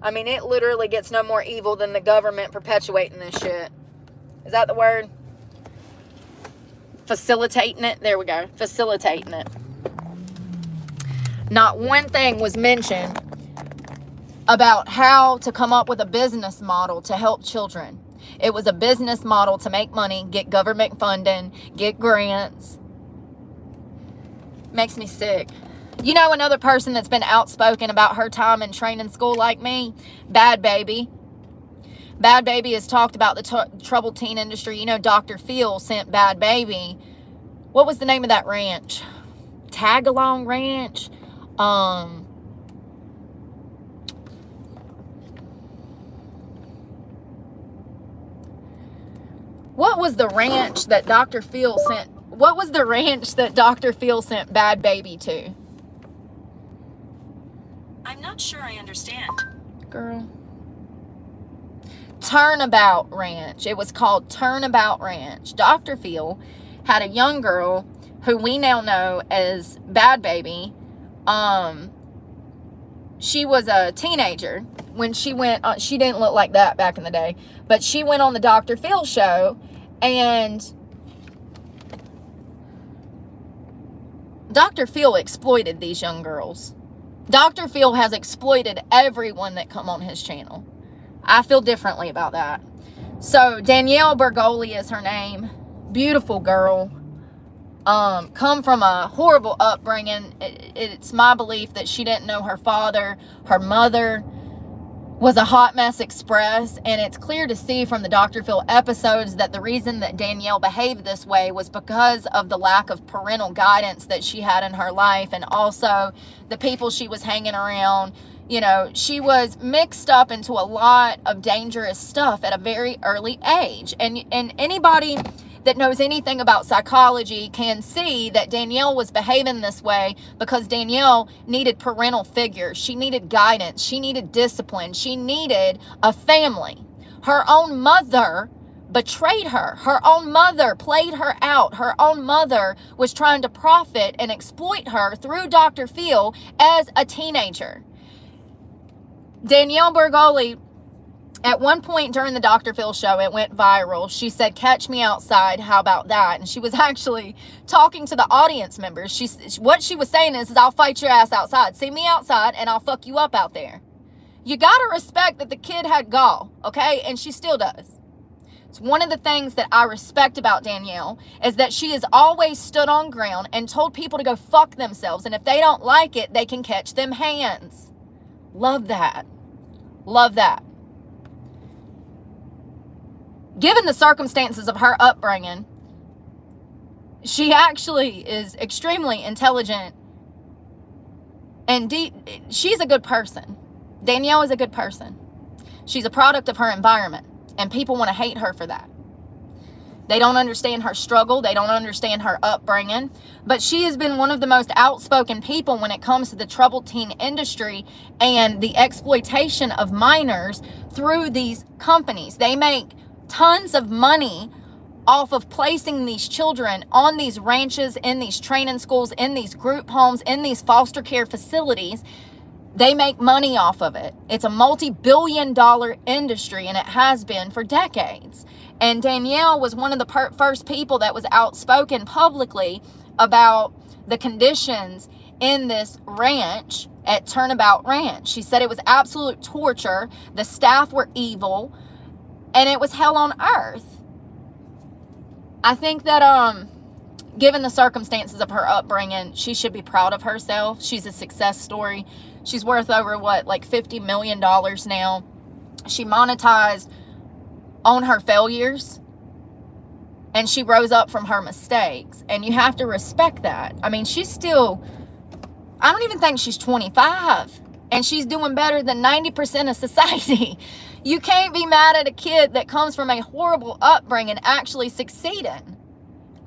Speaker 1: I mean, it literally gets no more evil than the government perpetuating this shit. Is that the word? Facilitating it? There we go. Facilitating it. Not one thing was mentioned about how to come up with a business model to help children. It was a business model to make money, get government funding, get grants. Makes me sick. You know another person that's been outspoken about her time in training school like me? Bad Baby. Bad Baby has talked about the troubled teen industry. You know, Dr. Phil sent Bad Baby. What was the name of that ranch? Tagalong Ranch? What was the ranch that Dr. Phil sent? What was the ranch that Dr. Phil sent Bad Baby to?
Speaker 2: I'm not sure I understand.
Speaker 1: Girl. Turnabout Ranch. It was called Turnabout Ranch. Dr. Phil had a young girl who we now know as Bad Baby. She was a teenager when she went, she didn't look like that back in the day, but she went on the Dr. Phil show, and Dr. Phil exploited these young girls. Dr. Phil has exploited everyone that come on his channel. I feel differently about that. So Danielle Bergoli is her name. Beautiful girl. Come from a horrible upbringing. It's my belief that she didn't know her father. Her mother was a hot mess express, and it's clear to see from the Dr. Phil episodes that the reason that Danielle behaved this way was because of the lack of parental guidance that she had in her life, and also the people she was hanging around. You know, she was mixed up into a lot of dangerous stuff at a very early age, and anybody that knows anything about psychology can see that Danielle was behaving this way because Danielle needed parental figures. She needed guidance. She needed discipline. She needed a family. Her own mother betrayed her. Her own mother played her out. Her own mother was trying to profit and exploit her through Dr. Phil as a teenager. Danielle Bergoli, at one point during the Dr. Phil show, it went viral. She said, "Catch me outside. How about that?" And she was actually talking to the audience members. What she was saying is, I'll fight your ass outside. See me outside and I'll fuck you up out there. You got to respect that the kid had gall, okay? And she still does. It's one of the things that I respect about Danielle is that she has always stood on ground and told people to go fuck themselves. And if they don't like it, they can catch them hands. Love that. Love that. Given the circumstances of her upbringing, she actually is extremely intelligent and she's a good person. Danielle is a good person. She's a product of her environment, and people want to hate her for that. They don't understand her struggle. They don't understand her upbringing. But she has been one of the most outspoken people when it comes to the troubled teen industry and the exploitation of minors through these companies. They make tons of money off of placing these children on these ranches, in these training schools, in these group homes, in these foster care facilities. They make money off of it. It's a multi-billion-dollar industry, and it has been for decades. And Danielle was one of the first people that was outspoken publicly about the conditions in this ranch at Turnabout Ranch. She said it was absolute torture. The staff were evil. And it was hell on earth. I think that, given the circumstances of her upbringing, she should be proud of herself. She's a success story. She's worth over, like $50 million now. She monetized on her failures, and she rose up from her mistakes. And you have to respect that. I mean, she's still, I don't even think she's 25. And she's doing better than 90% of society. You can't be mad at a kid that comes from a horrible upbringing actually succeeding.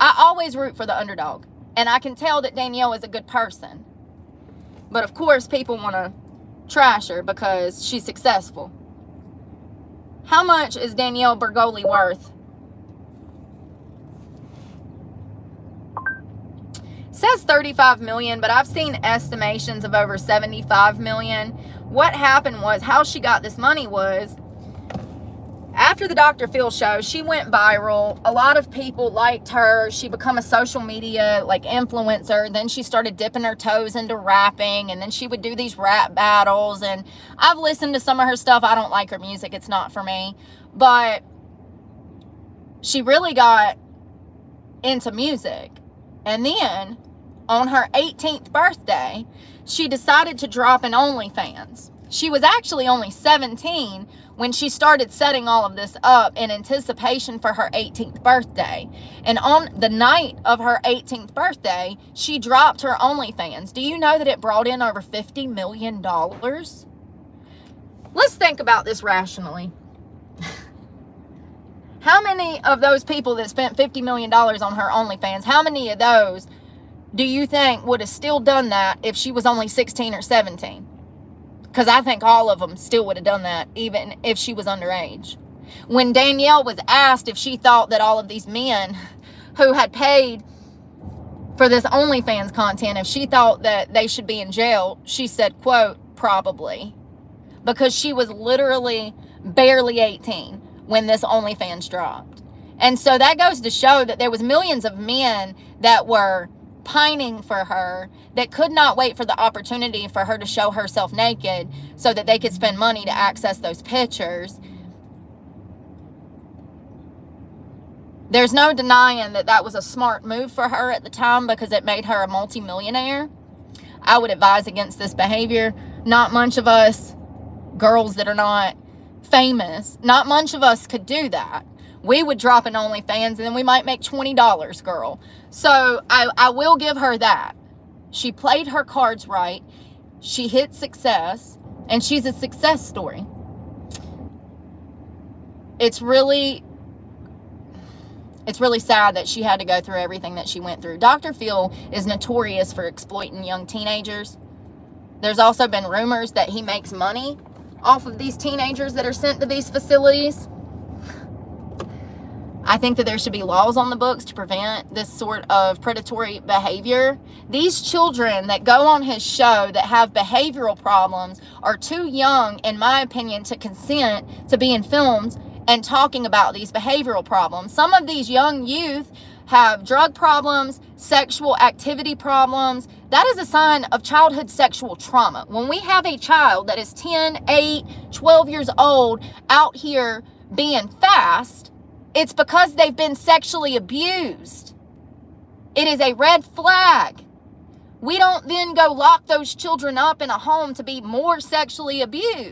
Speaker 1: I always root for the underdog. And I can tell that Danielle is a good person. But of course, people want to trash her because she's successful. How much is Danielle Bergoli worth? Says 35 million, but I've seen estimations of over 75 million. What happened was, how she got this money was, after the Dr. Phil show, she went viral. A lot of people liked her. She became a social media influencer. Then she started dipping her toes into rapping, and then she would do these rap battles. And I've listened to some of her stuff. I don't like her music. It's not for me. But she really got into music. And then on her 18th birthday, she decided to drop an OnlyFans. She was actually only 17 when she started setting all of this up in anticipation for her 18th birthday. And on the night of her 18th birthday, she dropped her OnlyFans. Do you know that it brought in over $50 million? Let's think about this rationally. How many of those people that spent $50 million on her OnlyFans, how many of those do you think would have still done that if she was only 16 or 17? Because I think all of them still would have done that, even if she was underage. When Danielle was asked if she thought that all of these men who had paid for this OnlyFans content, if she thought that they should be in jail, she said, quote, probably. Because she was literally barely 18 when this OnlyFans dropped. And so that goes to show that there was millions of men that were pining for her, that could not wait for the opportunity for her to show herself naked so that they could spend money to access those pictures. There's no denying that that was a smart move for her at the time because it made her a multimillionaire. I would advise against this behavior. Not much of us, girls that are not famous, not much of us could do that. We would drop an OnlyFans and then we might make $20, girl. So I will give her that. She played her cards right. She hit success, and she's a success story. It's really sad that she had to go through everything that she went through. Dr. Phil is notorious for exploiting young teenagers. There's also been rumors that he makes money off of these teenagers that are sent to these facilities. I think that there should be laws on the books to prevent this sort of predatory behavior. These children that go on his show that have behavioral problems are too young, in my opinion, to consent to being filmed and talking about these behavioral problems. Some of these young youth have drug problems, sexual activity problems. That is a sign of childhood sexual trauma. When we have a child that is 10, 8, 12 years old out here being fast, it's because they've been sexually abused. It is a red flag. We don't then go lock those children up in a home to be more sexually abused.